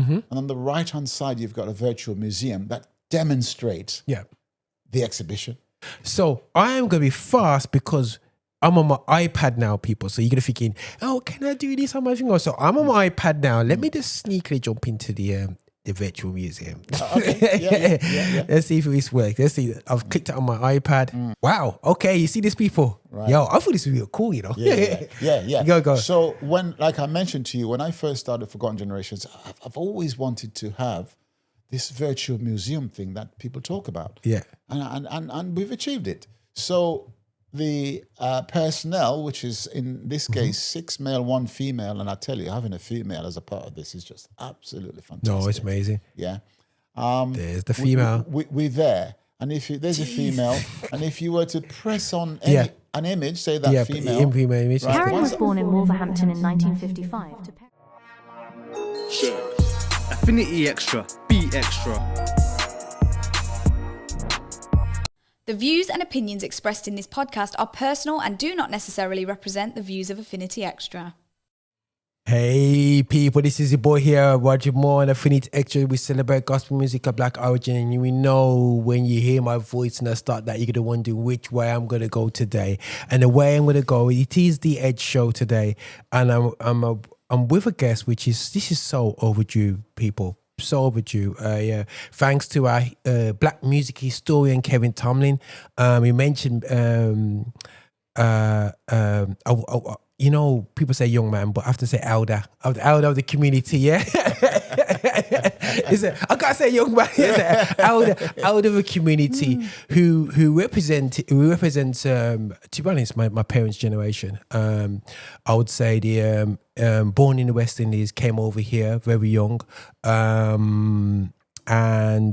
and on the right-hand side, you've got a virtual museum that demonstrates the exhibition. So I am going to be fast because I'm on my iPad now, people. So you're going to be thinking, oh, can I do this on my finger? So I'm on my iPad now. Let me just sneakily jump into the virtual museum. Okay. Yeah. Let's see if it's worked. Let's see. I've clicked it on my iPad. Wow. Okay. You see these people? Right. Yo, I thought this would be cool, you know? Yeah. Go. So when, like I mentioned to you, when I first started Forgotten Generations, I've always wanted to have this virtual museum thing that people talk about. Yeah. And we've achieved it. So the personnel, which is in this case 6 male, 1 female, and I tell you, having a female as a part of this is just absolutely fantastic. No, it's amazing. Yeah. There's the female. We're there, and if there's a female, and if you were to press on an image, say that female image. Right. Karen was born in Wolverhampton in 1955. Affinity Xtra, be extra. The views and opinions expressed in this podcast are personal and do not necessarily represent the views of Affinity Xtra. Hey people, this is your boy here, Roger Moore and Affinity Xtra. We celebrate gospel music of black origin, and we know when you hear my voice and I start that, you're gonna wonder which way I'm gonna go today. And the way I'm gonna go, it is the Edge Show today, and I'm with a guest, this is so overdue, people. So overdue. Thanks to our black music historian Kevin Tomlin. He mentioned you know, people say young man, but I have to say elder of the community. Yeah, I gotta say young man. Elder of the community who represents. To be honest, my parents' generation. I would say the born in the West Indies, came over here very young, and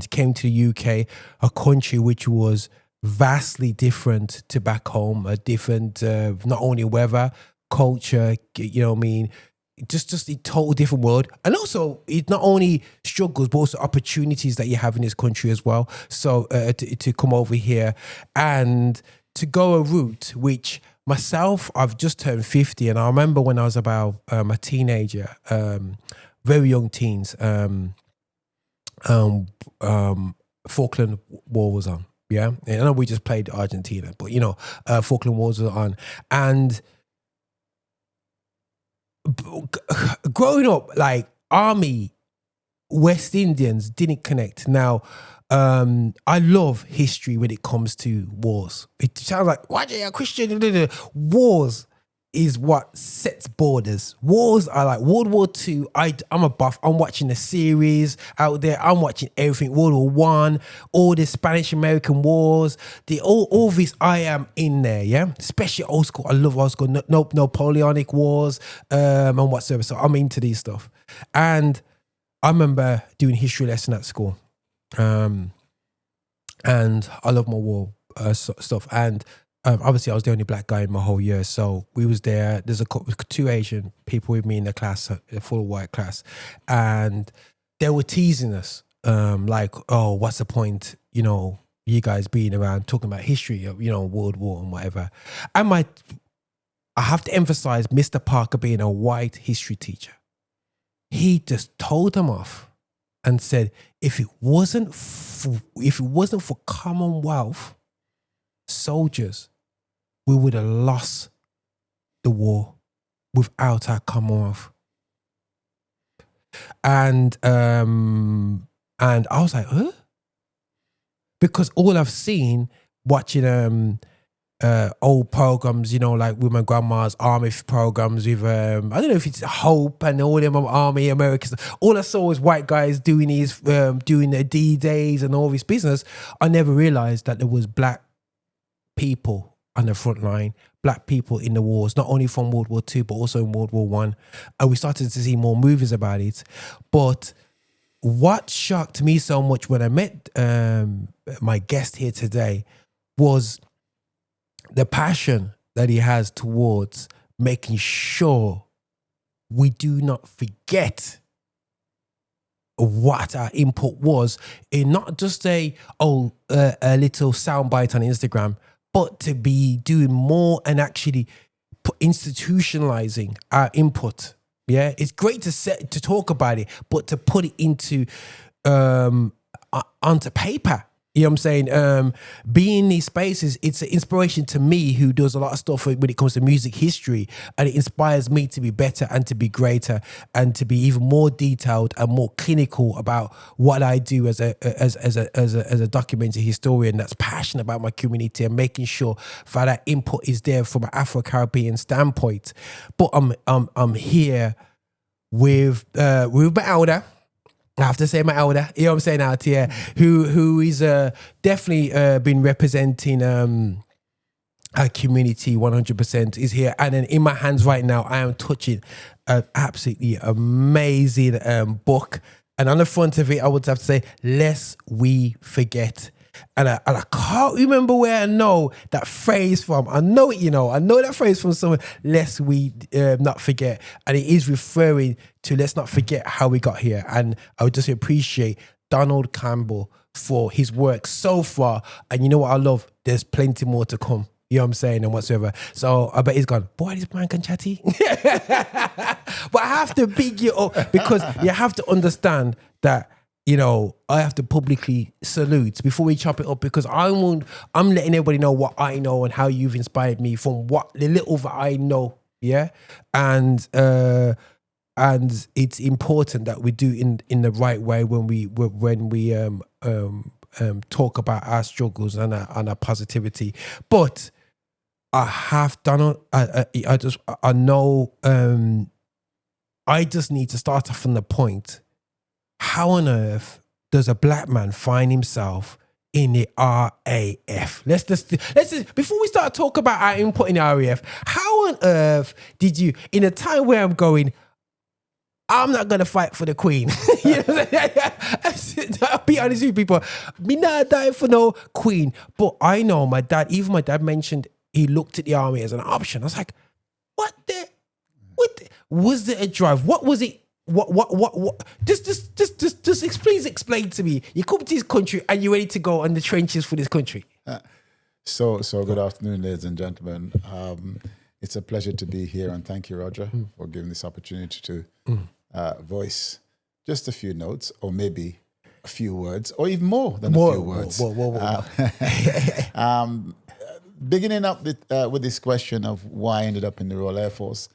came to the UK, a country which was vastly different to back home. A different, not only weather, culture, you know what I mean, just a total different world. And also it's not only struggles but also opportunities that you have in this country as well. So to come over here and to go a route which myself, I've just turned 50, and I remember when I was about a teenager, very young teens, Falkland War was on. Yeah, and I know we just played Argentina, but you know, Falkland Wars were on, and growing up, like Army, West Indians didn't connect. Now, I love history when it comes to wars. It sounds like, why are you a Christian? Wars is what sets borders. Wars are like World War II. I'm a buff. I'm watching the series out there. I'm watching everything. World War One, all the Spanish-American wars, all this. I am in there. Yeah, especially old school. I love old school. No Napoleonic wars and whatsoever. So I'm into these stuff. And I remember doing history lesson at school, and I love my war stuff. And obviously, I was the only black guy in my whole year, so we was there. There's two Asian people with me in the class, a full white class, and they were teasing us, like, "Oh, what's the point? You know, you guys being around talking about history of, you know, World War and whatever." And I have to emphasize Mr. Parker being a white history teacher. He just told them off and said, "If it wasn't for Commonwealth soldiers, we would have lost the war without our Commonwealth." And I was like, huh? Because all I've seen watching old programs, you know, like with my grandma's army programs with I don't know if it's Hope and all them army Americans. All I saw was white guys doing doing their D-days and all this business. I never realized that there was black people on the front line, black people in the wars, not only from World War II, but also in World War One. And we started to see more movies about it. But what shocked me so much when I met my guest here today was the passion that he has towards making sure we do not forget what our input was in not just a little soundbite on Instagram, but to be doing more and actually institutionalizing our input Yeah, it's great to talk about it, but to put it into onto paper. You know what I'm saying? Being in these spaces, it's an inspiration to me who does a lot of stuff when it comes to music history, and it inspires me to be better and to be greater and to be even more detailed and more clinical about what I do as a documentary historian that's passionate about my community and making sure that input is there from an Afro-Caribbean standpoint. But I'm here with my elder. I have to say my elder, you know what I'm saying, out here, who is definitely been representing our community 100%, is here. And then in my hands right now, I am touching an absolutely amazing book. And on the front of it, I would have to say, lest we forget. And I can't remember where I know that phrase from. I know it, I know that phrase from somewhere, lest we not forget. And it is referring to let's not forget how we got here. And I would just appreciate Donald Campbell for his work so far. And you know what I love? There's plenty more to come. You know what I'm saying? And whatsoever. So I bet he's gone, boy, this man can chatty. But I have to big you up because you have to understand that, I have to publicly salute before we chop it up, because I'm letting everybody know what I know and how you've inspired me from what the little that I know. Yeah. And it's important that we do in the right way when we talk about our struggles and our positivity. But I have done I know I just need to start off from the point. How on earth does a black man find himself in the RAF? Let's just before we start talking about our input in the RAF, how on earth did you, in a time where I'm going, I'm not gonna fight for the Queen. I'll be honest with you, people. Me not die for no Queen. But I know my dad mentioned he looked at the army as an option. I was like, what was there a drive? What was it? What? Just please explain to me. You come to this country and you're ready to go on the trenches for this country. So good afternoon, ladies and gentlemen. It's a pleasure to be here, and thank you, Roger, for giving this opportunity to voice just a few notes, or maybe a few words, or even more than a few words. Beginning up with this question of why I ended up in the Royal Air Force.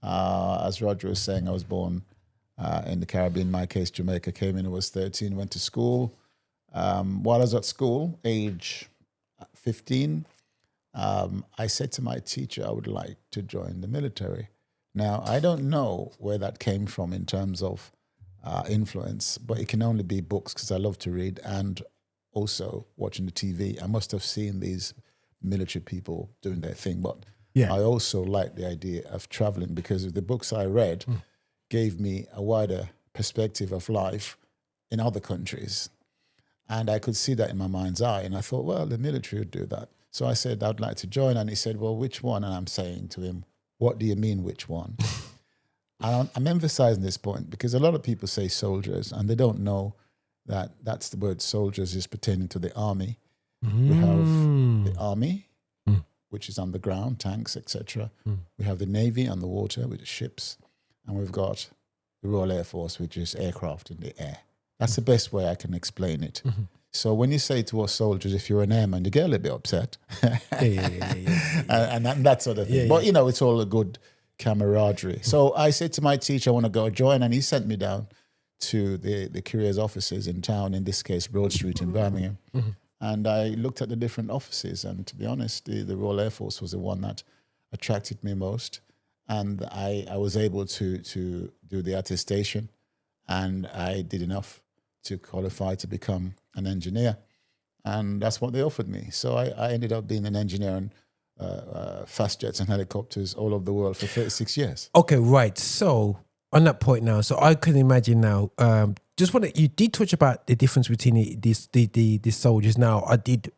As Roger was saying, I was born in the Caribbean, in my case, Jamaica. Came in when I was 13, went to school. While I was at school, age 15, I said to my teacher, I would like to join the military. Now, I don't know where that came from in terms of influence, but it can only be books, because I love to read, and also watching the TV. I must have seen these military people doing their thing, but I also like the idea of traveling, because the books I read gave me a wider perspective of life in other countries. And I could see that in my mind's eye. And I thought, well, the military would do that. So I said, I'd like to join. And he said, well, which one? And I'm saying to him, what do you mean, which one? And I'm emphasizing this point because a lot of people say soldiers, and they don't know that that's the word soldiers is pertaining to the army. We have the army, which is on the ground, tanks, etc. We have the Navy on the water with the ships. And we've got the Royal Air Force, which is aircraft in the air. That's the best way I can explain it. So when you say to us soldiers, if you're an airman, you get a little bit upset. And that sort of thing. But, it's all a good camaraderie. So I said to my teacher, I want to go join. And he sent me down to the careers offices in town, in this case, Broad Street in Birmingham. And I looked at the different offices. And to be honest, the Royal Air Force was the one that attracted me most. And I was able to do the attestation, and I did enough to qualify to become an engineer. And that's what they offered me. So I ended up being an engineer on fast jets and helicopters all over the world for 36 years. Okay, right. So on that point now, so I can imagine now, you did touch about the difference between the soldiers. Now, I did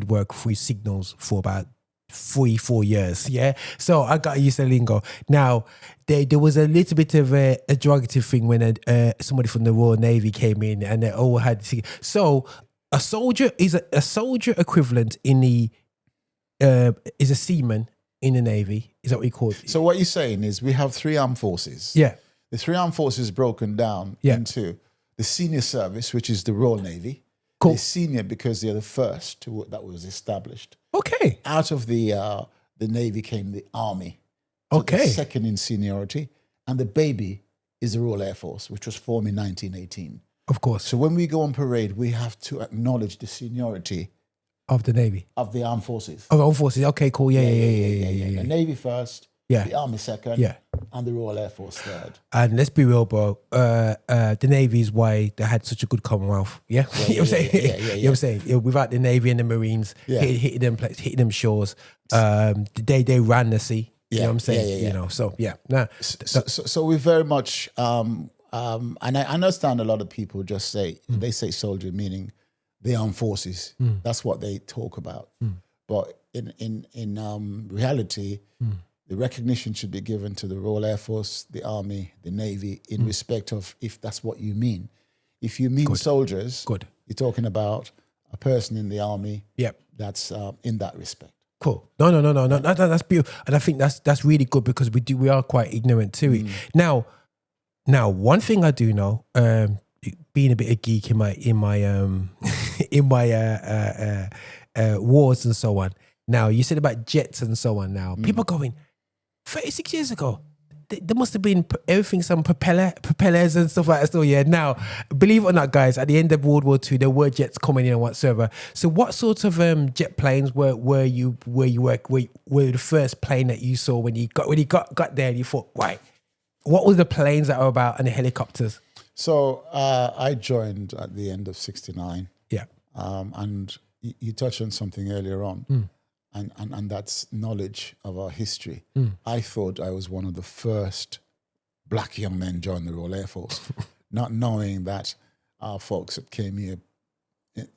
work through signals for about 3-4 years, so I got used to the lingo. Now there was a little bit of a derogative thing when somebody from the Royal Navy came in, and they all had so a soldier is a soldier equivalent in the is a seaman in the Navy. Is that what you call it? So what you're saying is we have 3 armed forces. Yeah. The 3 armed forces broken down Yeah. into the senior service, which is the Royal Navy. Cool. They're senior because they're the first that was established. Okay. Out of the Navy came the Army. So Okay. they're second in seniority. And the baby is the Royal Air Force, which was formed in 1918. Of course. So when we go on parade, we have to acknowledge the seniority Of the Navy. of the armed forces. Of the armed forces. Okay, cool. Yeah. The Navy first, Yeah. the Army second, Yeah. and the Royal Air Force third. And let's be real, bro. The Navy is why they had such a good Commonwealth. Yeah, you know what I'm saying. You know what I'm saying. Yeah, without the Navy and the Marines hitting them shores, they ran the sea. You know what I'm saying. You know. So yeah, nah. So we very much, and I understand a lot of people just say they say soldier meaning the armed forces. That's what they talk about. But in reality, the recognition should be given to the Royal Air Force, the Army, the Navy, in respect of if that's what you mean. If you mean soldiers, you're talking about a person in the Army. Yep. That's in that respect. Cool. No. That's beautiful, and I think that's really good because we are quite ignorant to it. Now, one thing I do know, being a bit of geek in my wars and so on. Now, you said about jets and so on. Now, people going 36 years ago. There must have been everything, some propellers and stuff like that. So yeah, now, believe it or not, guys, at the end of World War II, there were jets coming in and whatsoever. So what sort of jet planes were the first plane that you saw when you got there and you thought, right, what were the planes that were about and the helicopters? So I joined at the end of '69. Yeah. And you touched on something earlier on. And that's knowledge of our history. I thought I was one of the first black young men join the Royal Air Force, not knowing that our folks that came here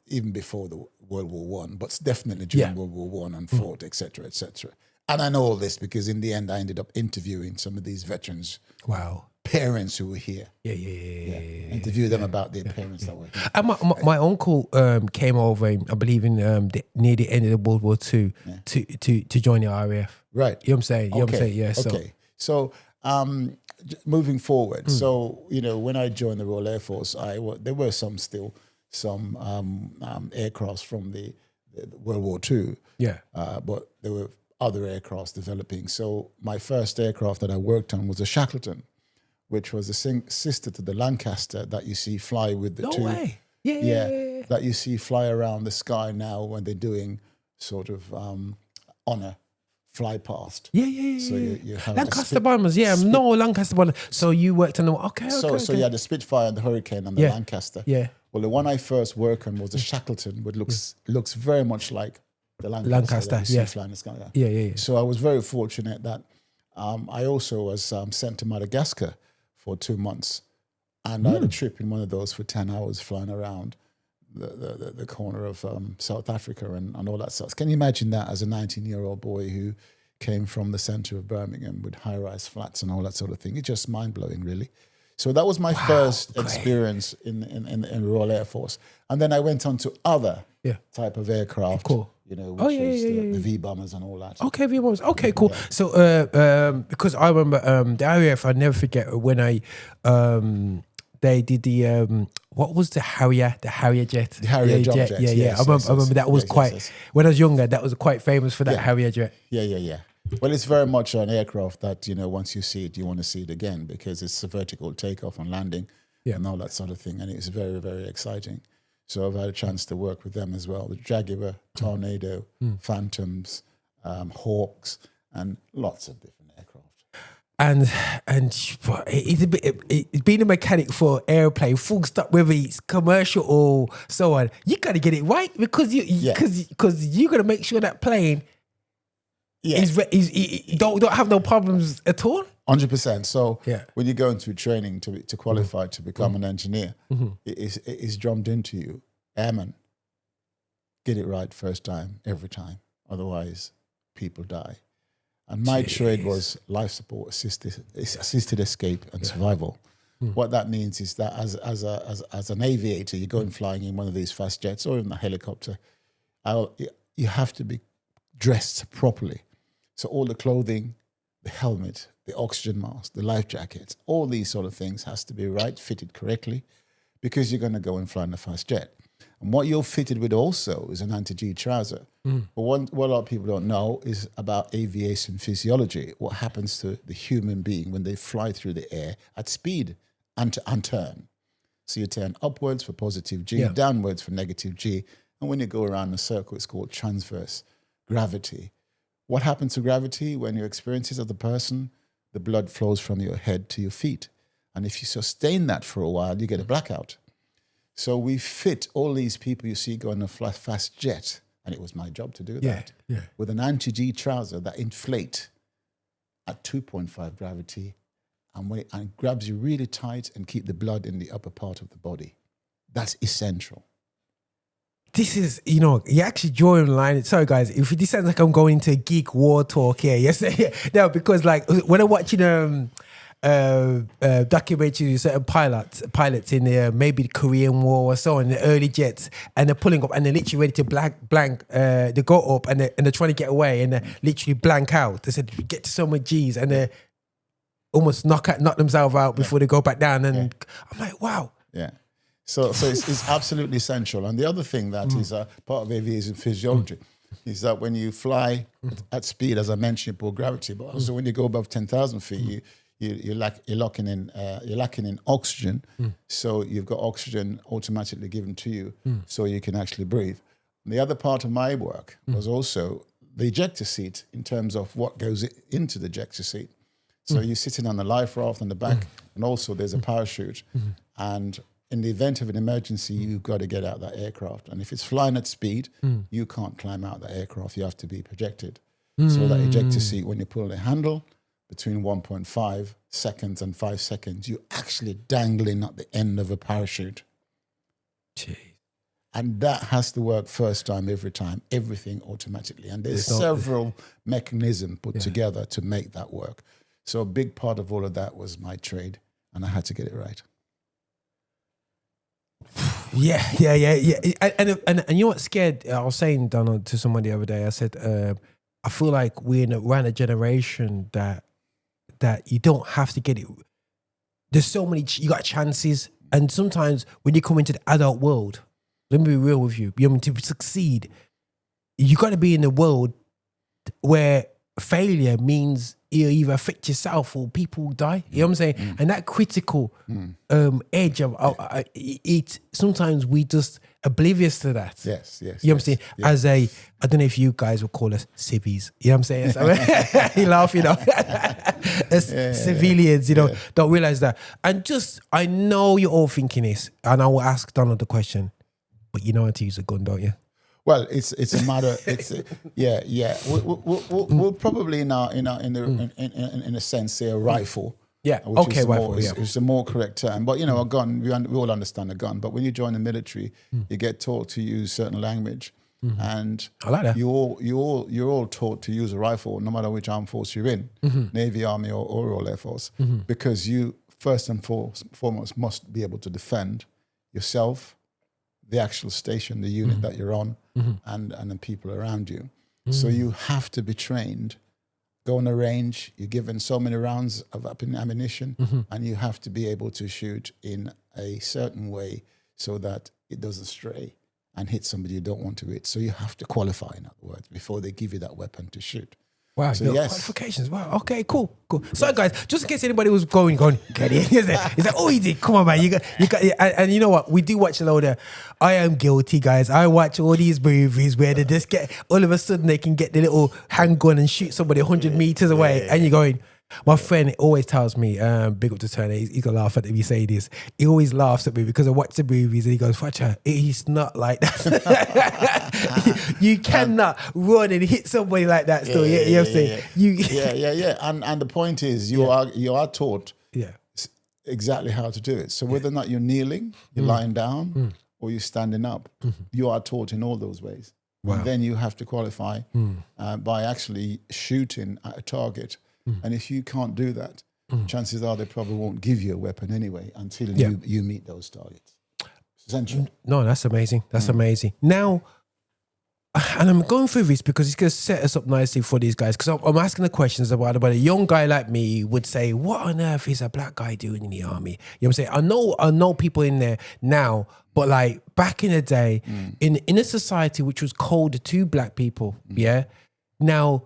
even before the World War I, but definitely during World War I and fought, et cetera, et cetera. And I know all this because in the end, I ended up interviewing some of these veterans. Wow. Parents who were here. Yeah. Interview them about their parents that were here. And my uncle came over, I believe, in near the end of the World War II to join the RAF. Right. You know what I'm saying? You know what I'm saying? Yeah. Okay. So moving forward, so when I joined the Royal Air Force, there were some aircrafts from the World War II. Yeah. But there were other aircrafts developing. So my first aircraft that I worked on was a Shackleton, which was a sister to the Lancaster that you see fly with the two. No way. Yeah. That you see fly around the sky now when they're doing sort of honor fly past. Yeah. So you have Lancaster bombers. Yeah, no Lancaster bombers. So you worked on them. Okay. So you had the Spitfire and the Hurricane and the Lancaster. Yeah. Well, the one I first worked on was the Shackleton, which looks very much like the Lancaster that you see flying in the sky. Yeah. So I was very fortunate that I also was sent to Madagascar for 2 months, and I had a trip in one of those for 10 hours flying around the corner of South Africa and all that stuff. Can you imagine that as a 19-year-old boy who came from the center of Birmingham with high-rise flats and all that sort of thing? It's just mind-blowing, really. So that was my first experience in the Royal Air Force. And then I went on to other type of aircraft. Cool. Which was the V-bombers and all that. Okay, V-bombers. Okay, cool. Yeah. So, because I remember the RAF, I never forget when they did the what was the Harrier jet? The Harrier jump jet. Yeah. I remember that was quite when I was younger. That was quite famous for that Harrier jet. Yeah. Well, it's very much an aircraft that once you see it, you want to see it again because it's a vertical takeoff and landing and all that sort of thing, and it's very, very exciting. So I've had a chance to work with them as well. The Jaguar, Tornado, Phantoms, Hawks, and lots of different aircraft. And it's a bit. Being a mechanic for airplane, full stop, whether it's commercial or so on, you got to get it right because you got to make sure that plane don't have no problems at all. 100%. So when you go into training to qualify to become an engineer, it is drummed into you. Airman, get it right first time, every time. Otherwise, people die. And my trade was life support, assisted escape and survival. What that means is that as an aviator, you're going flying in one of these fast jets or in a helicopter, you have to be dressed properly. So all the clothing, the helmet, the oxygen mask, the life jacket, all these sort of things has to be right, fitted correctly, because you're going to go and fly in a fast jet. And what you're fitted with also is an anti-G trouser. But what a lot of people don't know is about aviation physiology, what happens to the human being when they fly through the air at speed and turn. So you turn upwards for positive G, downwards for negative G. And when you go around in a circle, it's called transverse gravity. What happens to gravity when you experience it as a person? The blood flows from your head to your feet. And if you sustain that for a while, you get a blackout. So we fit all these people you see going on a fast jet, and it was my job to do that, with an anti-G trouser that inflate at 2.5 gravity and grabs you really tight and keep the blood in the upper part of the body. That's essential. This is, you're actually drawing a line. Sorry, guys, if this sounds like I'm going into a geek war talk here. Yes, no, because like when I'm watching documentaries of certain pilots in the maybe the Korean War or so in the early jets, and they're pulling up and they're literally ready to blank. They go up and they're trying to get away and they literally blank out. They said get to so much G's and they almost knock themselves out before they go back down. And I'm like, wow. Yeah. So it's absolutely essential. And the other thing that is part of aviation physiology is that when you fly at speed, as I mentioned, poor gravity, but also when you go above 10,000 feet, you're lacking in oxygen. So you've got oxygen automatically given to you so you can actually breathe. And the other part of my work was also the ejector seat in terms of what goes into the ejector seat. So you're sitting on the life raft on the back, and also there's a parachute. And in the event of an emergency, you've got to get out of that aircraft. And if it's flying at speed, you can't climb out of the aircraft. You have to be projected. So that ejector seat, when you pull the handle, between 1.5 seconds and 5 seconds, you're actually dangling at the end of a parachute. Jeez. And that has to work first time, every time, everything automatically. And there's several mechanisms put together to make that work. So a big part of all of that was my trade, and I had to get it right. Yeah. And you know what's scared? I was saying, Donald, to somebody the other day, I said, I feel like we're around a generation that you don't have to get it. There's so many, you got chances. And sometimes when you come into the adult world, let me be real with you, to succeed, you got to be in a world where failure means you either affect yourself or people die. You know what I'm saying? And that critical edge of it, sometimes we just oblivious to that. Yes. You know what I'm saying? Yes. I don't know if you guys would call us civvies. You know what I'm saying? You laugh, as civilians, don't realize that. And I know you're all thinking this, and I will ask Donald the question, but you know how to use a gun, don't you? Well, it's a matter. We'll probably in a sense say a rifle. Yeah. Which okay. Rifle. It's a more correct term. But a gun. We all understand a gun. But when you join the military, you get taught to use certain language, and I like that. you're all taught to use a rifle, no matter which armed force you're in, Navy, Army, or Royal Air Force, because you first and foremost must be able to defend yourself, the actual station, the unit that you're on, and the people around you. So you have to be trained, go on a range, you're given so many rounds of ammunition, and you have to be able to shoot in a certain way so that it doesn't stray and hit somebody you don't want to hit. So you have to qualify, in other words, before they give you that weapon to shoot. Wow, so your qualifications. Wow, okay, cool. So guys, just in case anybody was going, get it. He's like, oh, easy, come on, man. You got, and you know what? We do watch a load of, I am guilty, guys. I watch all these movies where they just get, all of a sudden they can get the little handgun and shoot somebody 100 meters away, and you're going, my friend always tells me, big up to Turner, he's gonna laugh at me say this. He always laughs at me because I watch the movies and he goes, Fatcha, he's not like that. You cannot run and hit somebody like that still. You know what I'm saying? Yeah. And the point is, you are taught exactly how to do it. So whether or not you're kneeling, you're lying down, or you're standing up, you are taught in all those ways. Wow. And then you have to qualify by actually shooting at a target. And if you can't do that, chances are they probably won't give you a weapon anyway until you meet those targets. It's essential. No, that's amazing. That's amazing. Now, And I'm going through this because it's going to set us up nicely for these guys. Because I'm asking the questions about a young guy like me would say, what on earth is a black guy doing in the army? You know what I'm saying? I know people in there now, but like back in the day, in a society which was cold to black people, yeah. Now,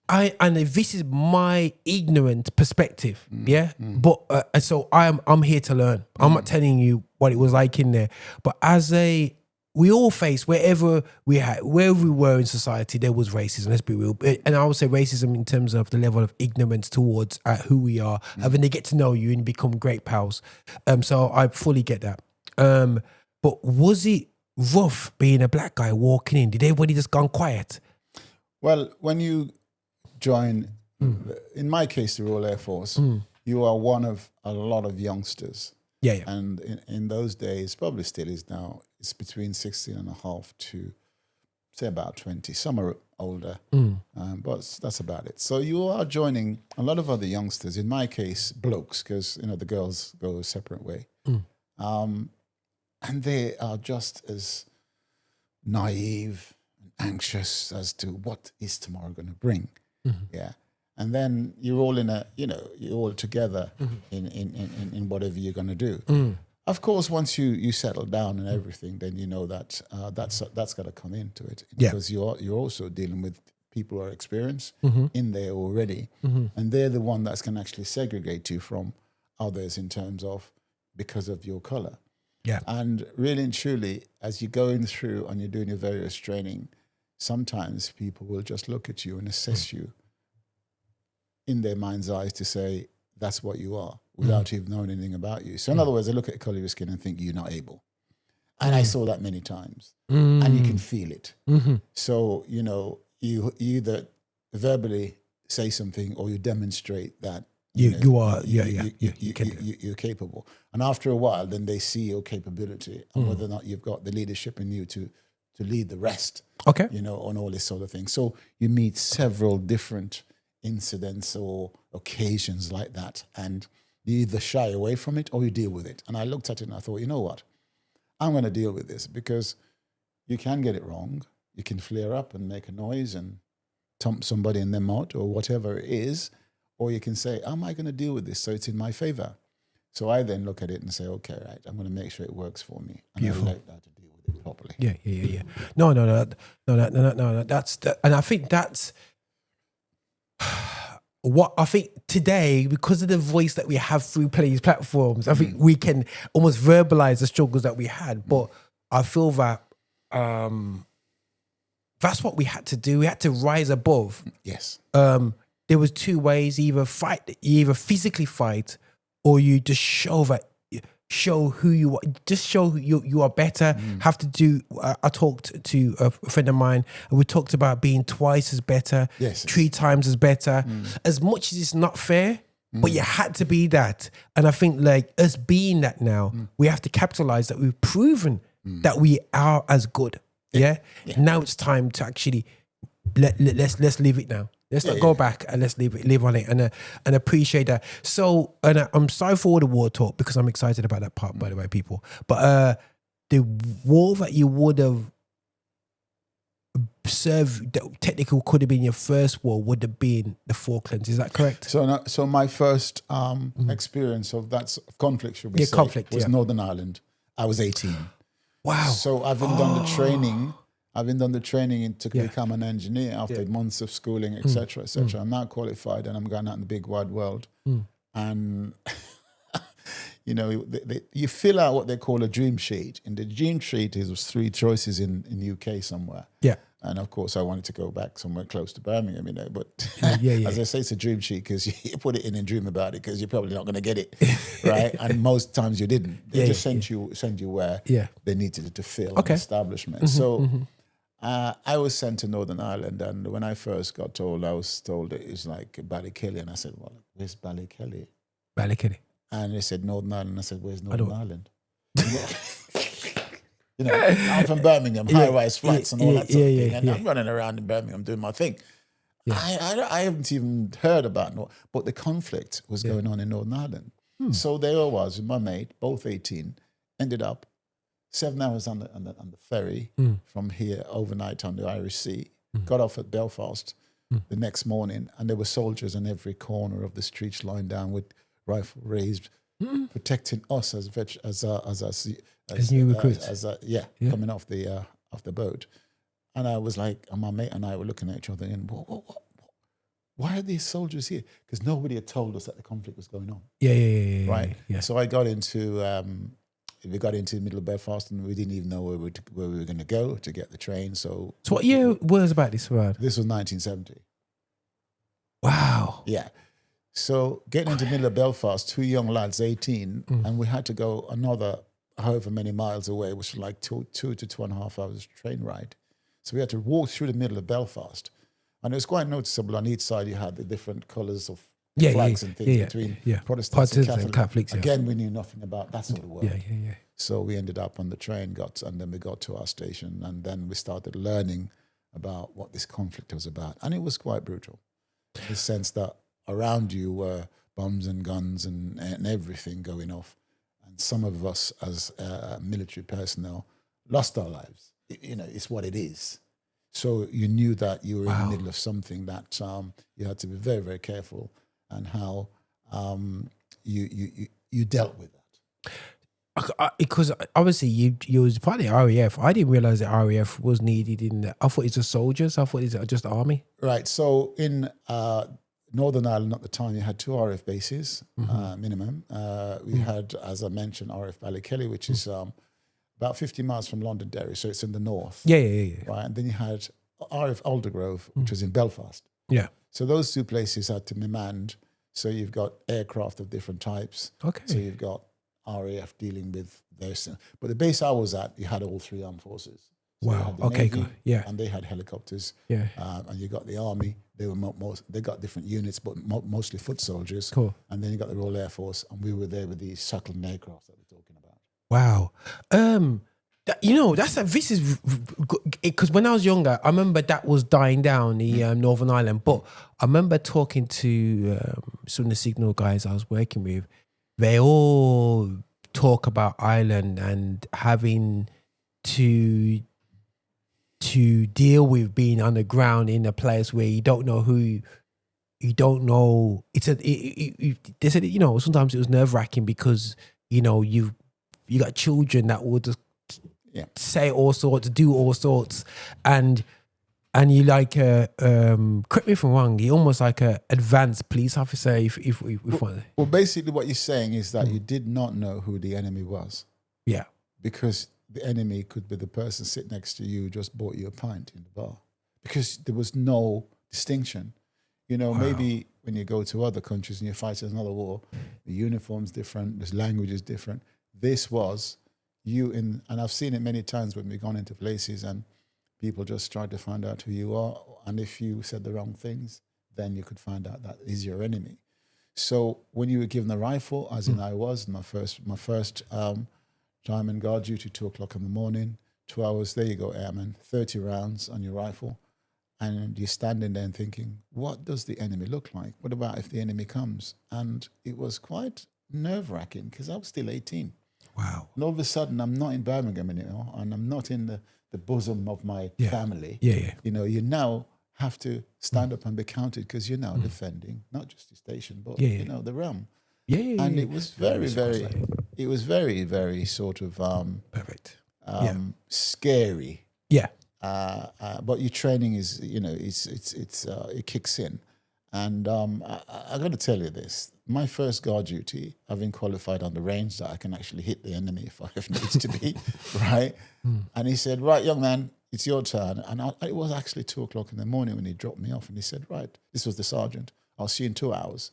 and this is my ignorant perspective, yeah. But so I'm here to learn. I'm not telling you what it was like in there, but we all face wherever we were in society, there was racism. Let's be real, and I would say racism in terms of the level of ignorance towards who we are, and then they get to know you and become great pals. So I fully get that. But was it rough being a black guy walking in? Did everybody just gone quiet? Well, when you join, in my case, the Royal Air Force, you are one of a lot of youngsters. Yeah. And in those days, probably still is now, it's between 16 and a half to, say, about 20. Some are older, but that's about it. So you are joining a lot of other youngsters, in my case, blokes, because, the girls go a separate way. And they are just as naive and anxious as to what is tomorrow going to bring. Yeah. And then you're all you're all together in whatever you're going to do. Of course, once you settle down and everything, then you know that that's got to come into it, because you're also dealing with people who are experienced in there already, and they're the one that's going to actually segregate you from others in terms of because of your color. Yeah. And really and truly, as you're going through and you're doing your various training, sometimes people will just look at you and assess you in their mind's eyes to say, that's what you are, without even knowing anything about you. So in other words, they look at the color of your skin and think you're not able. And I saw that many times. And you can feel it. So, you either verbally say something or you demonstrate that you're capable. And after a while, then they see your capability and whether or not you've got the leadership in you to lead the rest. Okay. On all this sort of thing. So you meet several different incidents or occasions like that, and you either shy away from it or you deal with it. And I looked at it and I thought, you know what? I'm going to deal with this, because you can get it wrong. You can flare up and make a noise and thump somebody in their mouth or whatever it is. Or you can say, how am I going to deal with this so it's in my favor? So I then look at it and say, okay, right, I'm going to make sure it works for me. And Beautiful. I like that to deal with it properly. Yeah. No. That's and I think that's what I think today, because of the voice that we have through these platforms, I think we can almost verbalize the struggles that we had. But I feel that that's what we had to do. We had to rise above. Yes. There was two ways: you either physically fight, or you just show who you are. Just show you are better. Have to do. I talked to a friend of mine, and we talked about being twice as better, 3 times as better. As much as it's not fair, but you had to be that. And I think like us being that now, we have to capitalize that. We've proven that we are as good. Yeah. Now it's time to actually let's leave it now. Let's not go back and let's live on it and appreciate that. So, and I'm sorry for all the war talk, because I'm excited about that part, by the way, people. But the war that you would have served, that technically could have been your first war, would have been the Falklands. Is that correct? So my first experience of that conflict, should we say, was Northern Ireland. I was 18. Wow. So I've been done the training. I've been done the training to become an engineer after months of schooling, etc., etc. I'm now qualified, and I'm going out in the big wide world. And you fill out what they call a dream sheet. In the dream sheet, it was 3 choices in the UK somewhere. Yeah. And of course, I wanted to go back somewhere close to Birmingham, But as I say, it's a dream sheet because you put it in and dream about it, because you're probably not going to get it, right? And most times you didn't. They just send you where they needed to fill an establishment. So I was sent to Northern Ireland, and when I first got told, I was told it was like Ballykelly, and I said, "Well, where's Ballykelly?" Ballykelly. And they said Northern Ireland. I said, "Where's Northern Ireland?" I'm from Birmingham, high-rise flats and all that sort of thing. And I'm running around in Birmingham doing my thing. I haven't even heard about but the conflict was going on in Northern Ireland. So there I was with my mate, both 18, ended up 7 hours on the ferry from here overnight on the Irish Sea. Got off at Belfast the next morning, and there were soldiers on every corner of the streets lying down with rifle raised, protecting us as new recruits. Coming off the boat. And I was like, and my mate and I were looking at each other and why are these soldiers here? Because nobody had told us that the conflict was going on. Right. Yeah. So I got into we got into the middle of Belfast, and we didn't even know where we were going to go to get the train. So what year was about this around? This was 1970. Wow. Yeah. So getting into the middle of Belfast, 2 young lads, 18, and we had to go another however many miles away, which was like two to 2.5 hours train ride. So we had to walk through the middle of Belfast. And it was quite noticeable on each side you had the different colours of flags and things between Protestants and Catholics. Again, we knew nothing about that sort of world. Yeah. So we ended up on the train, and then we got to our station, and then we started learning about what this conflict was about. And it was quite brutal, in the sense that around you were bombs and guns and everything going off. And some of us as military personnel lost our lives. It's what it is. So you knew that you were in the middle of something that you had to be very, very careful, and how you dealt with that. Because obviously you was part of the RAF. I didn't realize the RAF was needed in there. I thought it's just soldiers. I thought it's just the army. Right. So in Northern Ireland at the time, you had 2 RAF bases minimum. We had, as I mentioned, RAF Ballykelly, which is about 50 miles from Londonderry, so it's in the north. Yeah. Right, and then you had RAF Aldergrove, which was in Belfast. Yeah. So those 2 places had to be manned. So you've got aircraft of different types. Okay. So you've got RAF dealing with this. But the base I was at, you had all 3 armed forces. So you Wow. had the Okay. Navy, Cool. Yeah. And they had helicopters. Yeah. And you got the army. They were they got different units, but mostly foot soldiers. Cool. And then you got the Royal Air Force, and we were there with these shuttling aircraft that we're talking about. Wow. This is because when I was younger, I remember that was dying down the Northern Ireland. But I remember talking to some of the signal guys I was working with. They all talk about Ireland and having to deal with being underground in a place where you don't know who. You don't know. They said sometimes it was nerve-wracking because you got children that will just say all sorts, do all sorts, and you like correct me if I'm wrong, you're almost like a advanced police officer. If well, basically what you're saying is that you did not know who the enemy was. Yeah, because the enemy could be the person sitting next to you who just bought you a pint in the bar, because there was no distinction. Maybe when you go to other countries and you fight another war, the uniform's different, the language is different. This was and I've seen it many times when we've gone into places and people just try to find out who you are, and if you said the wrong things, then you could find out that is your enemy. So when you were given a rifle, as in I was, my first time in guard duty, 2:00 in the morning, 2 hours, there you go, airman, 30 rounds on your rifle, and you're standing there and thinking, what does the enemy look like? What about if the enemy comes? And it was quite nerve-wracking because I was still 18. Wow. And all of a sudden, I'm not in Birmingham anymore, and I'm not in the bosom of my family. Yeah. You now have to stand up and be counted because you're now defending not just the station, but the realm. Yeah. And it was very, very sort of perfect. Scary. Yeah. But your training is, it kicks in. And I got to tell you this. My first guard duty, having qualified on the range that I can actually hit the enemy if needs to be, right? And he said, right, young man, it's your turn. And it was actually 2:00 in the morning when he dropped me off. And he said, right, this was the sergeant. I'll see you in 2 hours.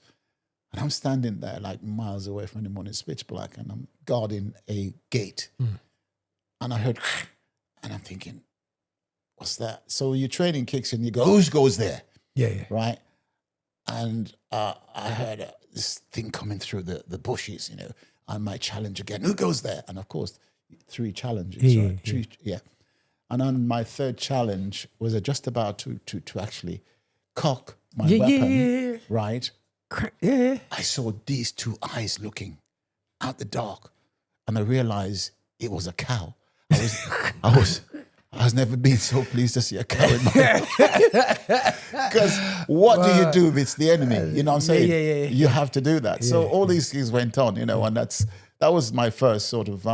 And I'm standing there like miles away from the morning, it's pitch black, and I'm guarding a gate. And I heard, and I'm thinking, what's that? So your training kicks in, you go, who goes there? Yeah. Right? And I heard this thing coming through the bushes, I might challenge again. Who goes there? And of course, 3 challenges. Yeah. And on my 3rd challenge, was I just about to actually cock my weapon, right? Yeah. I saw these 2 eyes looking out the dark, and I realized it was a cow. I was never been so pleased to see a cow in my because what do you do if it's the enemy? You know what I'm saying? Yeah. You have to do that. So all these things went on, you know, and that was my first sort of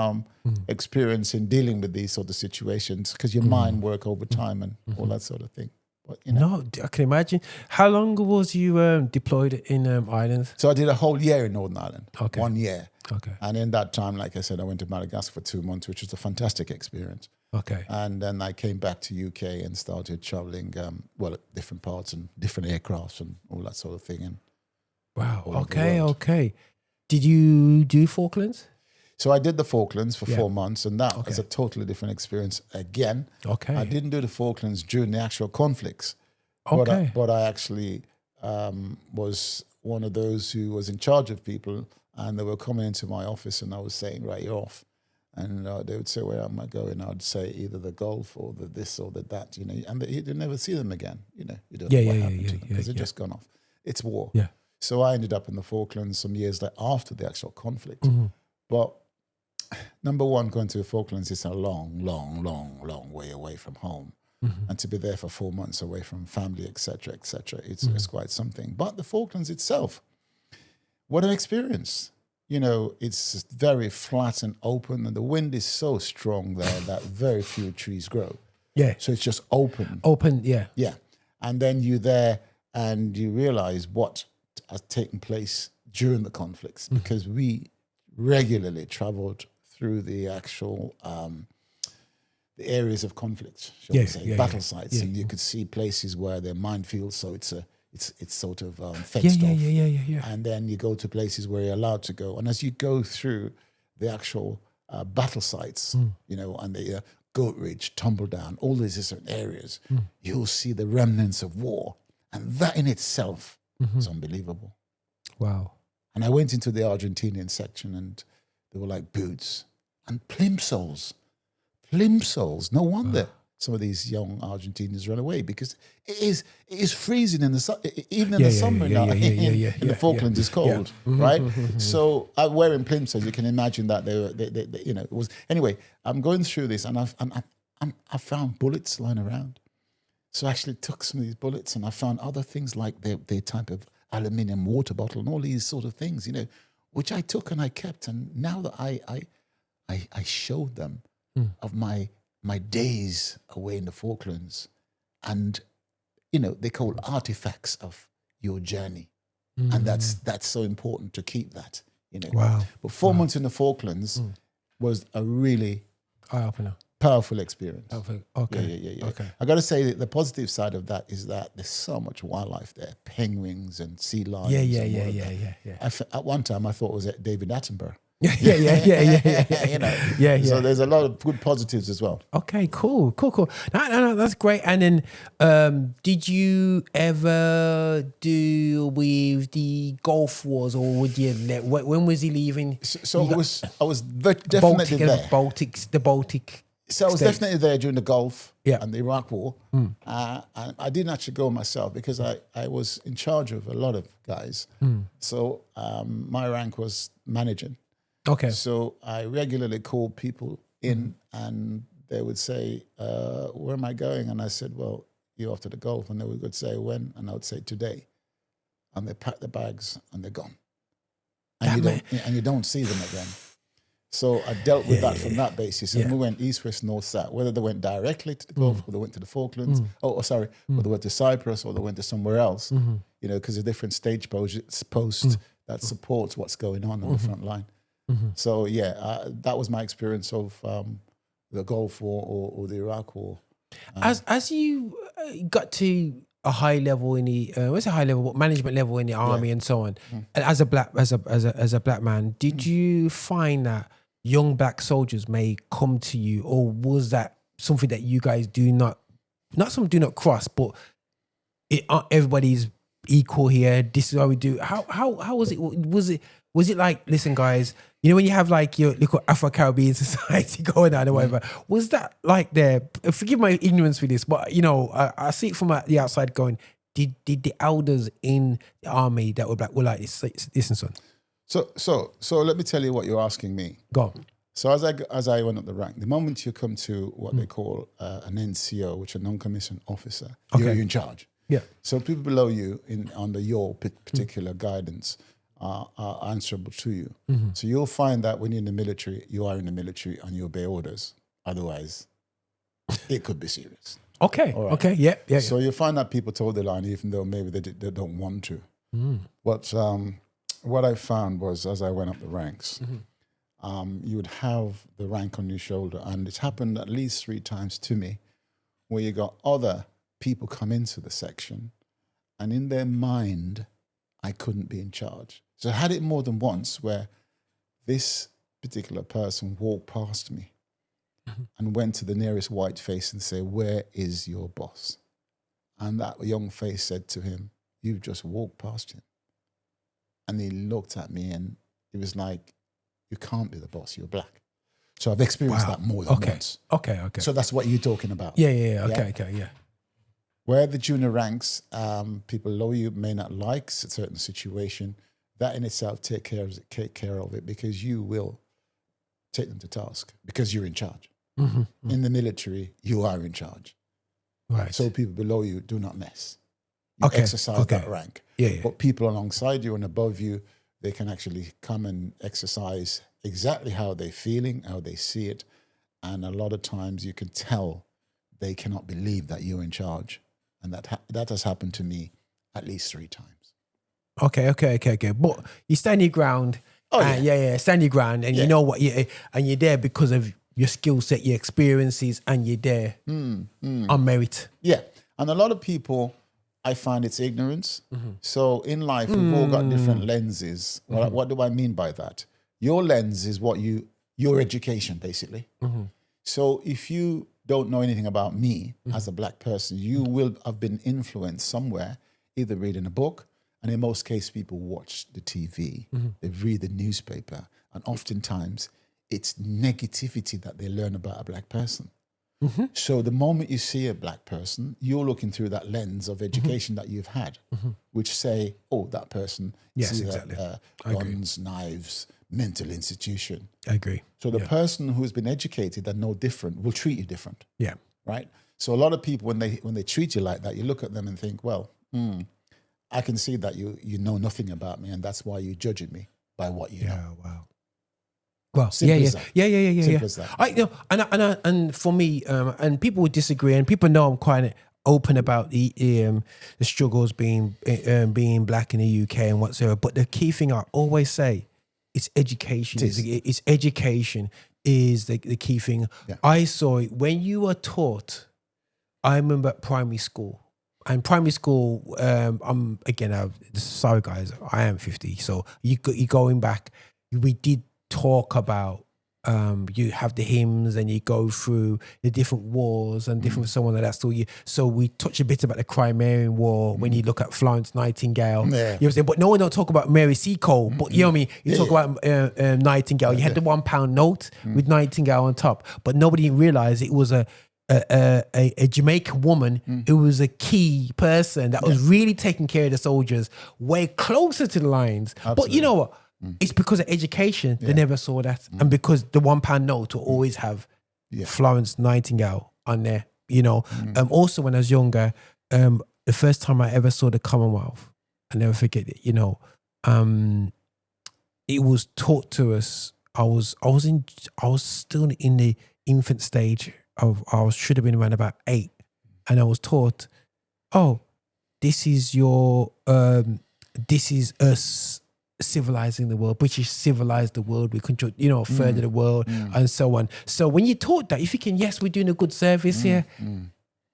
experience in dealing with these sort of situations because your mind work over time and all that sort of thing. But, you know. No, I can imagine. How long was you deployed in Ireland? So I did a whole year in Northern Ireland. Okay. 1 year. Okay. And in that time, like I said, I went to Madagascar for 2 months, which was a fantastic experience. Okay. And then I came back to UK and started traveling, different parts and different aircrafts and all that sort of thing. And wow. all over the world. Okay. Did you do Falklands? So I did the Falklands for 4 months, and that was Okay. a totally different experience again. Okay. I didn't do the Falklands during the actual conflicts. Okay. But I actually was one of those who was in charge of people, and they were coming into my office, and I was saying, right, you're off. And they would say, where am I going? I'd say either the Gulf or the this or the that, you know, and you'd never see them again, you know. You don't know what happened to them because they've just gone off. It's war. Yeah. So I ended up in the Falklands some years after the actual conflict. Mm-hmm. But number one, going to the Falklands is a long, long, long, long way away from home. Mm-hmm. And to be there for 4 months away from family, etc., it's quite something. But the Falklands itself, what an experience. You know, it's very flat and open, and the wind is so strong there that very few trees grow. Yeah. So it's just open. Open, yeah. Yeah. And then you're there and you realize what has taken place during the conflicts because we regularly traveled through the actual the areas of conflict, shall we say, battle sites, and you could see places where they're minefields, so it's sort of fenced off. Yeah. And then you go to places where you're allowed to go, and as you go through the actual battle sites, you know, and the Goat Ridge, Tumble Down, all these different areas, you'll see the remnants of war, and that in itself is unbelievable. Wow. And I went into the Argentinian section, and they were like boots and plimsolls. Plimsolls. No wonder some of these young Argentinians run away because it is freezing in the even in the summer now. In the Falklands, it's cold, right? So I'm wearing plimsolls. You can imagine that they you know, it was anyway. I'm going through this, and I found bullets lying around. So I actually took some of these bullets, and I found other things like the type of aluminium water bottle and all these sort of things, you know, which I took and I kept. And now that I showed them of my days away in the Falklands, and you know, they call artifacts of your journey, and that's so important to keep that, you know. Wow. But 4 months in the Falklands was a really Eye-opener. powerful experience. Okay. Yeah. Okay. I got to say that the positive side of that is that there's so much wildlife there, penguins and sea lions. Yeah. At one time, I thought it was David Attenborough. Yeah. You know. Yeah. So there's a lot of good positives as well. Okay, cool. No, that's great. And then, did you ever deal with the Gulf Wars, or would you? When was he leaving? So I was definitely there. The Baltic. So I was definitely there during the Gulf and the Iraq War. And I didn't actually go myself because I was in charge of a lot of guys. So my rank was managing. Okay. So I regularly called people in, and they would say, where am I going? And I said, well, you're off to the Gulf. And they would say, when? And I would say, today. And they pack the bags and they're gone. And you don't see them again. So I dealt with that from that basis. And we went east, west, north, south. Whether they went directly to the Gulf or they went to the Falklands, or they went to Cyprus or they went to somewhere else, you know, because a different stage post that supports what's going on the front line. So that was my experience of the Gulf War or the Iraq War. As you got to a high level in the what's a high level? What management level in the army and so on? And as a black man, did you find that young black soldiers may come to you, or was that something that you guys do not cross, but everybody's equal here? This is how we do. How was it? Was it like, listen, guys, you know, when you have like your little Afro-Caribbean society going on or whatever, was that like there? Forgive my ignorance for this, but you know, I see it from the outside going, did the elders in the army that were black were like this, listen, son? So let me tell you what you're asking me. Go on. So as I went up the rank, the moment you come to what they call an NCO, which is a non-commissioned officer, you're in charge. Yeah. So people below you under your particular guidance are answerable to you. So you'll find that when you're in the military, you are in the military and you obey orders. Otherwise, it could be serious. Okay. All right. Okay. Yeah. So you'll find that people told the line, even though maybe they don't want to. But what I found was, as I went up the ranks, you would have the rank on your shoulder, and it happened at least 3 times to me, where you got other people come into the section, and in their mind, I couldn't be in charge. So I had it more than once where this particular person walked past me and went to the nearest white face and said, "Where is your boss?" And that young face said to him, "You've just walked past him." And he looked at me and it was like, "You can't be the boss, you're black." So I've experienced that more than once. Okay. So that's what you're talking about. Yeah. Okay. Where the junior ranks, people below you may not like a certain situation. That in itself, take care of it, because you will take them to task because you're in charge. In the military, you are in charge. Right. So people below you do not mess. You exercise that rank. Yeah. But people alongside you and above you, they can actually come and exercise exactly how they're feeling, how they see it. And a lot of times you can tell they cannot believe that you're in charge. And that has happened to me at least 3 times. Okay. But you stand your ground. Stand your ground, and you know what, and you're there because of your skill set, your experiences, and you're there on merit. Yeah. And a lot of people, I find it's ignorance. So in life, we've all got different lenses. What do I mean by that? Your lens is your education, basically. So if you don't know anything about me as a black person, you will have been influenced somewhere, either reading a book, and in most cases, people watch the TV, they read the newspaper, and oftentimes it's negativity that they learn about a black person. So the moment you see a black person, you're looking through that lens of education that you've had, which say, "Oh, that person sees guns, knives, mental institution." I agree. So the person who's been educated and know different will treat you different. Yeah. Right? So a lot of people, when they treat you like that, you look at them and think, well, I can see that you know nothing about me, and that's why you're judging me by what you know. Wow. Well, Simple as yeah. that. I you know, and for me, and people would disagree, and people know I'm quite open about the struggles being black in the UK and whatsoever. But the key thing I always say, it's education. It's education is the key thing. Yeah. I saw it when you were taught. I remember at primary school. And primary school, sorry guys, I am 50. So you going back, we did talk about, you have the hymns and you go through the different wars and different so on and that. So we touch a bit about the Crimean War when you look at Florence Nightingale. Yeah. You know what I'm saying? But no one don't talk about Mary Seacole. But you know what I mean? You talk about Nightingale. You had the £1 note with Nightingale on top, but nobody realized it was a Jamaican woman who was a key person that was really taking care of the soldiers way closer to the lines. Absolutely. But you know what? It's because of education. They never saw that. And because the £1 note will always have Florence Nightingale on there, you know. Also, when I was younger, the first time I ever saw the Commonwealth, I never forget it, you know, it was taught to us. I was still in the infant stage. I should have been around about 8, and I was taught, this is us civilizing the world. British civilized the world. We control, further the world and so on. So when you taught that, you're thinking, yes, we're doing a good service here.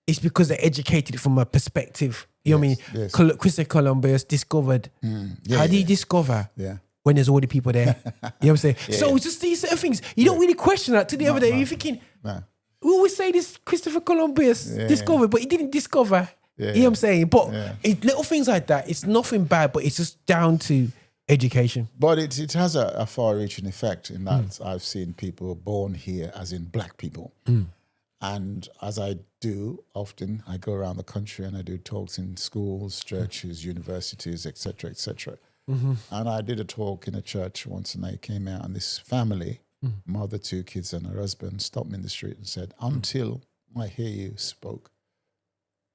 It's because they're educated from a perspective. You know what I mean? Yes. Christopher Columbus discovered. How do you discover? When there's already people there. You know what I'm saying? So it's just these certain things. You don't really question that. To the other day, you're thinking, we always say this Christopher Columbus discovered, but he didn't discover. You know what I'm saying? But little things like that, it's nothing bad, but it's just down to education. But it has a far-reaching effect in that I've seen people born here, as in black people. And as I do often, I go around the country and I do talks in schools, churches, universities, etc., etc. And I did a talk in a church once, and I came out, and this family mother, 2 kids, and her husband, stopped me in the street and said, until I hear you spoke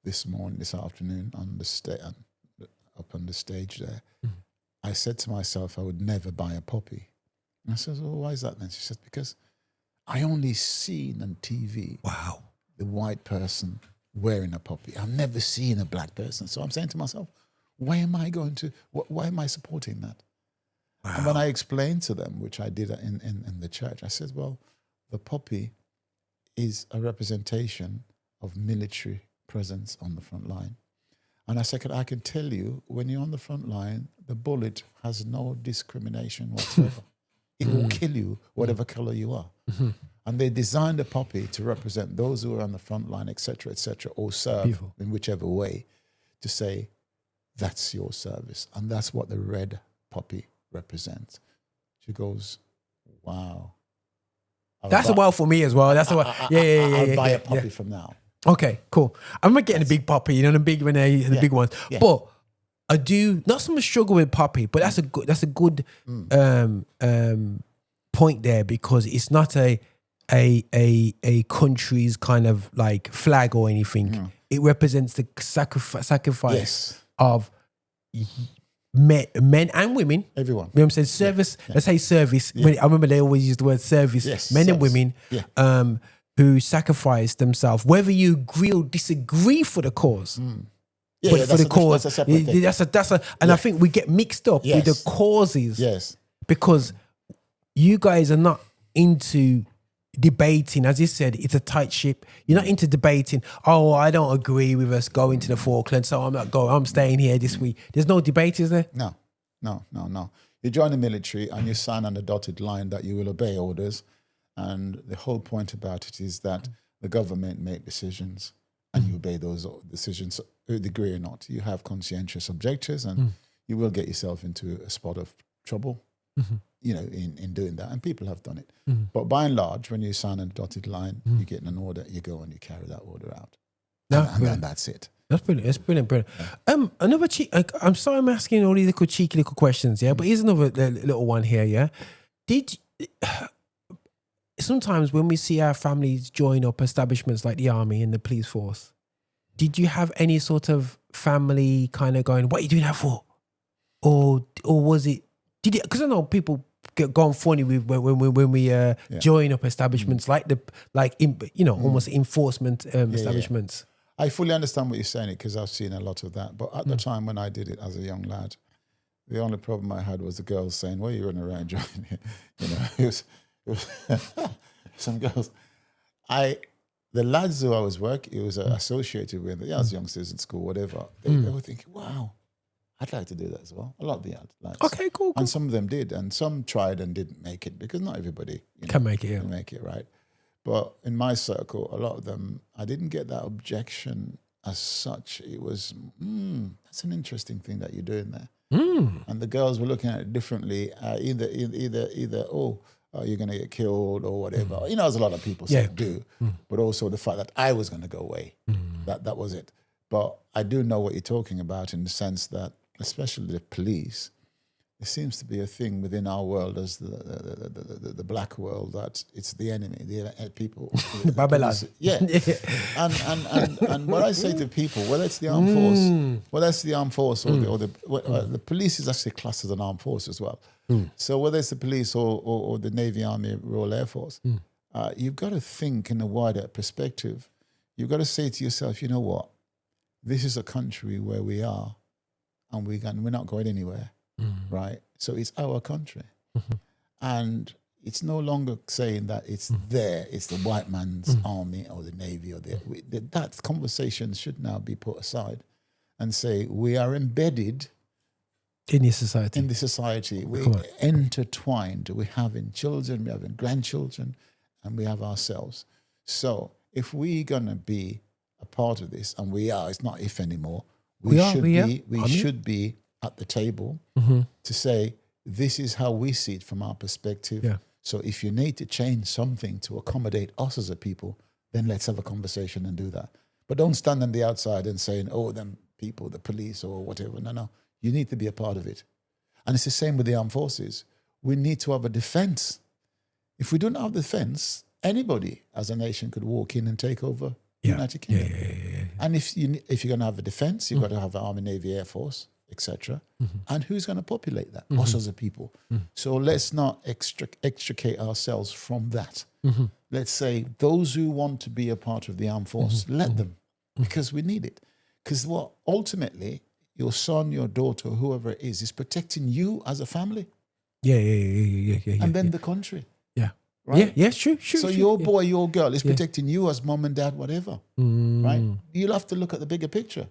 this afternoon on the up on the stage there, I said to myself, I would never buy a puppy. And I said, well, why is that then? She said, because I only seen on TV the white person wearing a puppy. I've never seen a black person. So I'm saying to myself, why am I supporting that? Wow. And when I explained to them, which I did in the church, I said, well, the puppy is a representation of military presence on the front line. And I said, I can tell you, when you're on the front line, the bullet has no discrimination whatsoever. It will kill you, whatever color you are. And they designed the puppy to represent those who are on the front line, et cetera, or serve in whichever way, to say, that's your service. And that's what the red puppy represents. She goes, wow. That's a wow for me as well. That's a wow. I'll buy a puppy from now. Okay, cool. I'm not getting a big puppy, the big big ones. Yeah. But I do not so much struggle with puppy, but that's a good point there, because it's not a country's kind of like flag or anything. It represents the sacrifice of men and women. Everyone. You know what I'm saying? Service. Let's say service. I remember they always use the word service. Men and women. Who sacrifice themselves, whether you agree or disagree for the cause. But for the cause, that's a separate thing. I think we get mixed up with the causes. Yes. Because you guys are not into debating. As you said, it's a tight ship. You're not into debating. Oh, I don't agree with us going to the Falklands, so I'm not going. I'm staying here this week. There's no debate, is there? No. You join the military and you sign on the dotted line that you will obey orders. And the whole point about it is that the government make decisions and you obey those decisions, agree or not. You have conscientious objectors and you will get yourself into a spot of trouble, in doing that. And people have done it. But by and large, when you sign a dotted line, you get an order, you go and you carry that order out. And that's it. That's brilliant. It's brilliant. Another I'm sorry I'm asking all these cheeky little questions, but here's another little one here, Sometimes when we see our families join up establishments like the army and the police force, did you have any sort of family kind of going, what are you doing that for? Or was it, because I know people get gone funny with when we join up establishments almost enforcement establishments. I fully understand what you're saying, because I've seen a lot of that. But at the time when I did it as a young lad, the only problem I had was the girls saying, "What are you running around joining?" It was some girls. The lads who I was associated with, as youngsters in school, whatever, they were thinking, wow, I'd like to do that as well. A lot of the lads. Okay, cool. And some of them did, and some tried and didn't make it, because not everybody can make it. Can make it, right? But in my circle, a lot of them, I didn't get that objection as such. It was, that's an interesting thing that you're doing there. And the girls were looking at it differently, either you're going to get killed or whatever. As a lot of people do, but also the fact that I was going to go away. That was it. But I do know what you're talking about, in the sense that, especially the police, there seems to be a thing within our world, as the black world, that it's the enemy, the people. The Babylon. And what I say to people, whether it's the armed force, or the police is actually classed as an armed force as well. So whether it's the police or the Navy, Army, Royal Air Force, you've got to think in a wider perspective. You've got to say to yourself, you know what? This is a country where we are, and we're not going anywhere, right? So it's our country. And it's no longer saying that it's the white man's army or the Navy or that conversation should now be put aside and say we are embedded in this society. In the society. We're intertwined. We're having children, we're having grandchildren, and we have ourselves. So if we're going to be a part of this, and we are, it's not if anymore, we should be at the table to say, this is how we see it from our perspective. Yeah. So if you need to change something to accommodate us as a people, then let's have a conversation and do that. But don't stand on the outside and saying, them people, the police or whatever. No. You need to be a part of it. And it's the same with the armed forces. We need to have a defense. If we don't have defense, anybody as a nation could walk in and take over the United Kingdom. And if you're going to have a defense, you've got to have an Army, Navy, Air Force, etc. And who's going to populate that? Us as a people. So let's not extricate ourselves from that. Let's say those who want to be a part of the armed force, let them, because we need it. Because ultimately, your son, your daughter, whoever it is protecting you as a family. And then the country. Right? Yeah, true. So your boy, your girl is protecting you as mom and dad, whatever. Right? You'll have to look at the bigger picture.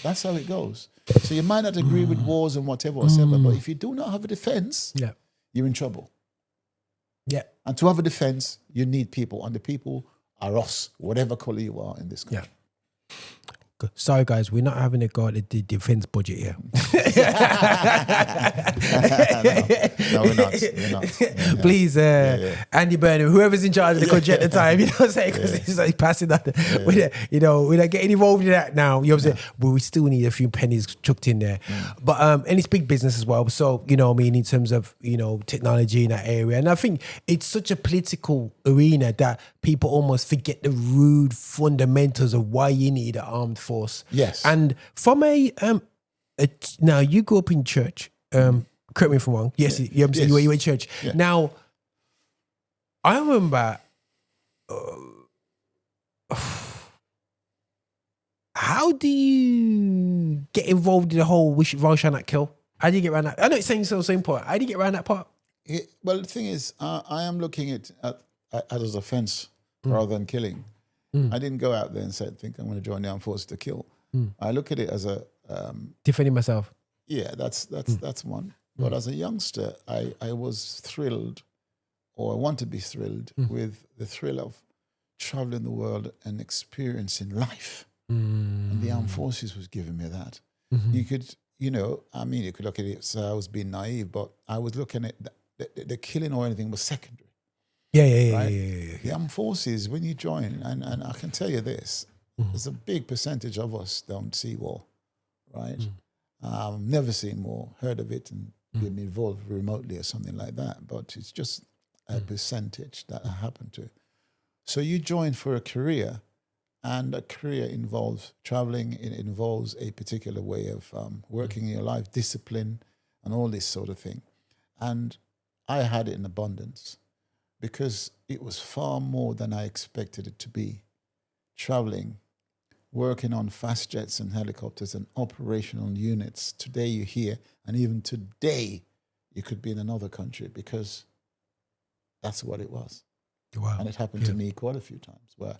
That's how it goes. So you might not agree with wars and whatever, but if you do not have a defense, you're in trouble. Yeah. And to have a defense, you need people. And the people are us, whatever color you are in this country. Good. Sorry, guys, we're not having a go at the defense budget here. No, we're not. We're not. Yeah. Please, Andy Burnham, whoever's in charge of the country at the time, you know what I'm saying? Because he's like passing that. We're not getting involved in that now. You know what I'm saying? But we still need a few pennies chucked in there. But and it's big business as well. So, you know what I mean, in terms of, technology in that area. And I think it's such a political arena that people almost forget the rude fundamentals of why you need an armed force. Yes. And from now you grew up in church. Correct me if I'm wrong. Yes, you know what I'm saying? You were in church. Yeah. Now, I remember how do you get involved in the whole thou shalt not kill? How do you get around that? I know it's saying so important. How do you get around that part? Well, the thing is, I am looking at as offense rather than killing. I didn't go out there and think I'm going to join the armed forces to kill. I look at it as a defending myself. Yeah, that's one. But as a youngster, I was thrilled, or I want to be thrilled with the thrill of traveling the world and experiencing life. And the armed forces was giving me that. You could, you could look at it, so I was being naive, but I was looking at the killing or anything was secondary. Yeah. The armed forces, when you join, and I can tell you this, there's a big percentage of us don't see war, right? Never seen war, heard of it and been involved remotely or something like that, but it's just a percentage that happened to. So you join for a career, and a career involves traveling, it involves a particular way of working in your life, discipline, and all this sort of thing. And I had it in abundance, because it was far more than I expected it to be. Traveling, working on fast jets and helicopters and operational units. Today you're here, and even today you could be in another country, because that's what it was. Wow. And it happened to me quite a few times where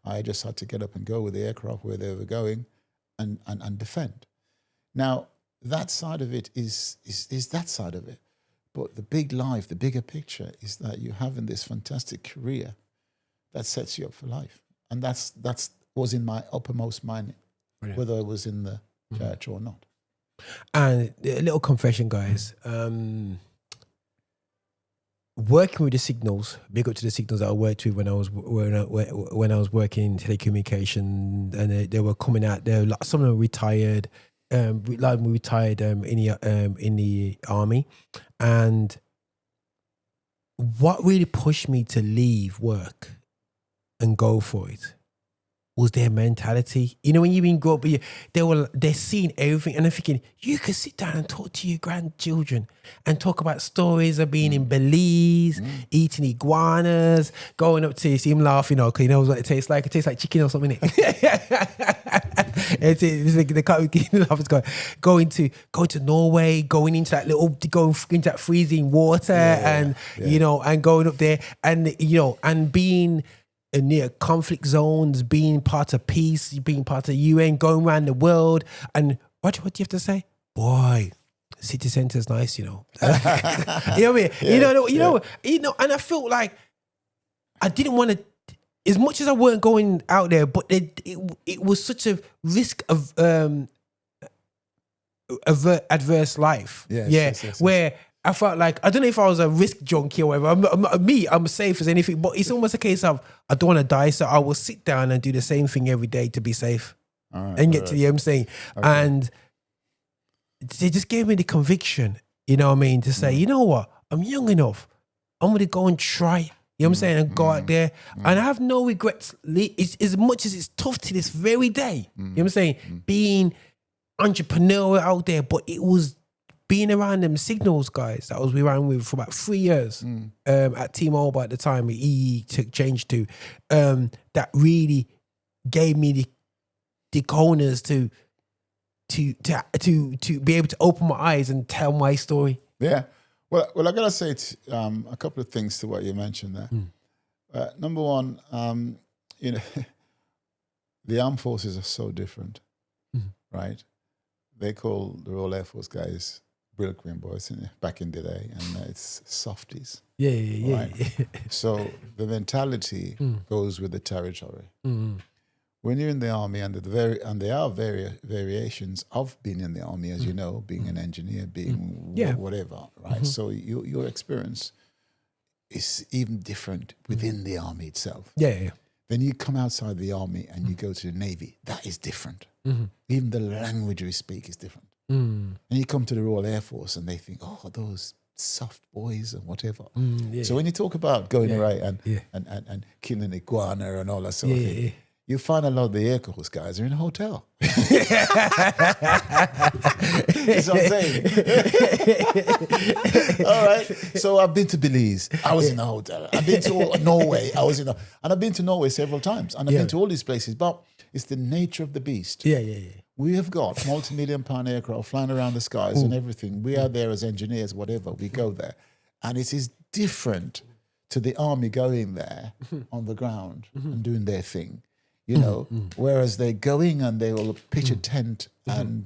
I just had to get up and go with the aircraft where they were going and defend. Now, that side of it is that side of it. But the big life, the bigger picture is that you're having this fantastic career that sets you up for life. And that's was in my uppermost mind, whether I was in the church or not. And a little confession, guys. Working with the signals, big up to the signals that I worked with when I was working in telecommunication, and they were coming out there. Like, some of them retired. Like we retired in the army, and what really pushed me to leave work and go for it was their mentality. You know, when you've been grown up, they're seeing everything, and they're thinking, you could sit down and talk to your grandchildren and talk about stories of being in Belize, eating iguanas, going up to see him laughing, because he knows what it tastes like. It tastes like chicken or something. It's like they can't laugh. Going to Norway, going into that freezing water, and going up there, and being near conflict zones, being part of peace, being part of UN, going around the world. And what do you have to say? Boy, city centre is nice, You know what I mean? And I felt like I didn't want to, as much as I weren't going out there, but it was such a risk of adverse life. Yes. Where I felt like, I don't know if I was a risk junkie or whatever. I'm safe as anything, but it's almost a case of, I don't want to die, so I will sit down and do the same thing every day to be safe and get to the end saying. Okay. And they just gave me the conviction, you know what I mean, to say, you know what, I'm young enough I'm gonna go and try. You know what I'm saying? And go out there. And I have no regrets. It's, as much as it's tough to this very day. You know what I'm saying? Being entrepreneurial out there, but it was being around them Signals guys that I was around with for about 3 years at T-Mobile at the time, EE took change to, that really gave me the corners to be able to open my eyes and tell my story. Yeah. Well, I gotta say a couple of things to what you mentioned there. Number one, you know, the armed forces are so different, right? They call the Royal Air Force guys Brill Queen boys back in the day, and it's softies. Yeah. Right? So the mentality goes with the territory. When you're in the army, and there are variations of being in the army, as you know, being an engineer, being whatever, right? So your experience is even different within the army itself. Yeah. Then you come outside the army and you go to the Navy. That is different. Even the language we speak is different. And you come to the Royal Air Force and they think, oh, those soft boys and whatever. So when you talk about going right and killing iguana and all that sort of thing, you find a lot of the Air Force guys are in a hotel. That's what I'm saying. All right. So I've been to Belize. I was in a hotel. I've been to Norway. And I've been to Norway several times. And I've been to all these places. But it's the nature of the beast. Yeah. We have got multi-million-pound aircraft flying around the skies and everything. We are there as engineers, whatever. We go there. And it is different to the army going there on the ground and doing their thing. You know, whereas they're going and they will pitch a tent and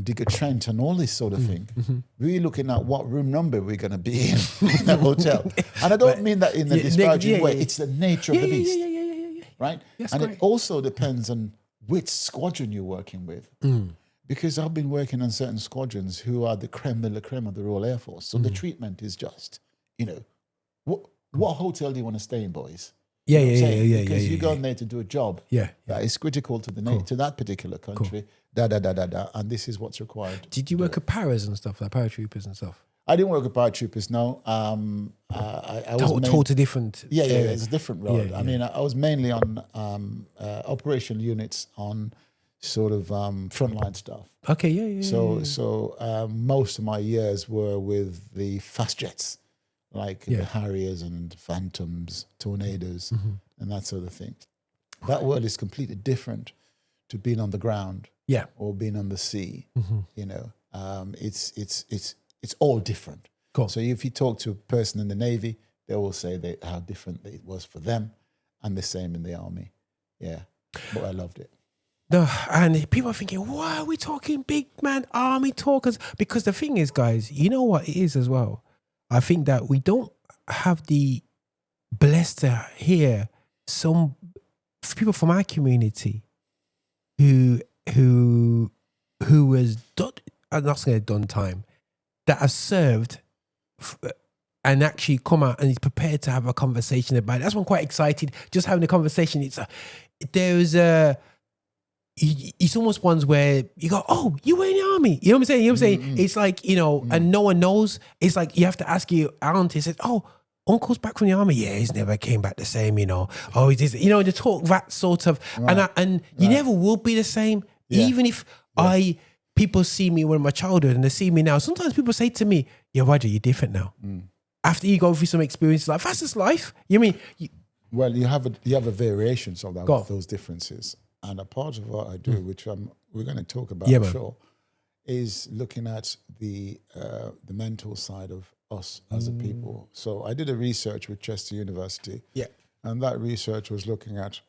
dig a trench and all this sort of thing. We're looking at what room number we're going to be in the hotel. And I don't mean that in a disparaging way. It's the nature of the beast, right? Yes, and correct. it also depends on which squadron you're working with. Because I've been working on certain squadrons who are the creme de la creme of the Royal Air Force. So the treatment is just, you know, what hotel do you want to stay in, boys? Because you're going there to do a job that is critical to to that particular country. And this is what's required. Did you work at paras and stuff, like paratroopers and stuff? I didn't work with paratroopers. No, I was totally different. It's a different role. I mean, I was mainly on operational units on sort of frontline stuff. Okay, So most of my years were with the fast jets. Like the Harriers and Phantoms, Tornadoes, and that sort of thing. That world is completely different to being on the ground, or being on the sea. You know, it's all different. Cool. So if you talk to a person in the Navy, they will say how different it was for them, and the same in the army. Yeah, but I loved it. No, and people are thinking, why are we talking big man army talkers? Because the thing is, guys, you know what it is as well. I think that we don't have the blessed to hear some people from our community who has done, I'm not going to done time, that have served and actually come out and is prepared to have a conversation about it. That's why I'm quite excited. Just having a conversation. It's almost ones where you go, oh, you were in the army. You know what I'm saying? It's like, you know, and no one knows. It's like you have to ask your aunt. He said, oh, uncle's back from the army. Yeah, he's never came back the same, you know. Oh, he did, you know, the talk that sort of, and you never will be the same. Even if people see me when my childhood and they see me now. Sometimes people say to me, yeah, Roger, you're different now. After you go through some experiences, like that's just life. You mean? Well, you have a variations of that, those differences. And a part of what I do, which we're going to talk about, I'm sure, is looking at the mental side of us as a people. So I did a research with Chester University, and that research was looking at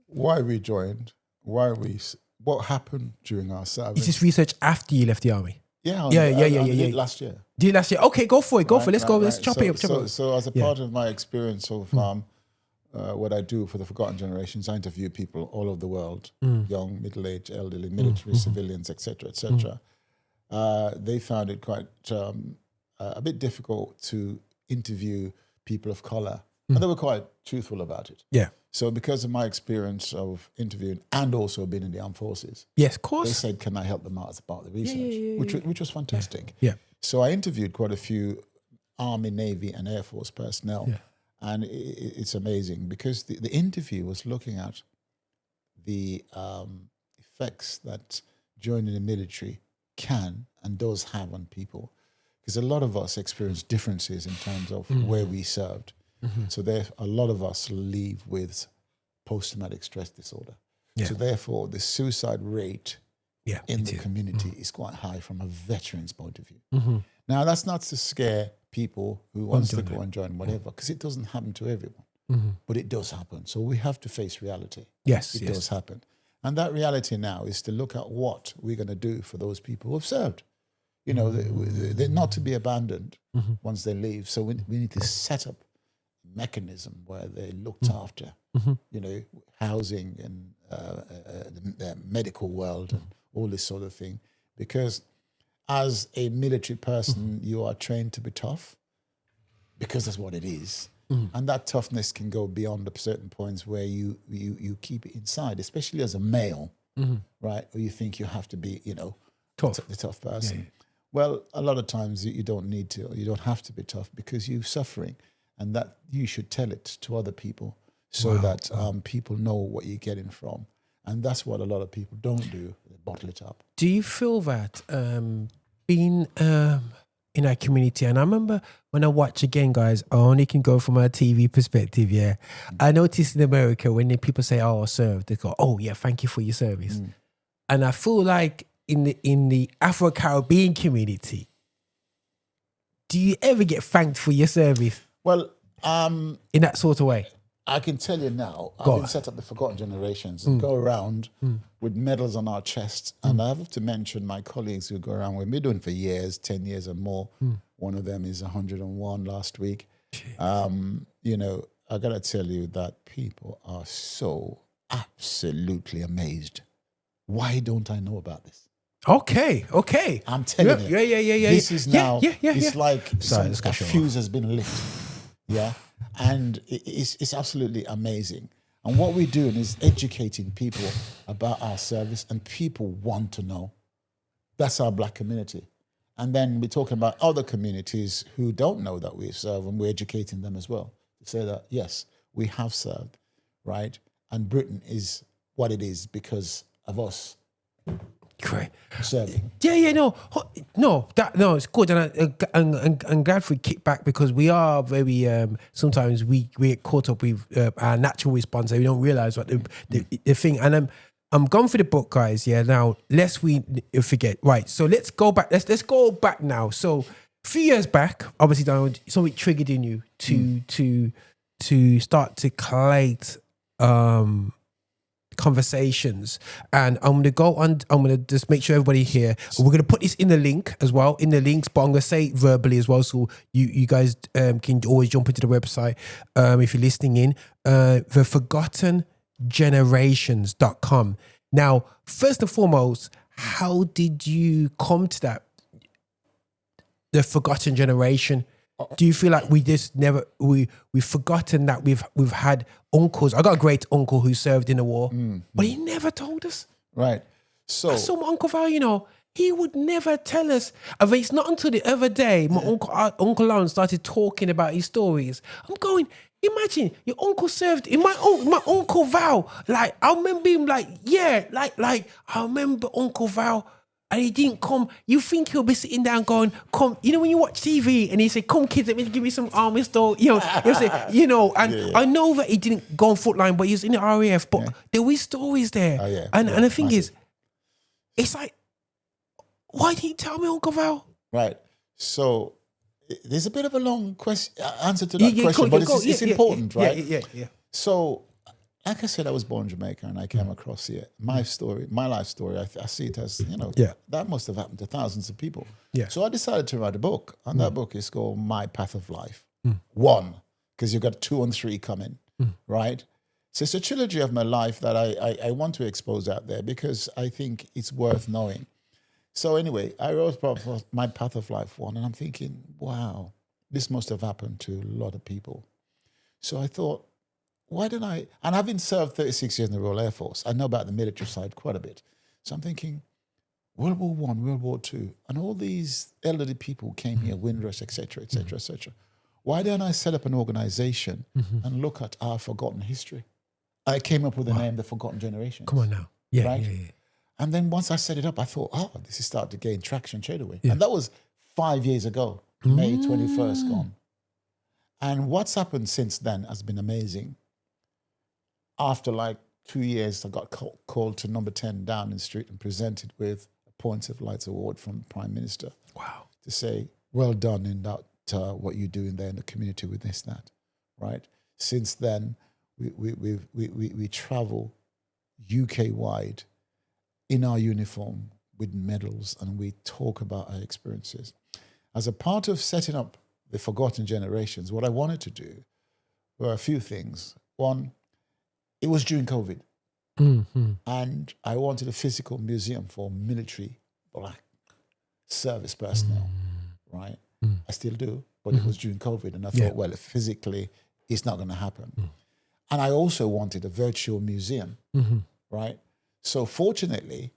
why we joined, what happened during our service. Is this research after you left the army? Yeah. Last year. Did you last year? Okay, go for it. Let's go. Let's chop it up. So as a part of my experience of what I do for the Forgotten Generations, I interview people all over the world, young, middle-aged, elderly, military, civilians, etc., etc. They found it quite a bit difficult to interview people of color, and they were quite truthful about it. Yeah. So because of my experience of interviewing and also being in the armed forces, yes, of course, they said, "Can I help them out as part of the research?" Which was fantastic. Yeah. So I interviewed quite a few Army, Navy, and Air Force personnel. Yeah. And it's amazing because the interview was looking at the effects that joining the military can and does have on people. Because a lot of us experience differences in terms of where we served. So there, a lot of us leave with post-traumatic stress disorder. Yeah. So therefore, the suicide rate in the community is quite high from a veteran's point of view. Now, that's not to scare people who wants to go and join whatever, because it doesn't happen to everyone, but it does happen. So we have to face reality. Yes, It does happen. And that reality now is to look at what we're going to do for those people who have served. You know, they're not to be abandoned once they leave. So we need to set up a mechanism where they're looked after, you know, housing and the medical world and all this sort of thing. Because as a military person, you are trained to be tough because that's what it is. And that toughness can go beyond certain points where you keep it inside, especially as a male, right? Or you think you have to be, you know, Tough. the tough person. Yeah. Well, a lot of times you don't need to, or you don't have to be tough because you're suffering, and that you should tell it to other people so that people know what you're getting from. And that's what a lot of people don't do. They bottle it up. Do you feel that being in our community, and I remember when I watch again, guys, I only can go from a TV perspective, yeah. I noticed in America when people say, oh, I served, they go, oh, yeah, thank you for your service. And I feel like in the Afro-Caribbean community, do you ever get thanked for your service? Well, in that sort of way? I can tell you now, Go I've been on. set up the Forgotten Generations and go around with medals on our chests. And I have to mention my colleagues who go around with me doing for years, 10 years or more. One of them is 101 last week. You know, I got to tell you that people are so absolutely amazed. Why don't I know about this? Okay. I'm telling you. Yeah. This is now, it's like Sorry, let's go a show fuse has been lit. Yeah. And it's absolutely amazing. And what we're doing is educating people about our service, and people want to know. That's our Black community. And then we're talking about other communities who don't know that we serve, and we're educating them as well to say that, yes, we have served, right? And Britain is what it is because of us Great. serving. No, it's good, and I'm glad we kick back because we are very sometimes we get caught up with our natural response and we don't realize what the thing. And I'm going for the book, guys. Yeah, now lest we forget. Right, so let's go back. Let's go back now. So a few years back, obviously, Donald, something triggered in you to start to collate conversations, and I'm gonna go on. I'm gonna just make sure everybody here. We're gonna put this in the link as well, in the links, but I'm gonna say it verbally as well, so you guys can always jump into the website if you're listening in. theforgottengenerations.com. Now, first and foremost, how did you come to that? The forgotten generation. Do you feel like we just never we've forgotten that we've had uncles? I got a great uncle who served in the war, but he never told us. Right. So I saw my Uncle Val, you know, he would never tell us. I mean, it's not until the other day my Uncle Lawrence started talking about his stories. I'm going, imagine your uncle served in my Uncle Val. Like I remember him, like I remember Uncle Val. And he didn't come. You think he'll be sitting down going, come, you know, when you watch TV and he say, come kids, let me give you some army story. You know, he'll say, you know, and I know that he didn't go on footline, but he was in the RAF, but there were stories there. Oh, yeah. And the thing massive. is, it's like, why didn't you tell me, Uncle Val? Right. So there's a bit of a long answer to that question, but it's important, right? Yeah. So, like I said, I was born in Jamaica and I came across here. My story, my life story, I see it as, you know, that must have happened to thousands of people. Yeah. So I decided to write a book, and that book is called My Path of Life. 1, because you've got 2 and 3 coming, right? So it's a trilogy of my life that I want to expose out there because I think it's worth knowing. So anyway, I wrote My Path of Life 1, and I'm thinking, wow, this must have happened to a lot of people. So I thought, why didn't I? And having served 36 years in the Royal Air Force, I know about the military side quite a bit. So I'm thinking, World War One, World War Two, and all these elderly people came here, Windrush, etc., etc., etc. Why don't I set up an organization and look at our forgotten history? I came up with the name, The Forgotten Generations. Come on now. Yeah, Right? yeah. And then once I set it up, I thought, this is starting to gain traction straight away. And that was 5 years ago, May 21st gone. And what's happened since then has been amazing. After like 2 years, I got called to number 10 Downing Street and presented with a Points of Lights Award from the Prime Minister. Wow. To say, well done in that, what you're doing there in the community with this, that, right? Since then, we travel UK-wide in our uniform with medals, and we talk about our experiences. As a part of setting up the Forgotten Generations, what I wanted to do were a few things. One, it was during COVID, and I wanted a physical museum for military black service personnel, right? I still do, but it was during COVID, and I thought, well, physically, it's not going to happen. And I also wanted a virtual museum, right? So fortunately,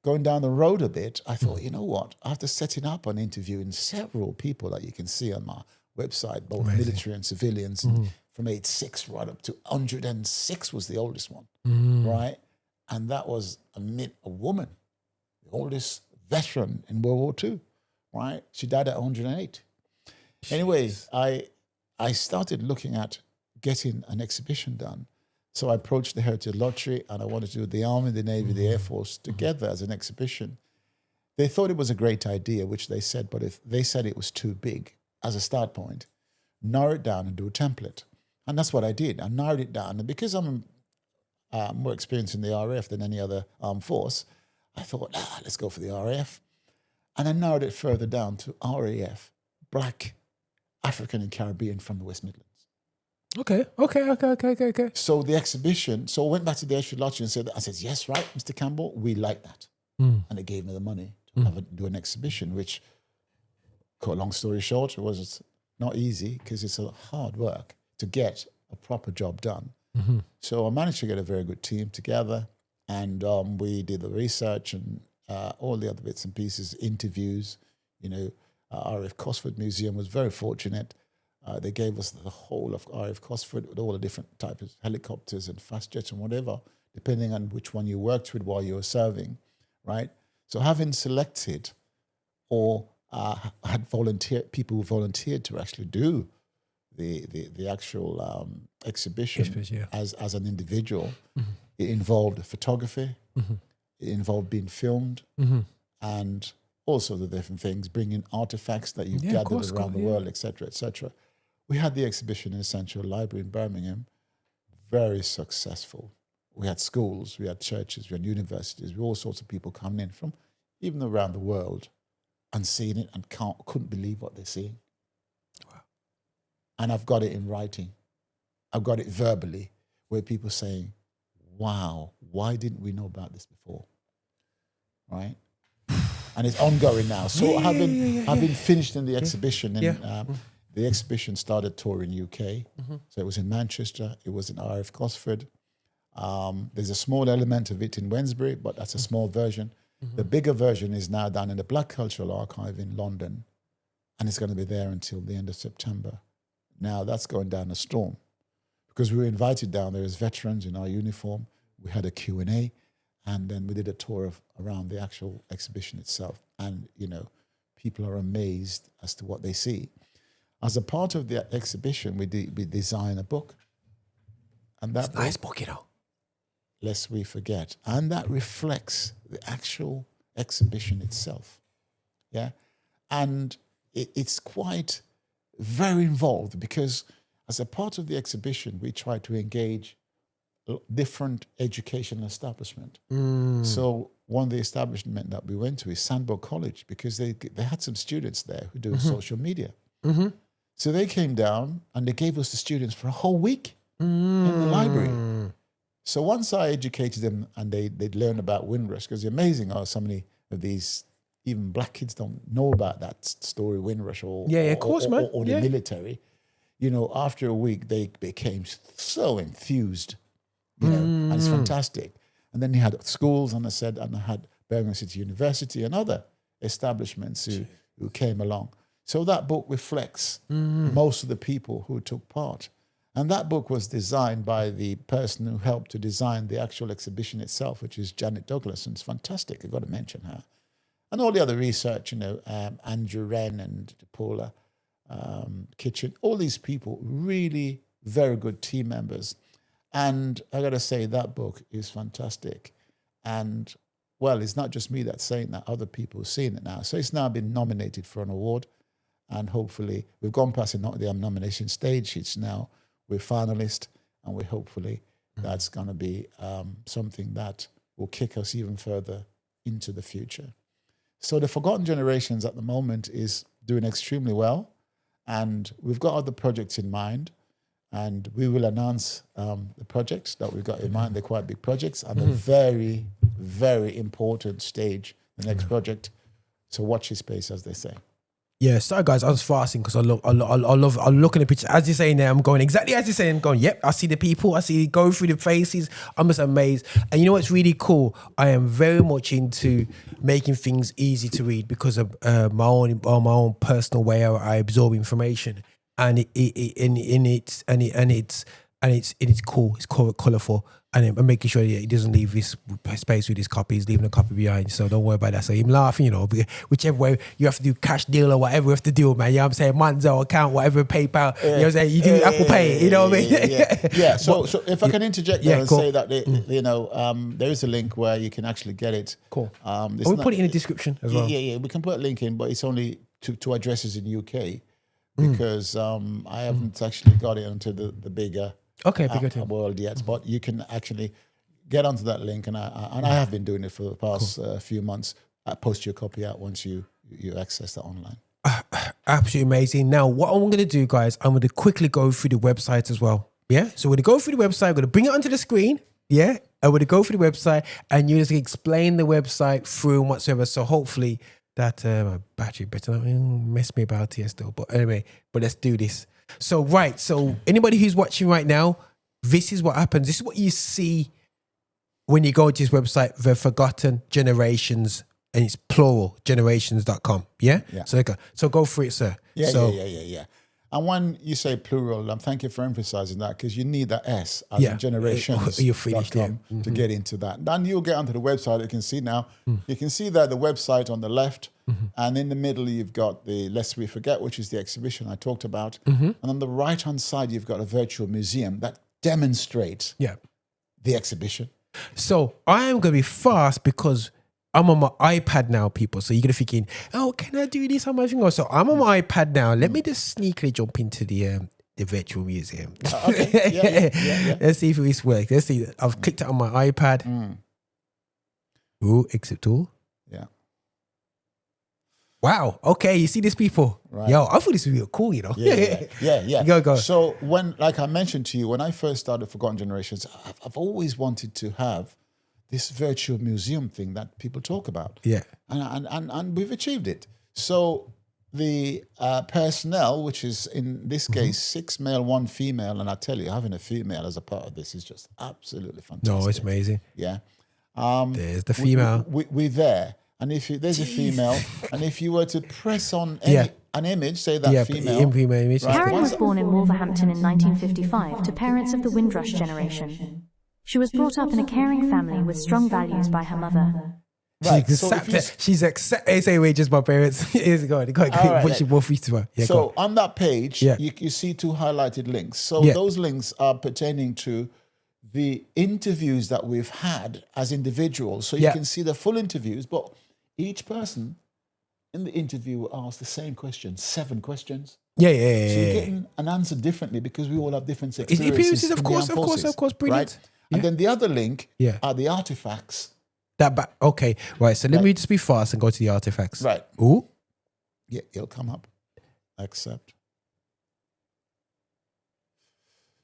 going down the road a bit, I thought, you know what? After setting up and interviewing several people that you can see on my website, both military and civilians, and from 86 right up to 106 was the oldest one, right? And that was a woman, the oldest veteran in World War II, right? She died at 108. Anyway, I started looking at getting an exhibition done. So I approached the Heritage Lottery, and I wanted to do the Army, the Navy, the Air Force together as an exhibition. They thought it was a great idea, which they said, but if they said it was too big as a start point, narrow it down and do a template. And that's what I did. I narrowed it down. And because I'm more experienced in the RAF than any other armed force, I thought, let's go for the RAF. And I narrowed it further down to RAF, Black, African and Caribbean from the West Midlands. Okay. So the exhibition, so I went back to the Heritage Lottery and said, yes, right, Mr. Campbell, we like that. And they gave me the money to do an exhibition, which, cut a long story short, it was not easy because it's a hard work to get a proper job done. So I managed to get a very good team together, and we did the research and all the other bits and pieces, interviews. RF Cosford Museum was very fortunate. They gave us the whole of RF Cosford with all the different types of helicopters and fast jets and whatever, depending on which one you worked with while you were serving, right? So having selected or had people who volunteered to actually do the actual exhibition as an individual, it involved photography, it involved being filmed, and also the different things, bringing artifacts that you've gathered around the world, etc., etc. We had the exhibition in the Central Library in Birmingham, very successful. We had schools, we had churches, we had universities, we had all sorts of people coming in from even around the world and seeing it and couldn't believe what they're seeing. Wow. And I've got it in writing. I've got it verbally where people saying, wow, why didn't we know about this before? Right? And it's ongoing now. So having finished in the exhibition, and the exhibition started touring UK. So it was in Manchester, it was in RF Cosford. There's a small element of it in Wednesbury, but that's a small version. The bigger version is now down in the Black Cultural Archive in London, and it's going to be there until the end of September. Now that's going down a storm because we were invited down there as veterans in our uniform. We had a Q&A, and then we did a tour around the actual exhibition itself. And, people are amazed as to what they see. As a part of the exhibition, we designed a book. And that nice book, lest we forget. And that reflects the actual exhibition itself. Yeah. And it's quite very involved because as a part of the exhibition, we try to engage different educational establishment. So one of the establishment that we went to is Sandbourne College because they had some students there who do social media. So they came down and they gave us the students for a whole week in the library. So once I educated them and they'd learn about Windrush, because it's amazing how so many of these, even black kids don't know about that story, Windrush or the military. After a week, they became so enthused, and it's fantastic. And then they had schools, and I had Birmingham City University, and other establishments who came along. So that book reflects most of the people who took part. And that book was designed by the person who helped to design the actual exhibition itself, which is Janet Douglas, and it's fantastic. I've got to mention her. And all the other research, Andrew Wren and Paula Kitchen, all these people, really very good team members. And I got to say, that book is fantastic. And, well, it's not just me that's saying that, other people have seen it now. So it's now been nominated for an award. And hopefully, we've gone past the nomination stage. It's now, we're finalists, and we hopefully that's going to be something that will kick us even further into the future. So the Forgotten Generations at the moment is doing extremely well, and we've got other projects in mind, and we will announce the projects that we've got in mind. They're quite big projects, and a very, very important stage, the next project. So watch your space, as they say. Yeah, sorry guys, I was fasting because I'm looking at the picture. As you're saying there, I'm going exactly as you're saying, I'm going, yep, I see the people, I see go through the faces. I'm just amazed. And you know what's really cool? I am very much into making things easy to read because of my own personal way I absorb information. And it's cool, it's colourful. And I'm making sure that he doesn't leave his space with his copy. He's leaving a copy behind. So don't worry about that. So I'm laughing, whichever way you have to do cash deal or whatever you have to do, man. You know what I'm saying? Monzo account, whatever, PayPal. You know what I'm saying? You do Apple Pay. You know what I mean? Yeah. So if I can interject there and say that, there is a link where you can actually get it. Cool. We'll put it in the description as well. Yeah. We can put a link in, but it's only to addresses in UK because I haven't actually got it onto the bigger world yet, but you can actually get onto that link, and I have been doing it for the past few months. I post your copy out once you access that online. Absolutely amazing. Now, what I'm going to do, guys, I'm going to quickly go through the website as well. Yeah, so we're going to go through the website. I'm going to bring it onto the screen. Yeah, I'm going to go through the website, and you just explain the website through and whatsoever. So hopefully that my battery better not mess me about here still. But anyway, let's do this. So anybody who's watching right now, this is what happens. This is what you see when you go to this website, The Forgotten Generations, and it's plural, generations.com. Yeah? So go for it, sir. Yeah. And when you say plural, thank you for emphasizing that, because you need that S as in generations.com to get into that. Then you'll get onto the website. You can see now, you can see that the website on the left, and in the middle, you've got the Lest We Forget, which is the exhibition I talked about. And on the right-hand side, you've got a virtual museum that demonstrates the exhibition. So I am going to be fast because I'm on my iPad now, people. So you're going to thinking, oh, can I do this on my finger? So I'm on my iPad now. Let me just sneakily jump into the virtual museum. Okay. Let's see if this works. Let's see. I've clicked it on my iPad. Ooh, exit tool. Yeah. Wow. Okay. You see these people? Right. Yo, I thought this would be cool, Yeah. Go. So like I mentioned to you, when I first started Forgotten Generations, I've always wanted to have this virtual museum thing that people talk about. Yeah. And we've achieved it. So the personnel, which is in this case 6 male, 1 female, and I tell you, having a female as a part of this is just absolutely fantastic. No, it's amazing. Yeah. There's the female. We're there. And if there's a female, and if you were to press on an image, say that female. Image. Right. Karen was born in Wolverhampton in 1955 to parents of the Windrush generation. She was brought up in a caring family with strong values by her mother. Right. She's accepted. Say, wait, just my parents. Here's go. So on that page, you see 2 highlighted links. So those links are pertaining to the interviews that we've had as individuals. So you can see the full interviews, but each person in the interview will ask the same question, 7 questions. So you're getting an answer differently because we all have different experiences. Of course, brilliant. Right? And then the other link are the artifacts. Okay, right. So let me just be fast and go to the artifacts. Right. Ooh. Yeah, it'll come up. Accept.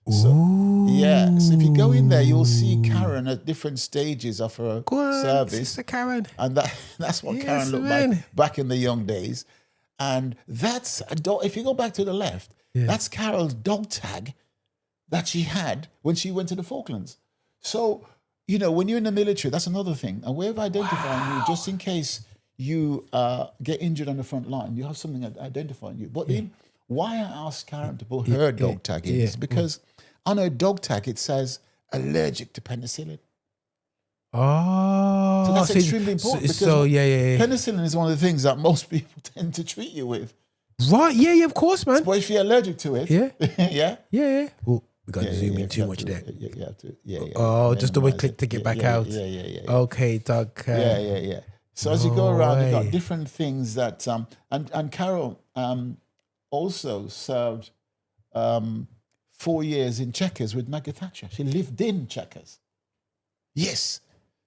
So if you go in there, you'll see Karen at different stages of her service. Sister Karen. And that's what Karen looked like back in the young days. And that's a dog. If you go back to the left, that's Carol's dog tag that she had when she went to the Falklands. So you know, when you're in the military, that's another thing. A way of identifying you, just in case you get injured on the front line, you have something identifying you. But then, why I asked Karen to put her dog tag in is because on her dog tag it says allergic to penicillin. Oh, So that's extremely important because yeah. penicillin is one of the things that most people tend to treat you with. Right, yeah, of course, man. But if you're allergic to it, yeah. Well, we got to zoom in too much there. You have to, Oh, just double click to get back out. Yeah. Okay, dog. Yeah. So as you go around, you've got different things that, and Carol also served 4 years in Chequers with Maggie Thatcher. She lived in Chequers. Yes,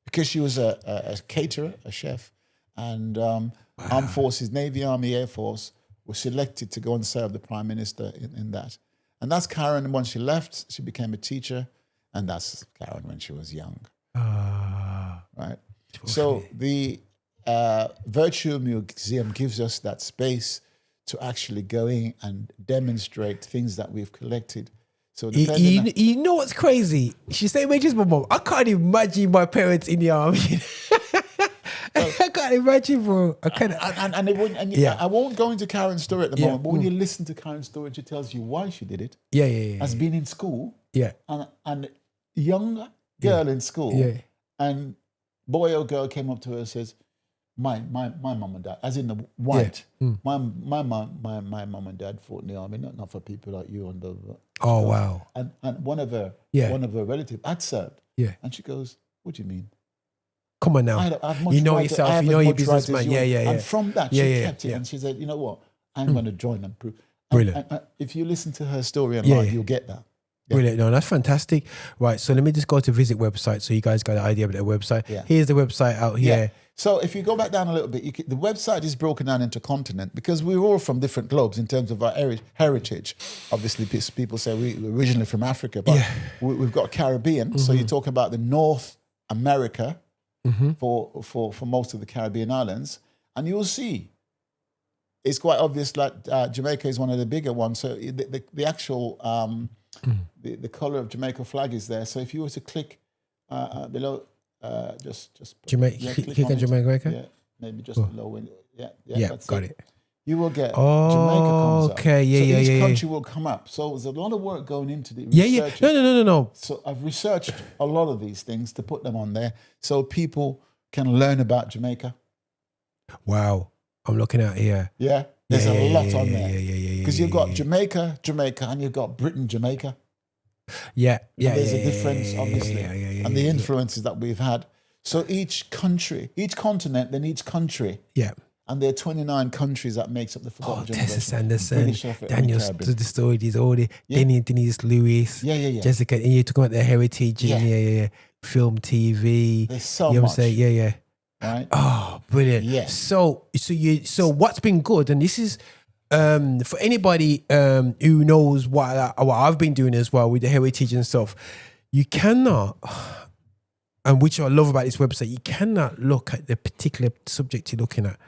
because she was a caterer, a chef, and armed forces, Navy, Army, Air Force, was selected to go and serve the Prime Minister in that. And that's Karen. And once she left, she became a teacher. And that's Karen when she was young. Right? So the Virtual Museum gives us that space to actually go in and demonstrate things that we've collected. So you know what's crazy? She said, "Imagine my mom. I can't imagine my parents in the army. I can't imagine, bro. I can't." And it wouldn't. And I won't go into Karen's story at the moment. But when you listen to Karen's story, she tells you why she did it. Yeah. Has been in school. Yeah. And young girl in school. Yeah. And boy or girl came up to her and says, My mum and dad, as in the white. My mum and dad fought in the army, not for people like you and the. Oh wow! And one of her relatives had served. Yeah. And she goes, "What do you mean? Come on now. You know yourself. You know your businessman. Yeah. And from that, she kept it, and she said, "You know what? I'm going to join and prove." Brilliant. And if you listen to her story online, you'll get that. Yeah. Brilliant. No, that's fantastic. Right. So let me just go to visit website so you guys got an idea of the website. Yeah. Here's the website out here. Yeah. So if you go back down a little bit, the website is broken down into continent because we're all from different globes in terms of our heritage. Obviously, people say we're originally from Africa, but we've got Caribbean. So you talk about the North America for most of the Caribbean islands, and you'll see it's quite obvious that Jamaica is one of the bigger ones. So the actual the color of Jamaica flag is there. So if you were to click below. Just Jamaica. Click on Jamaica. Yeah, maybe just below. Yeah, got it. You will get Jamaica comes up. Okay, so each country will come up. So there's a lot of work going into the research. No. So I've researched a lot of these things to put them on there so people can learn about Jamaica. Wow, I'm looking at here. Yeah, there's a lot on there. Yeah. Because you've got Jamaica, and you've got Britain, Jamaica. Yeah. There's a difference, obviously, and the influences that we've had. So each continent, then each country. Yeah. And there are 29 countries that makes up the Forgotten Generation. Tessa Sanderson, Daniel the stories, all the Denise Lewis, Jessica, and you're talking about their heritage, film, TV. There's so you know much. What I'm saying? Yeah. Right. Oh, brilliant. Yes. So what's been good, and this is. For anybody who knows what I've been doing as well with the heritage and stuff, you cannot, and which I love about this website, you cannot look at the particular subject you're looking at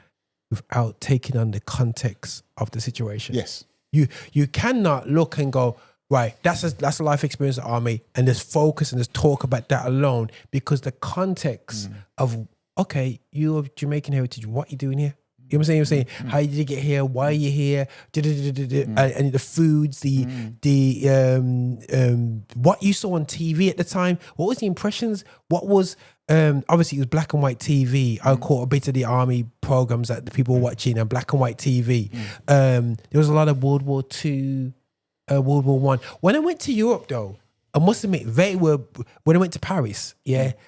without taking on the context of the situation. Yes. You cannot look and go, right, that's a life experience of the army, and there's focus and there's talk about that alone, because the context of, okay, you have Jamaican heritage, what are you doing here? You know what I'm saying? How did you get here? Why are you here? And the foods, what you saw on TV at the time. What was the impressions? What was obviously it was black and white TV. I caught a bit of the army programs that the people were watching and black and white TV. There was a lot of World War II, World War I. When I went to Europe, though, I must admit, when I went to Paris,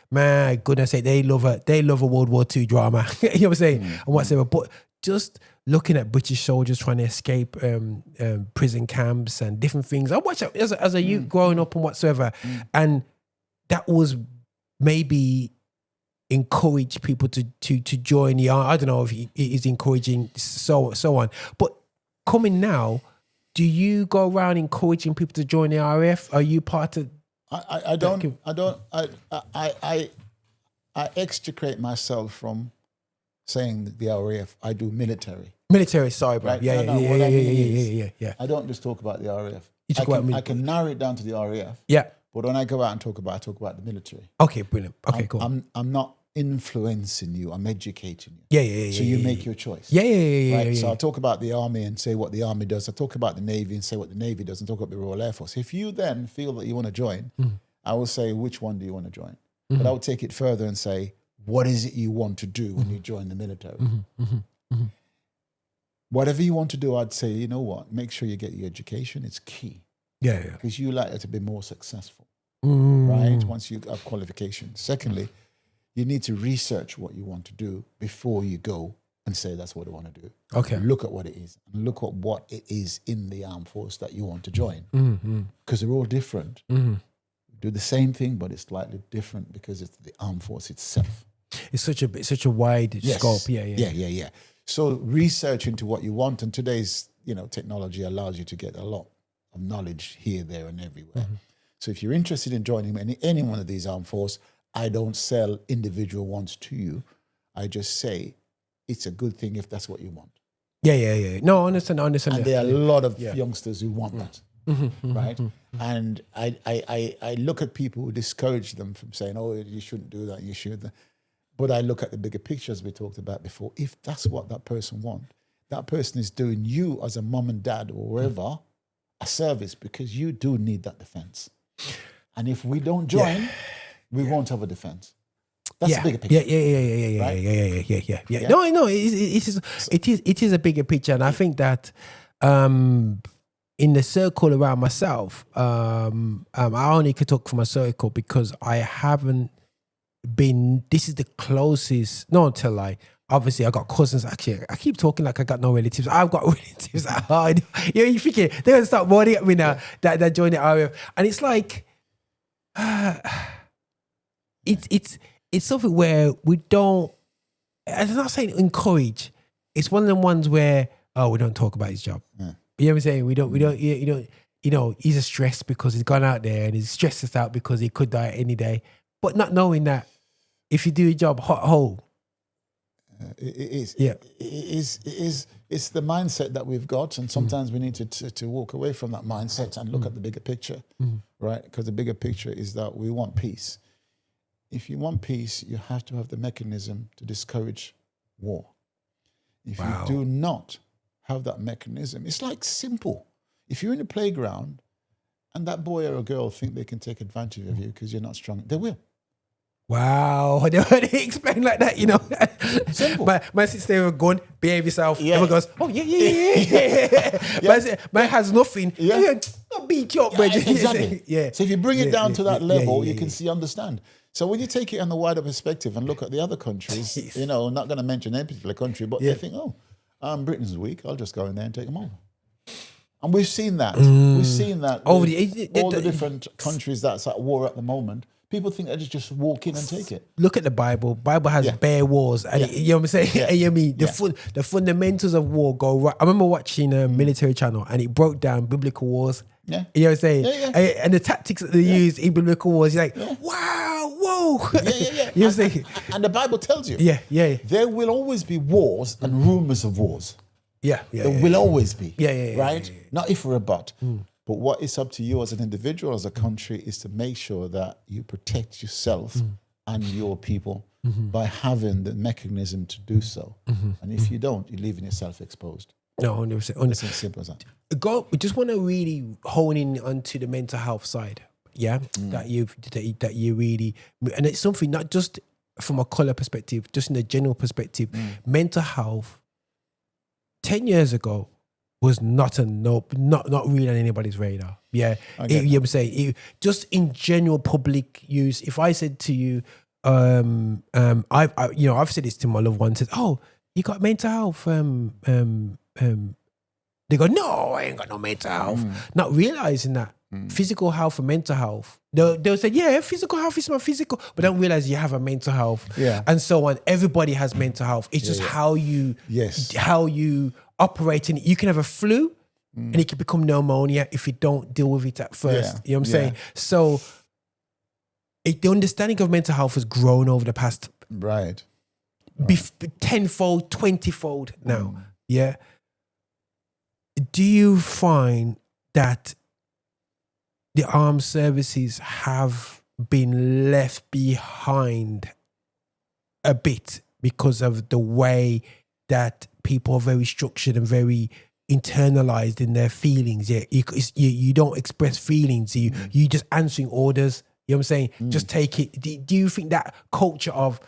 my goodness sake, they love a World War II drama. You know what I'm saying? And whatsoever. But just looking at British soldiers trying to escape prison camps and different things, I watched it as a youth growing up and whatsoever. And that was maybe encourage people to join the army. I don't know if it is encouraging so on. But coming now, do you go around encouraging people to join the RAF? Are you part of? I extricate myself from saying the RAF. I do military. Military, sorry, bro. Right? Yeah. I don't just talk about the RAF. I can narrow it down to the RAF. Yeah. But when I go out and I talk about the military. Okay, brilliant. Okay, cool. I'm not influencing you. I'm educating you. Yeah. So you make your choice. Yeah. Right. So I talk about the army and say what the army does. I talk about the navy and say what the navy does, and talk about the Royal Air Force. If you then feel that you want to join, I will say which one do you want to join. But I will take it further and say, what is it you want to do when you join the military? Whatever you want to do, I'd say, you know what? Make sure you get your education. It's key. Yeah. Because you like it to be more successful, right? Once you have qualifications. Secondly, you need to research what you want to do before you go and say that's what I want to do. Okay. Look at what it is. And look at what it is in the armed force that you want to join. Because they're all different. Do the same thing, but it's slightly different because it's the armed force itself. It's such a wide scope. Yeah. So research into what you want, and today's technology allows you to get a lot of knowledge here, there, and everywhere. So if you're interested in joining any one of these armed forces, I don't sell individual ones to you. I just say it's a good thing if that's what you want. Yeah. No, I understand. And there are a lot of youngsters who want that, right? And I look at people who discourage them from saying, oh, you shouldn't do that, you should. But I look at the bigger picture, as we talked about before. If that's what that person wants, that person is doing you as a mom and dad or wherever a service, because you do need that defense. And if we don't join, we won't have a defense. That's the bigger picture. Yeah. No, it is a bigger picture, and I think that in the circle around myself, I only could talk for my circle because I haven't been. This is the closest. No, until like. Obviously, I got cousins. Actually, I keep talking like I got no relatives. I've got relatives at home. You thinking they're gonna start warning at me now that join the RAF, and it's like, it's something where we don't. I'm not saying encourage. It's one of the ones where we don't talk about his job. Yeah. You know what I'm saying? We don't. He's stressed because he's gone out there and he's stressed us out because he could die any day, but not knowing that if you do your job hot hole. It is. It's the mindset that we've got, and sometimes we need to walk away from that mindset and look at the bigger picture, right? Because the bigger picture is that we want peace. If you want peace, you have to have the mechanism to discourage war. If you do not have that mechanism, it's like simple. If you're in a playground and that boy or a girl think they can take advantage of you because you're not strong, they will. Wow, I never heard it explained like that, Simple. My sister going, behave yourself. Yeah. Everyone goes, oh yeah. Man has nothing. Yeah. Not beat you up, bro. Exactly. Yeah. So if you bring it down to that level, you can understand. So when you take it on the wider perspective and look at the other countries, not going to mention any particular country, but they think, Britain's weak. I'll just go in there and take them over. And we've seen that. We've seen that over all the different countries that's at war at the moment. People think they just walk in and take it. Look at the Bible. Bible has bare wars. And you know what I'm saying? Yeah. You know what I mean? The fundamentals of war go right. I remember watching a military channel and it broke down biblical wars. Yeah. You know what I'm saying? Yeah. And the tactics that they use in biblical wars, you're like, wow, whoa. Yeah. You know what I'm saying? And the Bible tells you. Yeah. There will always be wars and rumors of wars. There will always be. Right? Not if we're a but. But what is up to you as an individual, as a country, is to make sure that you protect yourself and your people by having the mechanism to do so. And if you don't, you're leaving yourself exposed. No, 100%. It's as simple as that. We just want to really hone in onto the mental health side. Yeah, that you really, and it's something not just from a color perspective, just in a general perspective. Mental health 10 years ago was not really on anybody's radar. Yeah, you know what I'm saying? Just in general public use. If I said to you, I've said this to my loved one. Said, "Oh, you got mental health?" They go, "No, I ain't got no mental health." Not realizing that physical health and mental health. They'll say, "Yeah, physical health is my physical," but don't realize you have a mental health, and so on. Everybody has mental health. It's just how you operate in it. You can have a flu and it can become pneumonia if you don't deal with it at first. You know what I'm saying? So the understanding of mental health has grown over the past tenfold, 20-fold now. Yeah. Do you find that the armed services have been left behind a bit because of the way that people are very structured and very internalized in their feelings. Yeah, you don't express feelings. You just answering orders. You know what I'm saying? Just take it. Do you think that culture of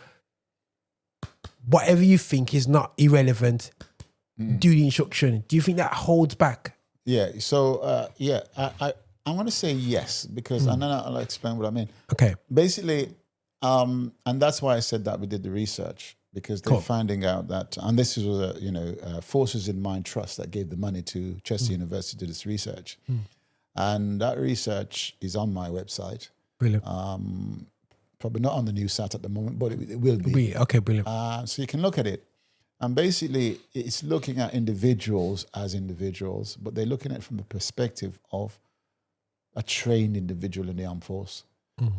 whatever you think is not irrelevant, do the instruction, do you think that holds back? Yeah. So I want to say yes, because and then I'll explain what I mean. Okay. Basically, and that's why I said that we did the research, because they're finding out that, and this was Forces in Mind Trust that gave the money to Chester University to do this research, and that research is on my website. Brilliant. Probably not on the news site at the moment, but it will be. Okay, brilliant. So you can look at it. And basically, it's looking at individuals as individuals, but they're looking at it from the perspective of a trained individual in the armed force.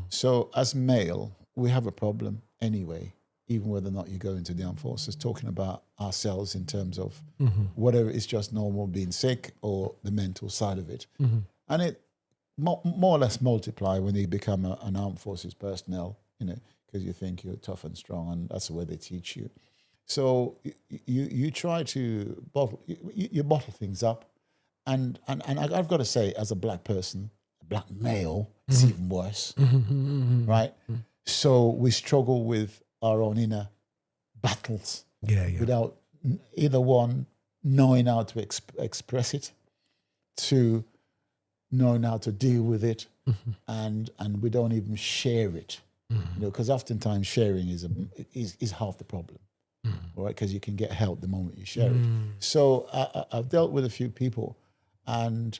So as male, we have a problem anyway, even whether or not you go into the armed forces, talking about ourselves in terms of whether it's just normal being sick or the mental side of it. And it more or less multiply when you become an armed forces personnel, because you think you're tough and strong, and that's the way they teach you. So you try to bottle things up, and I've got to say, as a black person, a black male, it's even worse, right? So we struggle with our own inner battles, without either one knowing how to express it, to knowing how to deal with it, and we don't even share it, because oftentimes sharing is half the problem. All right, because you can get help the moment you share it. So I've dealt with a few people, and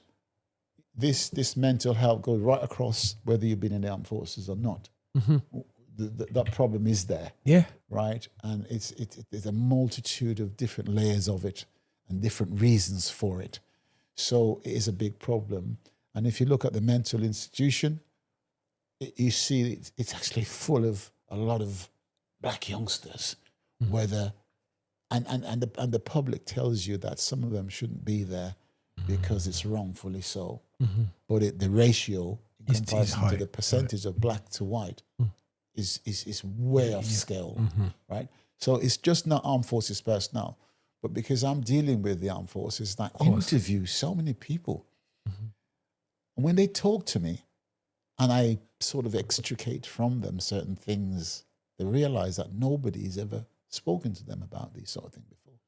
this mental health goes right across whether you've been in the armed forces or not. That problem is there. Yeah. Right, and there's a multitude of different layers of it and different reasons for it. So it is a big problem. And if you look at the mental institution, you see it's actually full of a lot of black youngsters. Whether and the public tells you that some of them shouldn't be there because it's wrongfully so, but the ratio in comparison to the percentage of black to white is way off scale, right? So it's just not armed forces personnel, but because I'm dealing with the armed forces, I interview so many people, and when they talk to me, and I sort of extricate from them certain things, they realize that nobody's ever spoken to them about these sort of things before.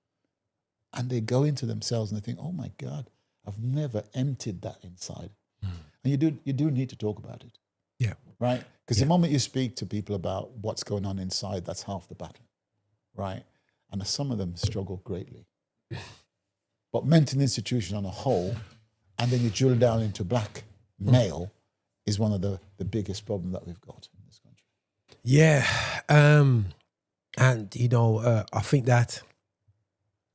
And they go into themselves and they think, oh my God, I've never emptied that inside. And you do need to talk about it. Yeah. Right? Because the moment you speak to people about what's going on inside, that's half the battle. Right? And some of them struggle greatly. But mental institution on a whole, and then you drill down into black male, is one of the biggest problems that we've got in this country. Yeah. And, I think that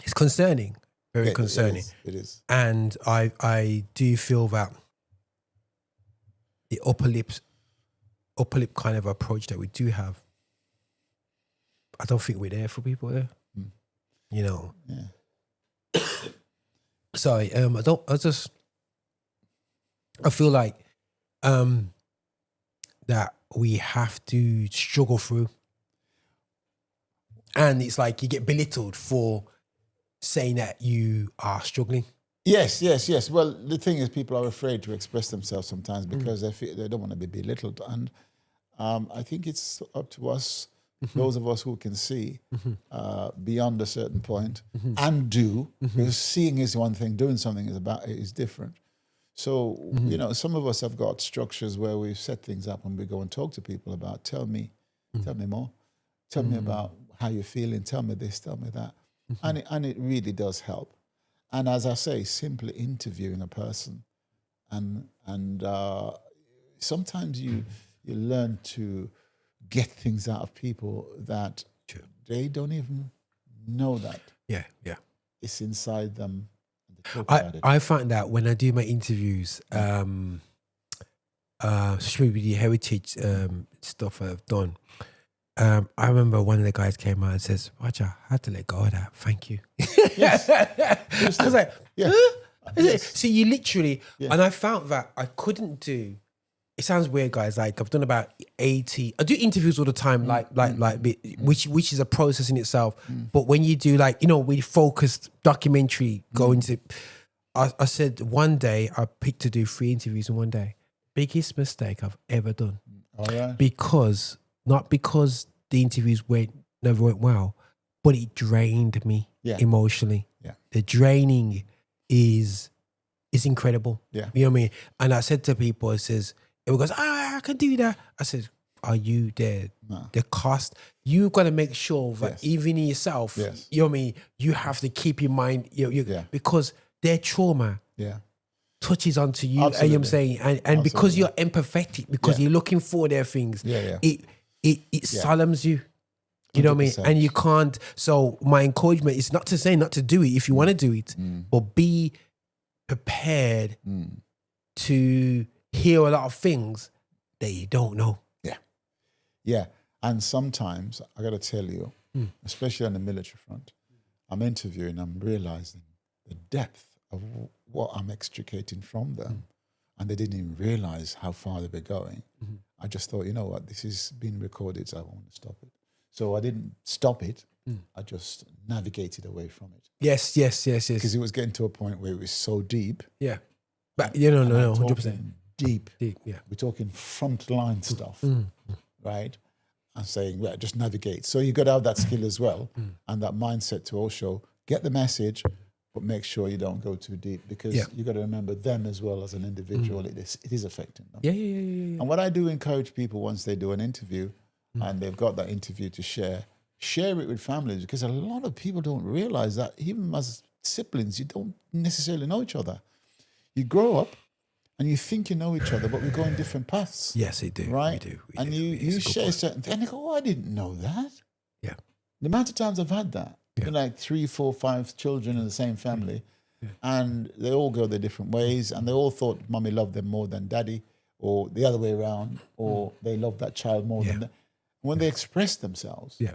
it's concerning, very concerning. It is. And I do feel that the upper lip kind of approach that we do have, I don't think we're there for people there. Yeah. Sorry, I feel like that we have to struggle through. And it's like you get belittled for saying that you are struggling. Yes. Well, the thing is, people are afraid to express themselves sometimes because they don't want to be belittled. And I think it's up to us, those of us who can see beyond a certain point and do, because seeing is one thing, doing something is different. So, some of us have got structures where we've set things up and we go and talk to people about, tell me more, tell me about how you're feeling, tell me this, tell me that. And it really does help. And as I say, simply interviewing a person, and sometimes you learn to get things out of people that they don't even know that. Yeah. It's inside them. And they talk about it. I find that when I do my interviews, especially with the heritage stuff I've done, I remember one of the guys came out and says, Roger, I had to let go of that. Thank you. Yes. I was like, yeah. huh? See, you literally, and I found that I couldn't do. It sounds weird, guys. Like I've done about 80. I do interviews all the time, which is a process in itself. But when you do we focused documentary, go into. I said one day I picked to do 3 interviews in one day. Biggest mistake I've ever done. All right. Because not because the interviews never went well, but it drained me emotionally. Yeah. The draining is incredible. Yeah. You know what I mean? And I said to people, it goes, I can do that. I said, are you there? No. The cost, you got to make sure that even in yourself, you know what I mean? You have to keep in mind, because their trauma touches onto you. Absolutely. You know what I'm saying? And because you're empathetic, because you're looking for their things, it solemns you. You know what I mean? 100%. And you can't. So my encouragement is not to say not to do it if you want to do it, but be prepared to hear a lot of things that you don't know. Yeah. And sometimes I got to tell you, especially on the military front, I'm interviewing, I'm realizing the depth of what I'm extricating from them. And they didn't even realize how far they were going. I just thought, you know what, this is being recorded, so I want to stop it. So I didn't stop it. I just navigated away from it. Yes. Because it was getting to a point where it was so deep. Yeah. But no, 100%. Deep. Yeah. We're talking frontline stuff, right? I'm saying, just navigate. So you got to have that skill as well and that mindset to also get the message, but make sure you don't go too deep because you got to remember them as well as an individual. It is affecting them. Yeah. And what I do encourage people once they do an interview and they've got that interview to share it with families because a lot of people don't realize that even as siblings, you don't necessarily know each other. You grow up and you think you know each other, but we go in different paths. Yes, they do. Right? We do. And you share certain things and they go, I didn't know that. Yeah. The amount of times I've had that. Yeah. Like 3, 4, 5 children in the same family and they all go their different ways and they all thought mommy loved them more than daddy or the other way around or they loved that child more than that. When they express themselves, they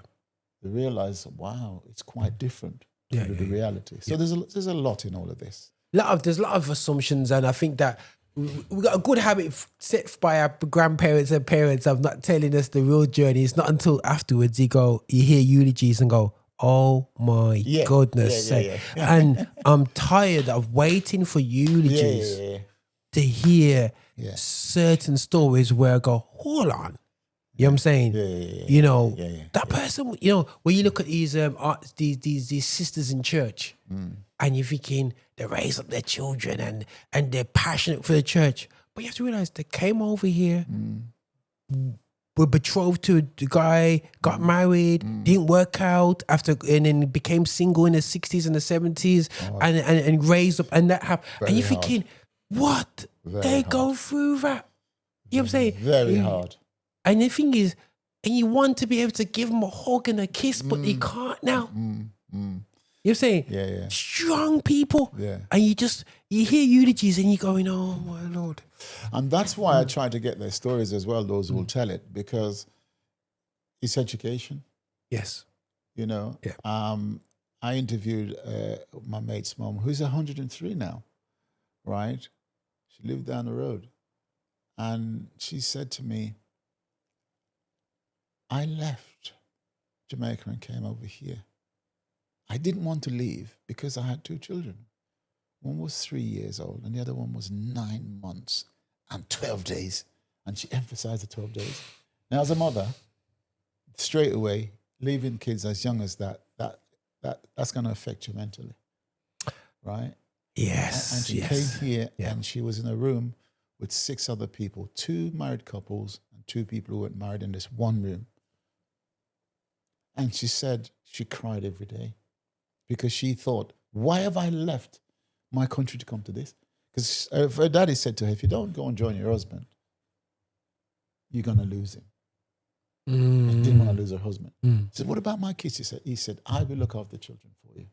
realize, wow, it's quite different to the reality. So there's a lot in all of this. There's a lot of assumptions, and I think that we got a good habit set by our grandparents and parents of not telling us the real journey. It's not until afterwards you hear eulogies and go, oh my goodness. And I'm tired of waiting for eulogies to hear certain stories where I go, hold on. You know what I'm saying? That person, when you look at these sisters in church and you're thinking they raise up their children and they're passionate for the church. But you have to realize they came over here, were betrothed to the guy, got married, didn't work out and then became single in the 60s and the 70s and raised up and that happened. And you're thinking, what? They go through that. You know what I'm saying? Very hard. And the thing is, and you want to be able to give them a hug and a kiss, but you can't now. You know what I'm saying? Yeah. Strong people. Yeah. And you hear eulogies and you're going, oh my Lord. And that's why I try to get their stories as well, those who will tell it, because it's education. Yes. Yeah. I interviewed my mate's mom, who's 103 now, right? She lived down the road. And she said to me, I left Jamaica and came over here. I didn't want to leave because I had 2 children. One was 3 years old and the other one was 9 months and 12 days. And she emphasized the 12 days. Now, as a mother, straight away, leaving kids as young as that's going to affect you mentally, right? Yes. And she came here and she was in a room with 6 other people, 2 married couples and 2 people who weren't married in this one room. And she said she cried every day because she thought, why have I left my country to come to this? Because her daddy said to her, if you don't go and join your husband, you're going to lose him. She didn't want to lose her husband. She said, what about my kids? He said, I will look after the children for you.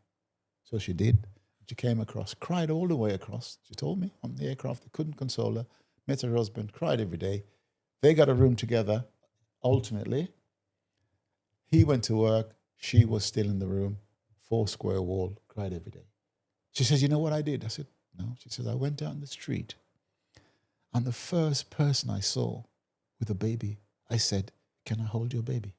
So she did. She came across, cried all the way across. She told me on the aircraft, they couldn't console her, met her husband, cried every day. They got a room together, ultimately. He went to work. She was still in the room, 4 square wall, cried every day. She says, you know what I did? I said, No. She says, I went down the street and the first person I saw with a baby, I said, can I hold your baby?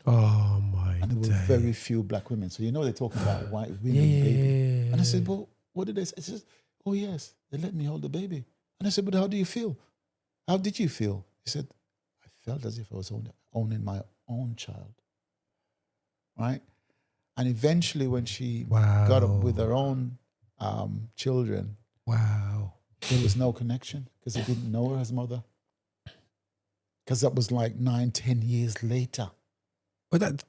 Oh my And there were day. very few black women. So, they're talking about white women, baby. And I said, well, what did they say? She says, oh, yes, they let me hold the baby. And I said, but how do you feel? How did you feel? He said, I felt as if I was owning my own child. Right? And eventually when she got up with her own children, there was no connection because he didn't know her as mother. Because that was like 9-10 years later. But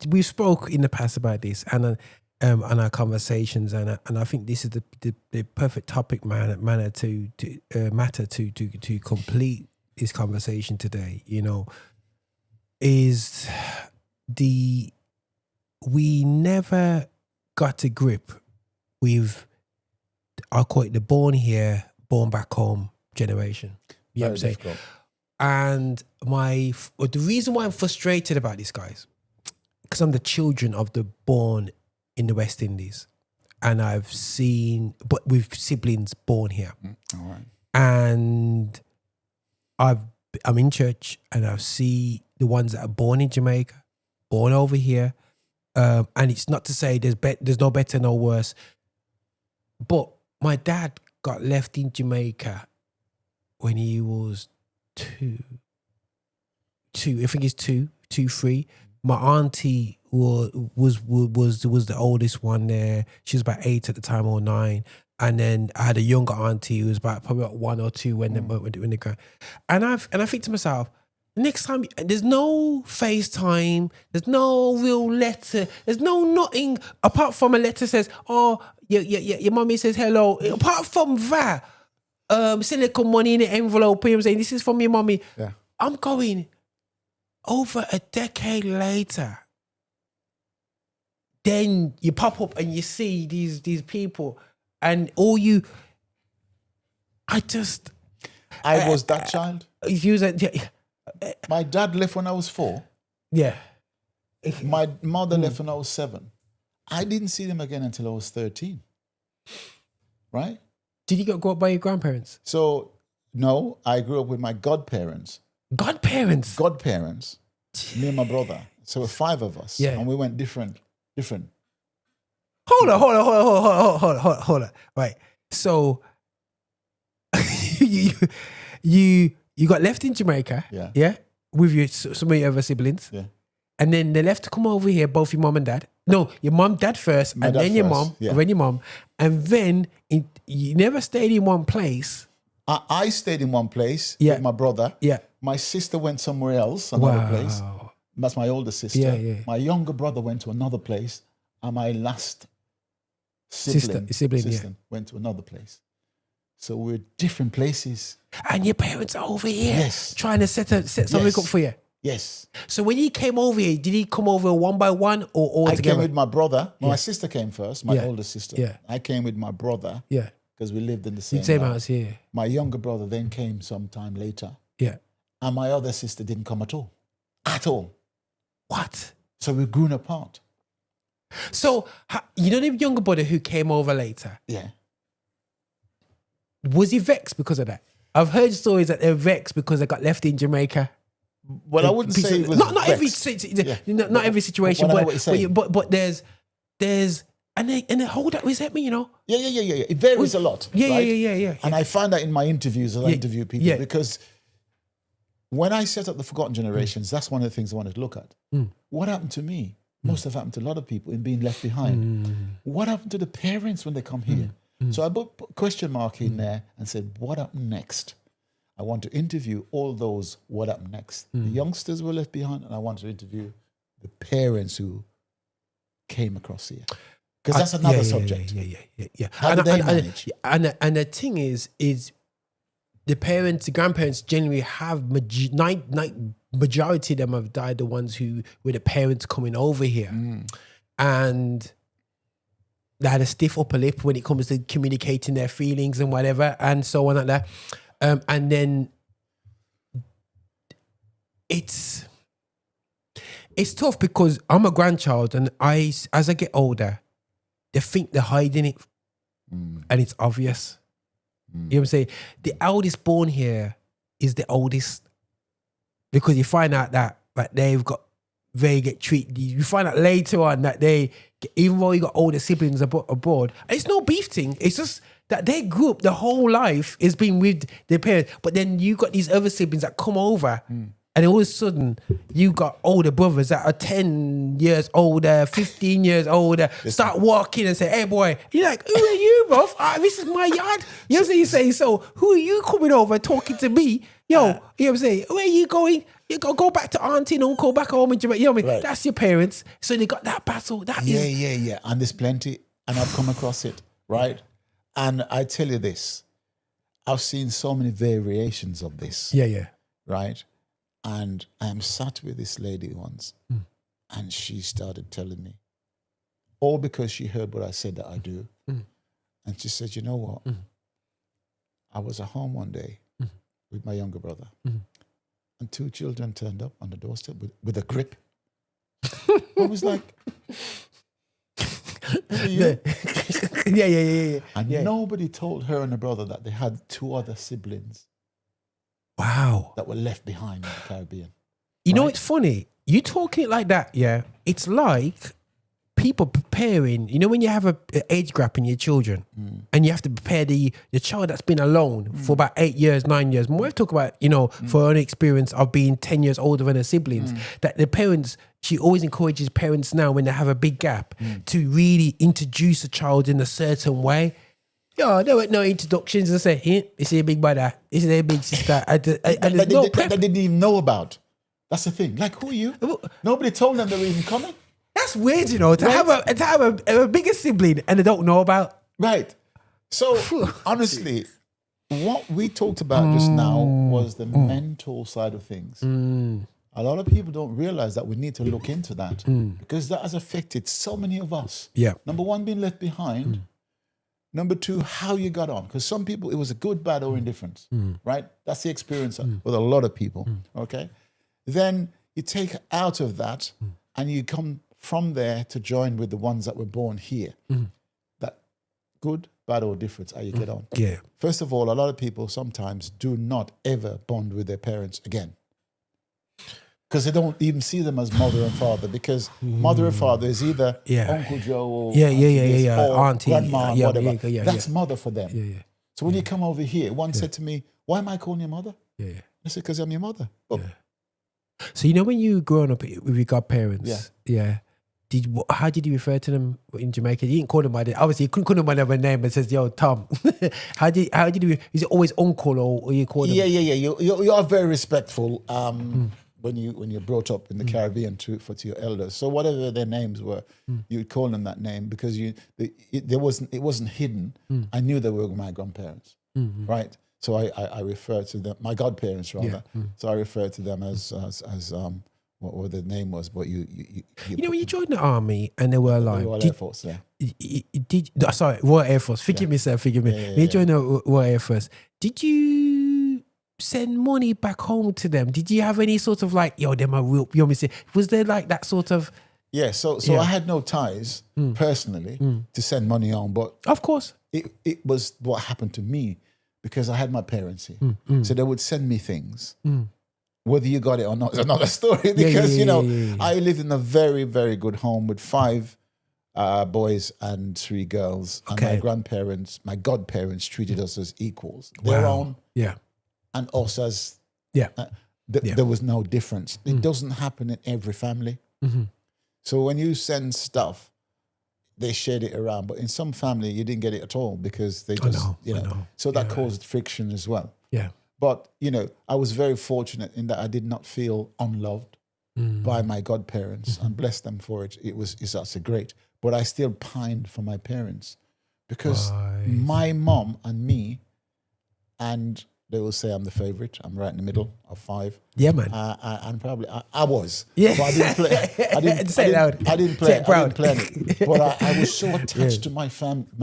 we spoke in the past about this and on our conversations, and I think this is the perfect topic matter to complete this conversation today. Is we never got to grip with, I'll call it the born here, born back home generation. You know what I'm saying? Difficult. And the reason why I'm frustrated about this, guys, because I'm the children of the born in the West Indies, and but with siblings born here. All right. And I'm in church, and I see the ones that are born in Jamaica, born over here, and it's not to say there's no better, no worse, but my dad got left in Jamaica when he was two. I think it's two, 3. My auntie was the oldest one there. She was about 8 at the time, or 9. And then I had a younger auntie who was probably about 1 or 2 when they go. And I think to myself, next time there's no FaceTime, there's no real letter, there's no nothing apart from a letter says, oh, your mommy says hello. Apart from that, silicone money in the envelope, I'm saying this is from your mommy. Yeah. I'm going over a decade later. Then you pop up and you see these people, and I was that child. My dad left when I was 4. Yeah. My mother left when I was 7. I didn't see them again until I was 13. Right? Did you grow up by your grandparents? So, no, I grew up with my godparents. Godparents? Godparents. Me and my brother. So there were 5 of us. Yeah. And we went different. Hold on. Right. So you got left in Jamaica. Yeah. With some of your other siblings. Yeah. And then they left to come over here, both your mom and dad. No, your mom, dad first, My and dad then your first, mom, yeah. and then your mom. And then you never stayed in one place. I stayed in one place Yeah. with my brother. Yeah. My sister went somewhere else, another place. That's my older sister. Yeah. My younger brother went to another place. And my last sibling went to another place. So we're different places. And your parents are over here. Yes. Trying to set something up for you. Yes. So when he came over here, did he come over one by one or all I together? came with my brother. Yeah. My sister came first, my older sister. Yeah. I came with my brother Yeah. because we lived in the same Same house. house here. My younger brother then came sometime later. Yeah. And my other sister didn't come at all. At all. What? So we've grown apart. So, the younger brother who came over later, Yeah. was he vexed because of that? I've heard stories that they're vexed because they got left in Jamaica. Well, I wouldn't say it was not every vexed. not every situation, But I know what you're saying. but there's and they hold that resentment, Yeah. It varies a lot. Yeah, right? yeah. And I find that in my interviews as I interview people Yeah. because when I set up the Forgotten Generations, that's one of the things I wanted to look at. What happened to me? Must have happened to a lot of people in being left behind. What happened to the parents when they come here? So I put a question mark in there and said, what happened next? I want to interview all those what happened next. The youngsters were left behind, and I want to interview the parents who came across here. Because that's another subject. Yeah. How do they manage? And the thing is the parents, the grandparents generally have majority of them have died. The ones who were the parents coming over here, and they had a stiff upper lip when it comes to communicating their feelings and whatever, and so on like that. And then it's tough because I'm a grandchild, and as I get older, they think they're hiding it and it's obvious. You know what I'm saying? The eldest born here is the oldest, because you find out that they get treated. You find out later on that even though you got older siblings abroad, it's no beef thing. It's just that they grew up the whole life is being with their parents, but then you got these other siblings that come over. And all of a sudden, you got older brothers that are 10 years older, 15 years older, start walking and say, hey, boy. You're like, who are you, bro? This is my yard. You know what I'm saying? So who are you coming over talking to me? Yo, you know what I'm saying? Where are you going? You go back to auntie and uncle, back home in Jamaica. You know what I mean? Right. That's your parents. So they got that battle. Yeah. And there's plenty. And I've come across it, right? And I tell you this, I've seen so many variations of this. Yeah. Right? And I'm sat with this lady once, and she started telling me, all because she heard what I said that I do. And she said, you know what? I was at home one day with my younger brother, and 2 children turned up on the doorstep with a grip. I was like, who are you? Yeah. And nobody told her and her brother that they had 2 other siblings. Wow. That were left behind in the Caribbean. You know, it's funny. You talking it like that, yeah. It's like people preparing, you know, when you have an age gap in your children and you have to prepare the child that's been alone for about 8 years, 9 years. We've talked about, you know, for an experience of being 10 years older than her siblings, that the parents, she always encourages parents now when they have a big gap to really introduce a child in a certain way. Yo, there were no introductions. I say, hey, this is a big brother, this is a big sister. And there's no prep. That they didn't even know about. That's the thing. Like, who are you? Nobody told them they were even coming. That's weird, you know, to have a bigger sibling and they don't know about. Right. So, honestly, what we talked about just now was the mental side of things. A lot of people don't realize that we need to look into that because that has affected so many of us. Yeah. Number 1, being left behind. Number 2, how you got on. Because some people, it was a good, bad, or indifference, right? That's the experience with a lot of people, okay? Then you take out of that and you come from there to join with the ones that were born here. That good, bad, or difference, how you get on. Yeah. First of all, a lot of people sometimes do not ever bond with their parents again. Because they don't even see them as mother and father, because mother and father is either Uncle Joe or or auntie, grandma, whatever. That's mother for them. Yeah. So when you come over here, one said to me, why am I calling you mother? Yeah. I said, because I'm your mother. Oh. Yeah. So you know when you growing up with your godparents, how did you refer to them in Jamaica? You didn't call them by the, obviously you couldn't call them by their name, but says, yo, Tom. how did you, is it always uncle or you call them? Yeah. You are very respectful. When you're brought up in the Caribbean to your elders, so whatever their names were, you would call them that name because it wasn't hidden. I knew they were my grandparents, right? So I refer to them, my godparents rather. So I refer to them as what their name was. But you know when you joined the army and they were like Royal Air Force, Royal Air Force. Forgive me, sir. Forgive me. When you joined the Royal Air Force, did you send money back home to them? Did you have any sort of like, yo, them are real, you know what I'm saying? Was there like that sort of... Yeah, so I had no ties personally to send money home, but... Of course. It was what happened to me because I had my parents here. So they would send me things. Whether you got it or not is another story because, I lived in a very, very good home with 5 boys and 3 girls. And my godparents treated us as equals. Their own. Yeah. And us as, there was no difference. It doesn't happen in every family. So when you send stuff, they shared it around. But in some family, you didn't get it at all because they just, I know. So that caused friction as well. Yeah. But, I was very fortunate in that I did not feel unloved by my godparents and bless them for it. It's actually great. But I still pined for my parents because my mom and me and... They will say I'm the favorite. I'm right in the middle of 5. Yeah, man. And probably I was. Yeah. But I didn't play. I didn't play it. But I was so attached to my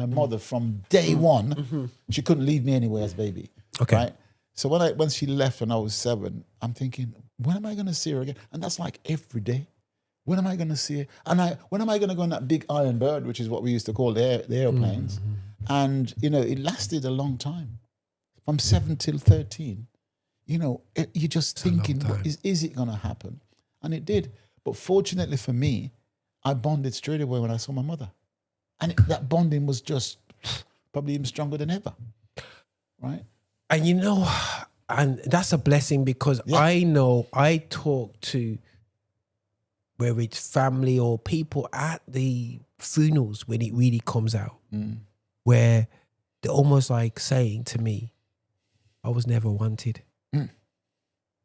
mother from day one. She couldn't leave me anywhere as baby. Okay. Right. So when she left when I was 7, I'm thinking, when am I going to see her again? And that's like every day. When am I going to see her? And when am I going to go on that big iron bird, which is what we used to call the airplanes? And, it lasted a long time. From 7 till 13. You're just thinking, is it going to happen? And it did. But fortunately for me, I bonded straight away when I saw my mother. And that bonding was just probably even stronger than ever. Right? And and that's a blessing, because I know I talk to, whether it's family or people at the funerals when it really comes out, where they're almost like saying to me, I was never wanted.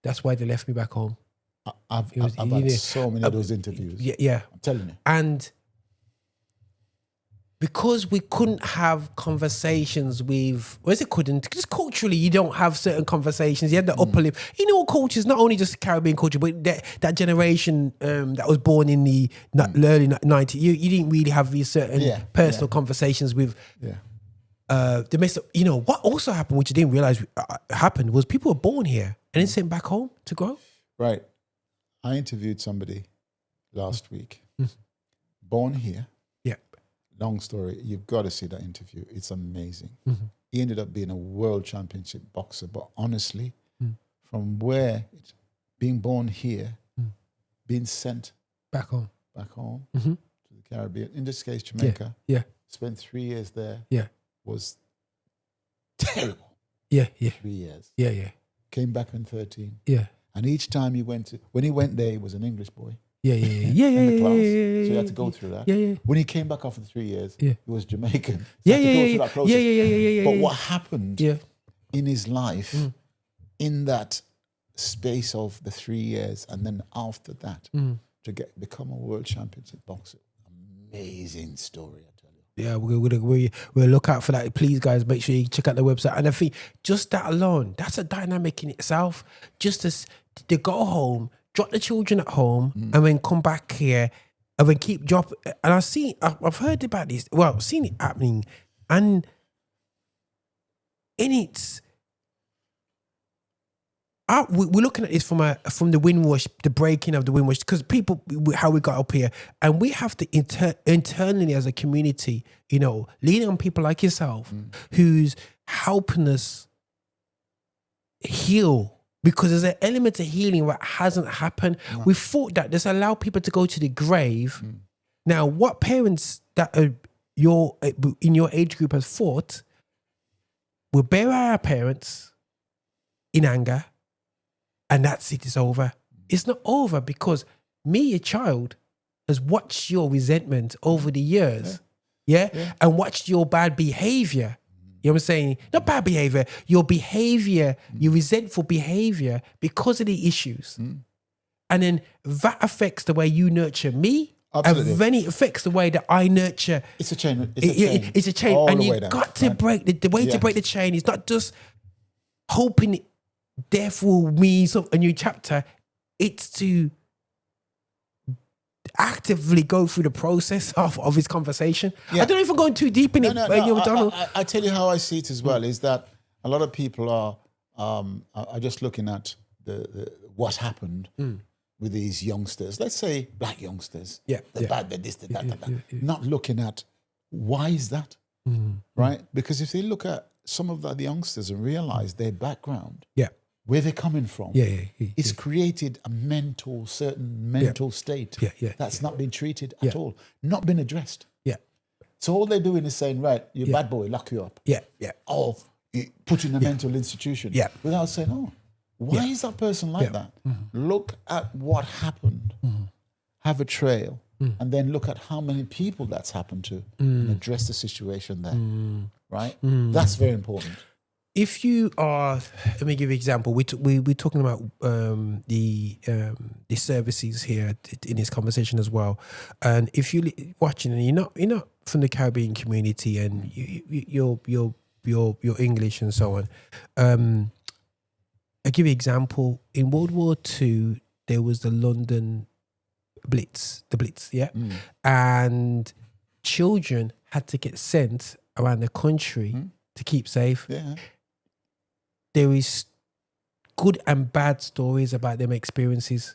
That's why they left me back home. I've had so many of those interviews. Yeah. I'm telling you. And because we couldn't have conversations with, just culturally, you don't have certain conversations. You had the upper lip. Cultures, not only just Caribbean culture, but that generation that was born in the early 90s, you didn't really have these certain personal conversations with the mess up. What also happened, which I didn't realize happened, was people were born here and then sent back home to grow. Right. I interviewed somebody last week, born here. Long story. You've got to see that interview. It's amazing. He ended up being a world championship boxer. But honestly, from being born here, being sent back home to the Caribbean, in this case, Jamaica, spent 3 years there, was terrible. 3 years. Came back in 13. And each time when he went there, he was an English boy. In the class. So he had to go through that. When he came back after 3 years, he was Jamaican. So he had to go through that process. But what happened in his life in that space of the 3 years, and then after that, to become a world championship boxer, amazing story, I tell you. Yeah, we'll look out for that. Please, guys, make sure you check out the website. And I think just that alone, that's a dynamic in itself. Just to go home, drop the children at home, and then come back here, and then keep dropping. And I've heard about this. Well, I've seen it happening, and we're looking at this from the Windrush, the breaking of the Windrush, because how we got up here, and we have to internally as a community, leaning on people like yourself, who's helping us heal. Because there's an element of healing that hasn't happened. No. We thought that just allow people to go to the grave. Now, what parents that are in your age group has thought, we'll bury our parents in anger, and that's it, it's over. It's not over, because me, a child, has watched your resentment over the years, and watched your bad behavior. You know what I'm saying? Not bad behavior, your behavior, your resentful behavior because of the issues. And then that affects the way you nurture me. Absolutely. And then it affects the way that I nurture. It's a chain. It's a chain. All and the you've way down, got to break the way to break the chain is not just hoping death will mean a new chapter. It's to actively go through the process of his conversation. I don't know if I'm going too deep in it. I tell you how I see it as well, is that a lot of people are just looking at the what happened with these youngsters. Let's say black youngsters. Bad, this, that. Not looking at why is that, right? Because if they look at some of the youngsters and realize their background, where they're coming from, it's created a certain mental state that's not been treated at all, not been addressed. So all they're doing is saying, right, you're a bad boy, lock you up. Or you put you in a mental institution. Without saying, why is that person like that? Look at what happened, have a trail, and then look at how many people that's happened to and address the situation there, right? That's very important. If you are, let me give you an example. We're talking about the services here in this conversation as well. And if you're watching and you're not from the Caribbean community and you're English and so on, I'll give you an example. In World War II, there was the London Blitz, and children had to get sent around the country to keep safe. There is good and bad stories about them experiences.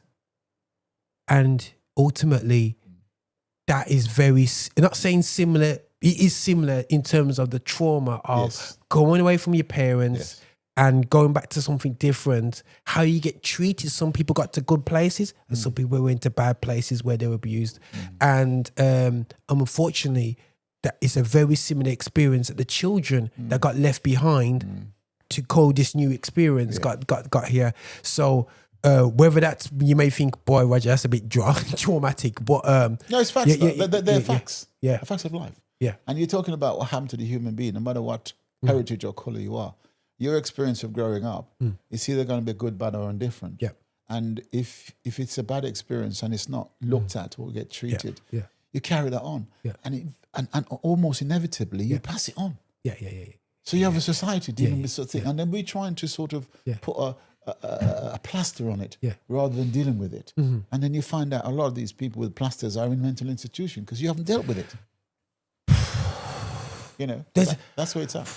And ultimately, that is very, I'm not saying similar it is similar in terms of the trauma of Yes. going away from your parents. Yes. And going back to something different, how you get treated. Some people got to good places, and some people went to bad places where they were abused. And unfortunately, that is a very similar experience that the children that got left behind to code this new experience got here. So whether that's, you may think, boy, Roger, that's a bit traumatic, but No, it's facts. They're facts. Yeah. The facts of life. Yeah. And you're talking about what happened to the human being, no matter what heritage or color you are. Your experience of growing up is either going to be good, bad, or indifferent. Yeah. And if it's a bad experience and it's not looked at or get treated, you carry that on. Yeah. And almost inevitably, you pass it on. Yeah. So you have a society dealing with such a thing. And then we're trying to sort of put a plaster on it rather than dealing with it. And then you find out a lot of these people with plasters are in mental institution because you haven't dealt with it. You know, that's where it's at.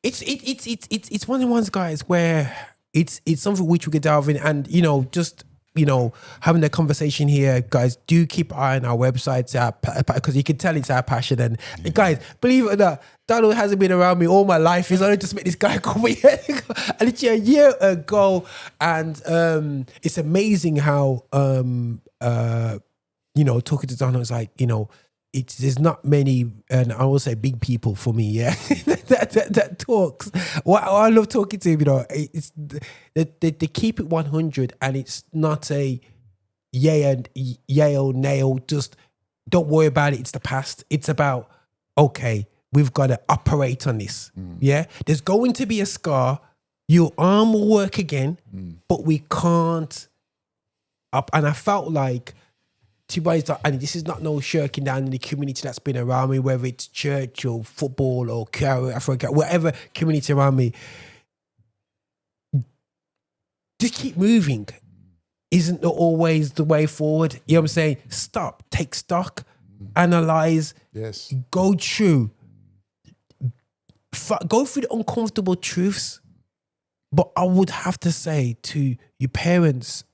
It's one of the ones, guys, where it's something which we could delve in, and just having the conversation here, guys. Do keep an eye on our website, because you can tell it's our passion. And guys, believe it or not, Donald hasn't been around me all my life. He's only just met this guy a literally a year ago, and it's amazing how talking to Donald is like, there's not many, and I will say big people for me, that talks. Well, I love talking to him, it's they keep it 100, and it's not a yay or nail, just don't worry about it, it's the past. It's about, okay, we've got to operate on this. Yeah, there's going to be a scar, your arm will work again, but we can't up. And I felt like, and this is not no shirking down in the community that's been around me, whether it's church or football or Africa, whatever community around me. Just keep moving. Isn't always the way forward? You know what I'm saying? Stop, take stock, analyze, go through the uncomfortable truths. But I would have to say to your parents,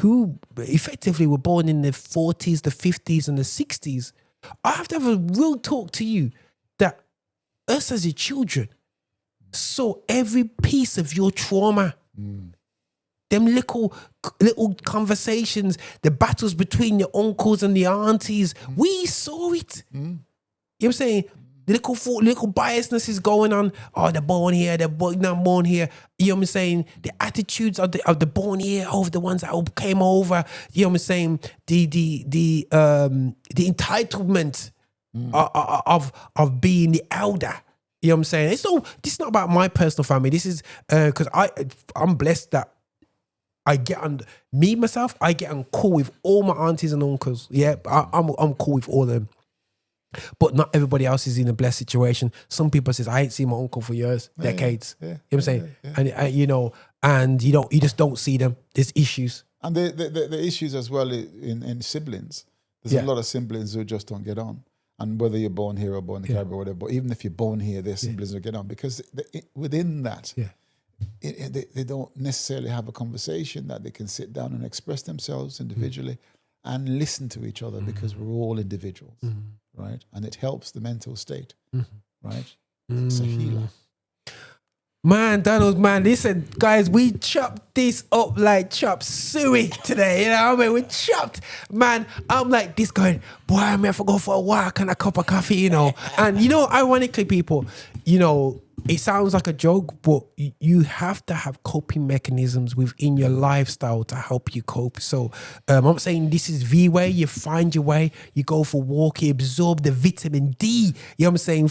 who effectively were born in the 40s, the 50s, and the 60s, I have to have a real talk to you that us as your children saw every piece of your trauma. Them little conversations, the battles between your uncles and the aunties, we saw it. You know what I'm saying? The little biasness is going on. Oh, they're born here, they're not born here. You know what I'm saying? The attitudes of the born here over the ones that came over. You know what I'm saying? The entitlement of being the elder. You know what I'm saying? This is not about my personal family. This is because I'm blessed that I get on myself. I get on cool with all my aunties and uncles. Yeah, I'm cool with all of them. But not everybody else is in a blessed situation. Some people says, I ain't seen my uncle for years, decades. You know what I'm saying? And and you just don't see them. There's issues. And the issues as well in siblings. There's a lot of siblings who just don't get on. And whether you're born here or born in the Caribbean or whatever, but even if you're born here, their siblings will get on because within that, they don't necessarily have a conversation that they can sit down and express themselves individually and listen to each other because we're all individuals. Right, and it helps the mental state, right? It's a healer. Man, Donald, man, listen, guys, we chopped this up like chop suey today, I mean? We chopped, man. I'm like this going, boy, I may have to go for a walk and a cup of coffee, And, ironically, people, it sounds like a joke, but you have to have coping mechanisms within your lifestyle to help you cope. So I'm saying this is the way. You find your way, you go for a walk, you absorb the vitamin D. You know what I'm saying?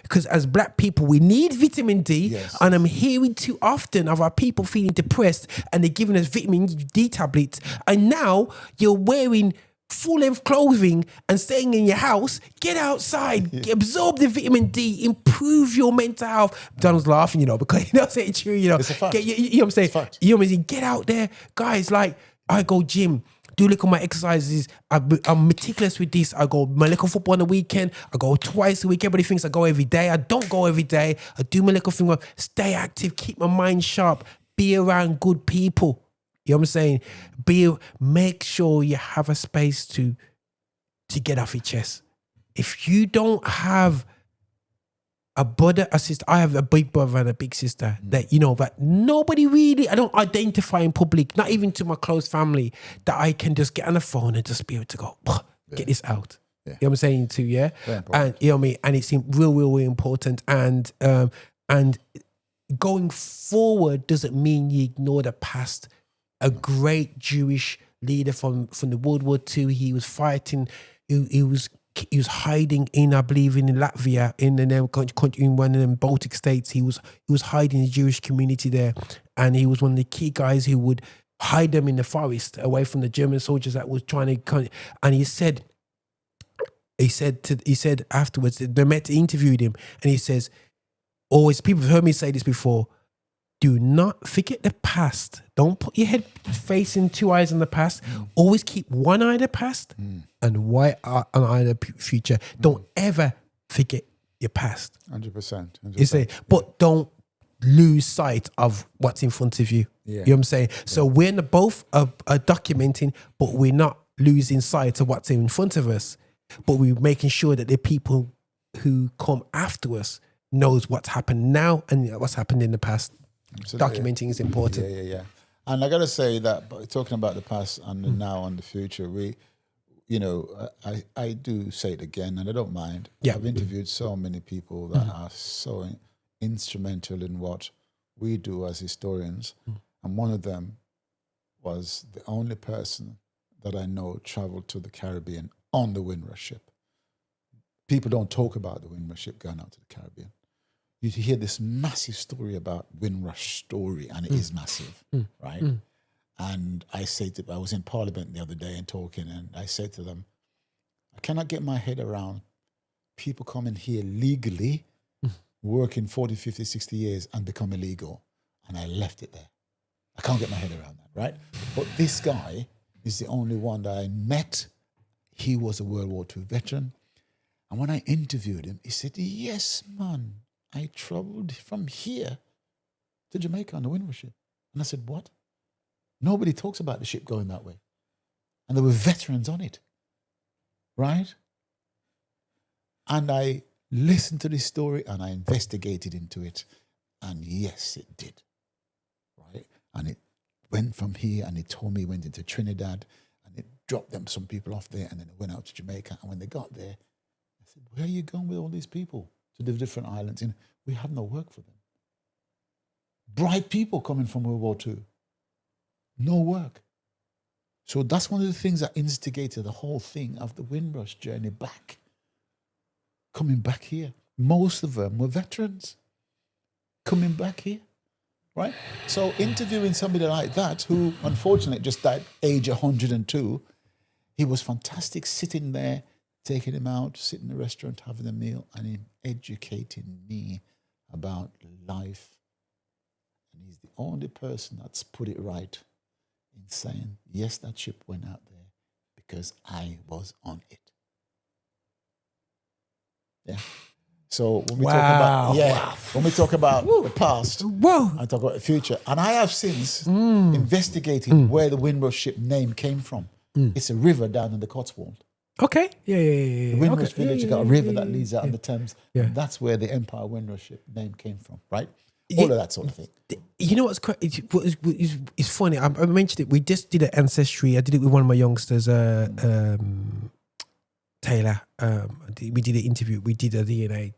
Because as black people, we need vitamin D. Yes. And I'm hearing too often of our people feeling depressed and they're giving us vitamin D tablets. And now you're wearing full-length clothing and staying in your house. Get outside, absorb the vitamin D, improve your mental health. Donald's laughing, because saying true, It's a fact. You know what I'm saying? It's a fact. You know what I'm saying? Get out there, guys. Like I go gym, do look at my exercises. I'm meticulous with this. I go my little football on the weekend. I go twice a week. Everybody thinks I go every day. I don't go every day. I do my little thing. Stay active, keep my mind sharp, be around good people. You know what I'm saying? Make sure you have a space to get off your chest. if you don't have a brother, a sister, I have a big brother and a big sister that, you know, that nobody really, I don't identify in public, not even to my close family, that I can just get on the phone and just be able to go, get this out. You know what I'm saying too, yeah? And you know what I mean? And it's really important. And going forward doesn't mean you ignore the past. A great Jewish leader from the World War II, he was fighting, he was hiding in, I believe, in Latvia, in one of them Baltic states. He was hiding in the Jewish community there, and he was one of the key guys who would hide them in the forest away from the German soldiers that was trying to. And he said afterwards, they interviewed him, and he says, always, people have heard me say this before, do not forget the past. Don't put your head facing two eyes on the past. Always keep one eye on the past and one eye on the future. Don't ever forget your past. 100%. You say, but don't lose sight of what's in front of you. You know what I'm saying? So we're both are documenting, but we're not losing sight of what's in front of us. But we're making sure that the people who come after us knows what's happened now and what's happened in the past. Absolutely. Documenting is important. Yeah. And I got to say that, talking about the past and the now and the future, we, you know, I do say it again, and I don't mind. I've interviewed so many people that are so instrumental in what we do as historians, and one of them was the only person that I know traveled to the Caribbean on the Windrush ship. People don't talk about the Windrush ship going out to the Caribbean. You hear this massive story about Windrush story, and it is massive, right? And I was in Parliament the other day and talking, and I said to them, I cannot get my head around people coming here legally, working 40, 50, 60 years and become illegal. And I left it there. I can't get my head around that, right? But this guy is the only one that I met. He was a World War II veteran. And when I interviewed him, he said, yes, man, I traveled from here to Jamaica on the Windrush ship. And I said, what? Nobody talks about the ship going that way. And there were veterans on it, right? And I listened to this story and I investigated into it. And yes, it did, right? And it went from here, and it told me it went into Trinidad, and it dropped some people off there, and then it went out to Jamaica. And when they got there, I said, where are you going with all these people to the different islands? And we have no work for them. Bright people coming from World War II. No work. So that's one of the things that instigated the whole thing of the Windrush journey back. Coming back here. Most of them were veterans. Coming back here. Right? So interviewing somebody like that, who unfortunately just died age 102, he was fantastic sitting there, taking him out, sitting in a restaurant, having a meal, and him educating me about life. And he's the only person that's put it right in saying, yes, that ship went out there because I was on it. Yeah. So when we when we talk about the past, I talk about the future. And I have since investigated where the Windrush ship name came from. It's a river down in the Cotswold. Okay. The Windrush village, you got a river that leads out in the Thames. And that's where the Empire Windrush ship name came from, right? All of that sort of thing. You know what's it's funny. I mentioned it. We just did an ancestry. I did it with one of my youngsters, Taylor. We did an interview. We did a DNA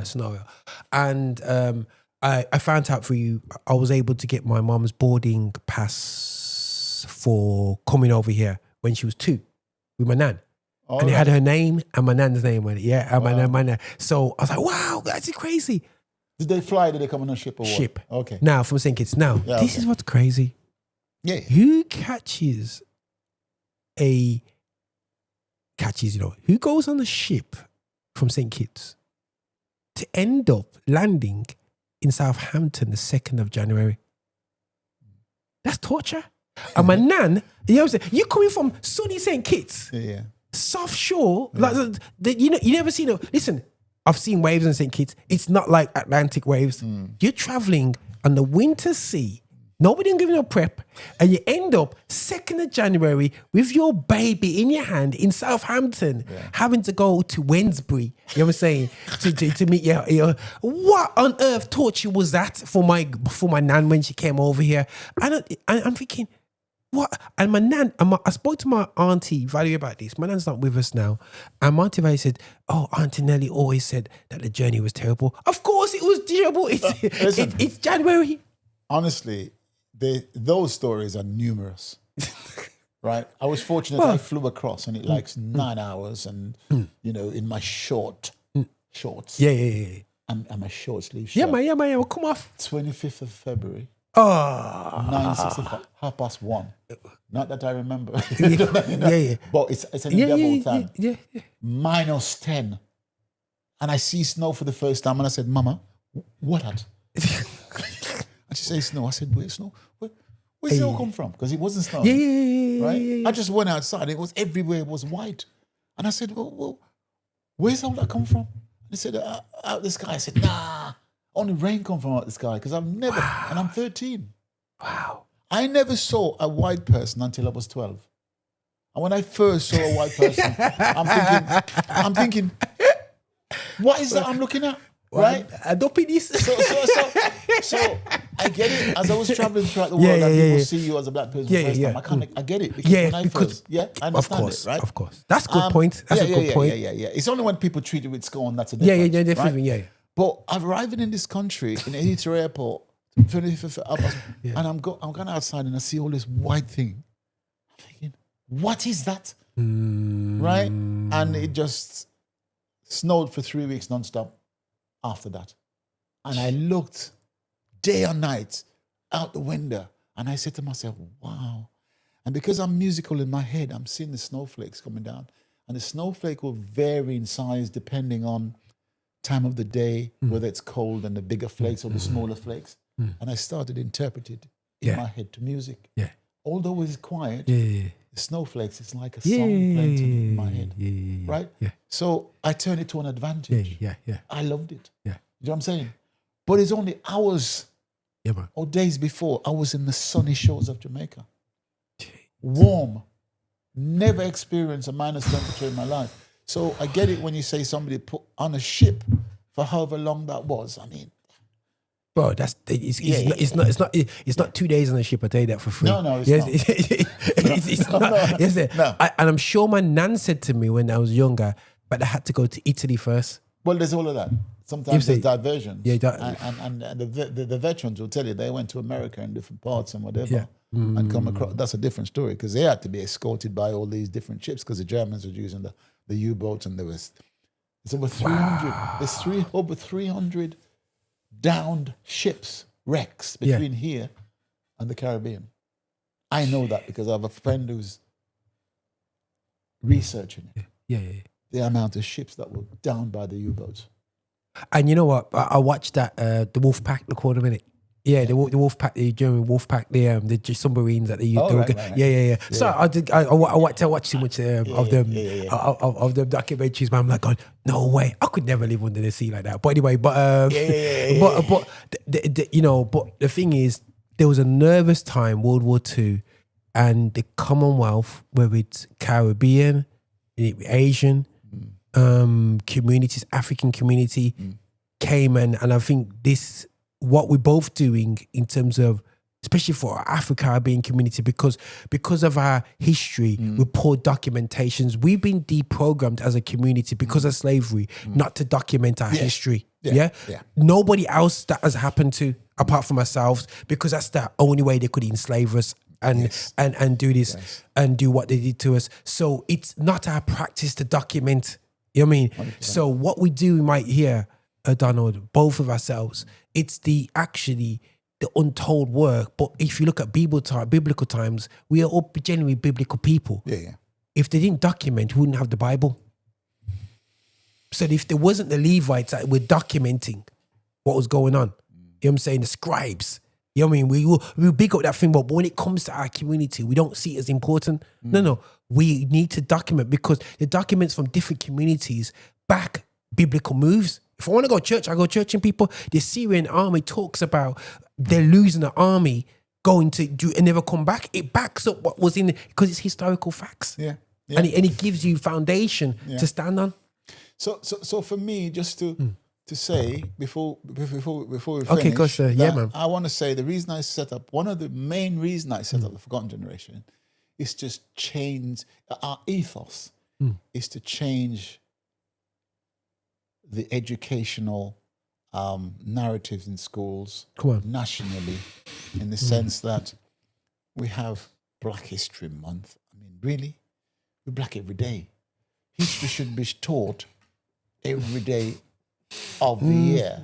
scenario, and I found out for you. I was able to get my mom's boarding pass for coming over here when she was 2 with my nan. And it had her name and my nan's name on it. Yeah, and my nan. So I was like, wow, that's crazy. Did they fly? Did they come on a ship or what? Ship. Okay. Now, from St. Kitts. Now, this is what's crazy. Yeah. Who who goes on a ship from St. Kitts to end up landing in Southampton the 2nd of January? That's torture. And my nan, you know what I'm saying? You're coming from sunny St. Kitts. Yeah. Soft shore. Like, you never seen it. Listen, I've seen waves in St. Kitts. It's not like Atlantic waves. You're traveling on the winter sea Nobody didn't give you no prep. And you end up 2nd of January with your baby in your hand in Southampton, having to go to Wednesbury, you know what I'm saying, to meet your what on earth torture was that for my nan when she came over here? And I'm thinking, what? And my nan, I spoke to my auntie Valerie about this. My nan's not with us now. And my auntie Valerie said, oh, Auntie Nelly always said that the journey was terrible. Of course it was terrible. It's January. Honestly, those stories are numerous, right? I was fortunate I flew across and it likes 9 hours and, in my shorts. Yeah. And my short sleeve shirt. Yeah, man, well, come off. 25th of February. Oh. 9:65, 1:30. Not that I remember. Yeah. But it's an indelible time. Yeah. -10. And I see snow for the first time and I said, Mama, what that? And she says snow. I said, where's snow? Where's snow come from? Because it wasn't snowing. Yeah. Right? I just went outside. It was everywhere. It was white. And I said, well where's all that come from? And he said, out the sky. I said, nah, only rain come from out the sky. Because I've never, and I'm 13. Wow. I never saw a white person until I was 12. And when I first saw a white person, I'm thinking, what is that I'm looking at? Right? I don't pay this. So I get it. As I was traveling throughout the world and people see you as a black person for the first time, I get it. Because when I understand it, right? Of course. That's a good point. That's a good point. Yeah. It's only when people treat it with scorn that's a difference. Yeah, definitely, right? Yeah. But arriving in this country, in Heathrow Airport, and I'm going outside and I see all this white thing. I'm thinking, what is that? Right? And it just snowed for 3 weeks nonstop after that. And I looked day and night out the window and I said to myself, wow. And because I'm musical in my head, I'm seeing the snowflakes coming down. And the snowflake will vary in size depending on time of the day, whether it's cold and the bigger flakes or the smaller flakes. And I started interpreting it in my head to music. Yeah. Although it's quiet, the snowflakes, it's like a song playing in my head. Right? Yeah. So I turned it to an advantage. Yeah. I loved it. Yeah. You know what I'm saying? But it's only hours or days before I was in the sunny shores of Jamaica. Warm. Never experienced a minus temperature in my life. So I get it when you say somebody put on a ship for however long that was. I mean, bro, it's not 2 days on the ship. I tell you that for free. No, it's not. It's not. No. And I'm sure my nan said to me when I was younger, but I had to go to Italy first. Well, there's all of that. Sometimes there's diversions. Yeah, and the veterans will tell you they went to America in different parts and whatever and come across. That's a different story because they had to be escorted by all these different ships because the Germans were using the U-boats and there's over 300. There's over 300 downed ships, wrecks between here and the Caribbean. I know that because I have a friend who's researching it. Yeah. The amount of ships that were downed by the U-boats. And you know what? I watched that the Wolf Pack, the quarter minute. Yeah, the Wolf Pack, the German Wolf Pack, the submarines that they use. Right. Yeah. So I watched too much of them documentaries, but I'm like, God, no way, I could never live under the sea like that. But anyway, but the thing is, there was a nervous time, World War II, and the Commonwealth, whether it's Caribbean, Asian communities, African community came and I think this, what we're both doing in terms of, especially for our Afro-Caribbean community, because of our history with poor documentations, we've been deprogrammed as a community because of slavery, not to document our history. Yeah. Nobody else that has happened to, apart from ourselves, because that's the only way they could enslave us and do this and do what they did to us. So it's not our practice to document. You know what I mean? 100%. So what we do, we might hear, Donald, both of ourselves, it's the untold work. But if you look at biblical times, we are all genuinely biblical people. Yeah. If they didn't document, we wouldn't have the Bible. So if there wasn't the Levites that were documenting what was going on, you know what I'm saying, the scribes, you know what I mean? We big up that thing, but when it comes to our community, we don't see it as important. No. We need to document because the documents from different communities back biblical moves. If I want to go to church, I go churching people. The Syrian army talks about they're losing the army going to do and never come back. It backs up what was in it because it's historical facts. Yeah. And it gives you foundation to stand on. So for me, just to say before we finish, Okay, gosh, man. I want to say one of the main reasons I set up the Forgotten Generation is just change our ethos. Is to change the educational narratives in schools nationally, in the sense that we have Black History Month. I mean, really, we're black every day. History should be taught every day of the year,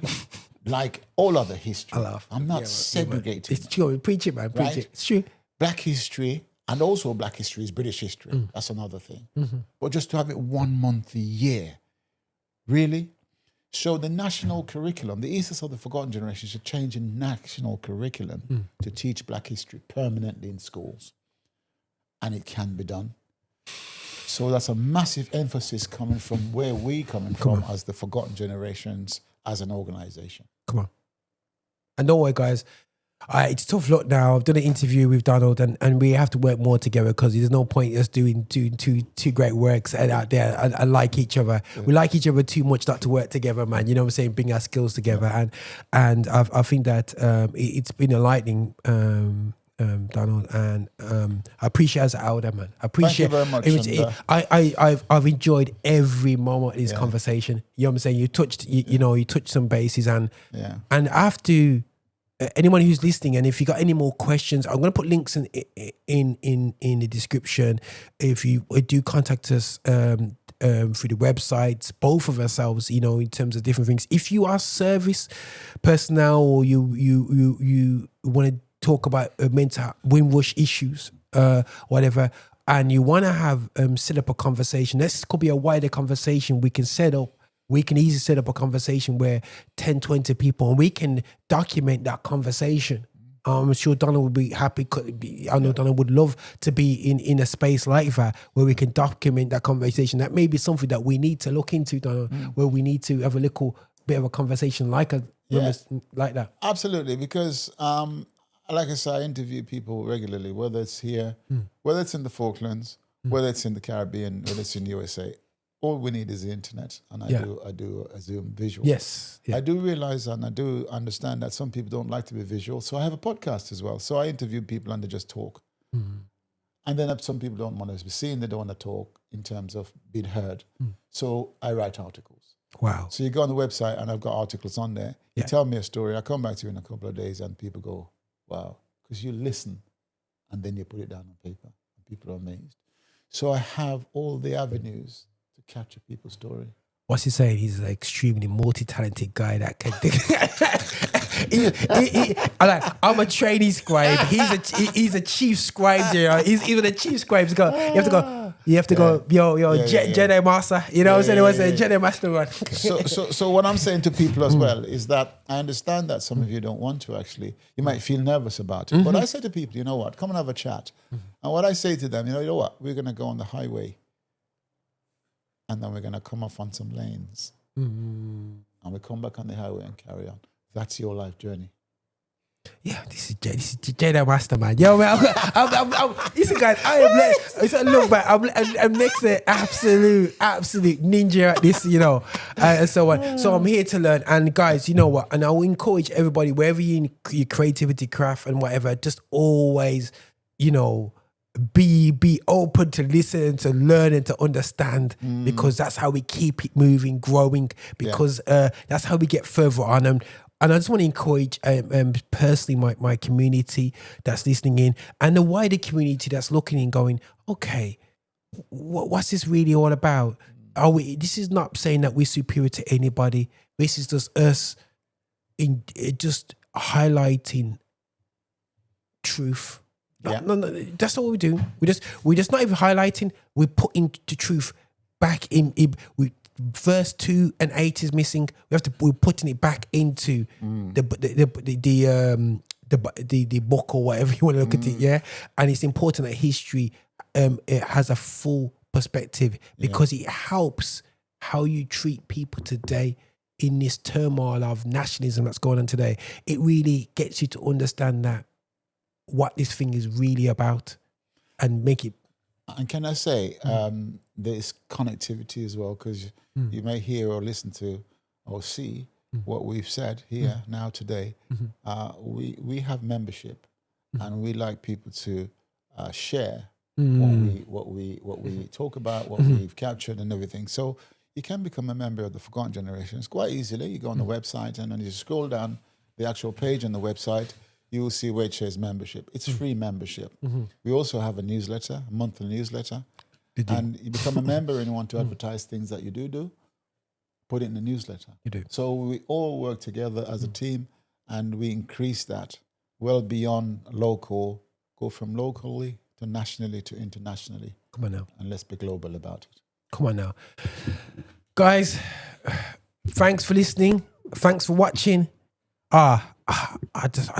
like all other history. I'm not segregating. It's true. Preach it, man. Preach it. It's true. Black history, and also Black history is British history. That's another thing. But just to have it 1 month a year, really. So the national curriculum, the ethos of the Forgotten Generation should change in national curriculum to teach Black history permanently in schools. And it can be done. So that's a massive emphasis coming from where we coming from as the Forgotten Generations as an organization. Come on. And don't worry, guys. It's tough luck now. I've done an interview with Donald and we have to work more together because there's no point us doing two great works out there and like each other. Yeah. We like each other too much not to work together, man. You know what I'm saying? Bring our skills together. Yeah. And I think that it's been enlightening, Donald, and I appreciate as an elder, man. I appreciate. Thank you very much. I've enjoyed every moment of this conversation. You know what I'm saying? You touched some bases, and I have to. Anyone who's listening, and if you got any more questions, I'm going to put links in the description. If you do contact us through the websites, both of ourselves, in terms of different things. If you are service personnel or you want to talk about mental Windrush issues, whatever, and you want to have set up a conversation, this could be a wider conversation we can set up. We can easily set up a conversation where 10, 20 people, and we can document that conversation. I'm sure Donald would be happy. I know Donald would love to be in a space like that where we can document that conversation. That may be something that we need to look into, Donald, where we need to have a little bit of a conversation like that. Absolutely, because like I say, I interview people regularly, whether it's here, whether it's in the Falklands, whether it's in the Caribbean, whether it's in USA. All we need is the internet, and I do a Zoom visual. Yes, I do realize and I do understand that some people don't like to be visual, so I have a podcast as well. So I interview people and they just talk, and then some people don't want to be seen; they don't want to talk in terms of being heard. So I write articles. Wow! So you go on the website, and I've got articles on there. You tell me a story, I come back to you in a couple of days, and people go, "Wow!" Because you listen, and then you put it down on paper, and people are amazed. So I have all the avenues capture people's story. What's he saying? He's an extremely multi-talented guy that can do. I'm a trainee scribe. He's a chief scribe. He's even a chief scribe. You have to go. Jedi master. You know what I'm saying? It was a Jedi master one. So what I'm saying to people as well is that I understand that some of you don't want to actually. You might feel nervous about it, but I say to people, you know what? Come and have a chat. And what I say to them, you know what? We're going to go on the highway. And then we're going to come off on some lanes. And we come back on the highway and carry on. That's your life journey. Yeah, this is Jedi Master, man. Yo, man, listen, guys, I am blessed. It's a look back. I'm next to absolute ninja at this, and so on. So I'm here to learn. And guys, you know what? And I will encourage everybody, wherever you in your creativity, craft, and whatever, just always, be open to listen, to learn, and to understand, because that's how we keep it moving, growing, because that's how we get further on. And I just want to encourage personally my community that's listening in, and the wider community that's looking and going, okay, what's this really all about? This is not saying that we're superior to anybody. This is just us just highlighting truth. No, that's not what we're doing. We're just not even highlighting. We're putting the truth back in. Verse 2 and 8 is missing. We're putting it back into the book or whatever you want to look at it. Yeah, and it's important that history it has a full perspective, because it helps how you treat people today in this turmoil of nationalism that's going on today. It really gets you to understand that what this thing is really about and make it. And can I say, there's connectivity as well, because you may hear or listen to or see what we've said here now today. We have membership, and we like people to share what we talk about, what we've captured, and everything. So you can become a member of the Forgotten Generation. It's quite easily. You go on the website, and then you scroll down the actual page on the website. You will see where it says membership. It's free membership. We also have a newsletter, a monthly newsletter. And you become a member and you want to advertise things that you do, put it in the newsletter. You do. So we all work together as a team, and we increase that well beyond local, go from locally to nationally to internationally. Come on now. And let's be global about it. Come on now. Guys, thanks for listening. Thanks for watching. I just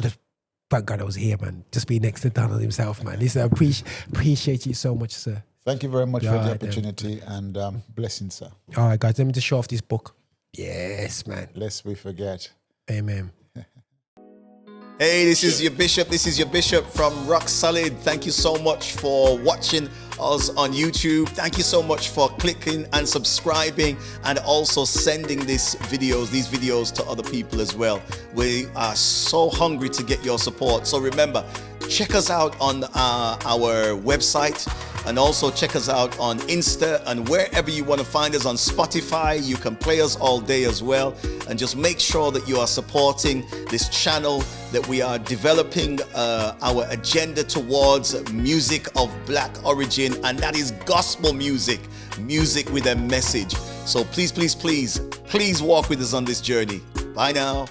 thank God I was here, man. Just be next to Donald himself, man. Listen, I appreciate you so much, sir. Thank you very much for the opportunity, and blessings, sir. All right, guys, let me just show off this book. Yes, man. Lest we forget. Amen. Hey, this is your bishop from Rock Solid. Thank you so much for watching us on YouTube. Thank you so much for clicking and subscribing, and also sending these videos to other people as well. We are so hungry to get your support. So remember, check us out on our website, and also check us out on Insta, and wherever you want to find us on Spotify. You can play us all day as well. And just make sure that you are supporting this channel, that we are developing our agenda towards music of Black origin, and that is gospel music with a message. So please walk with us on this journey. Bye now.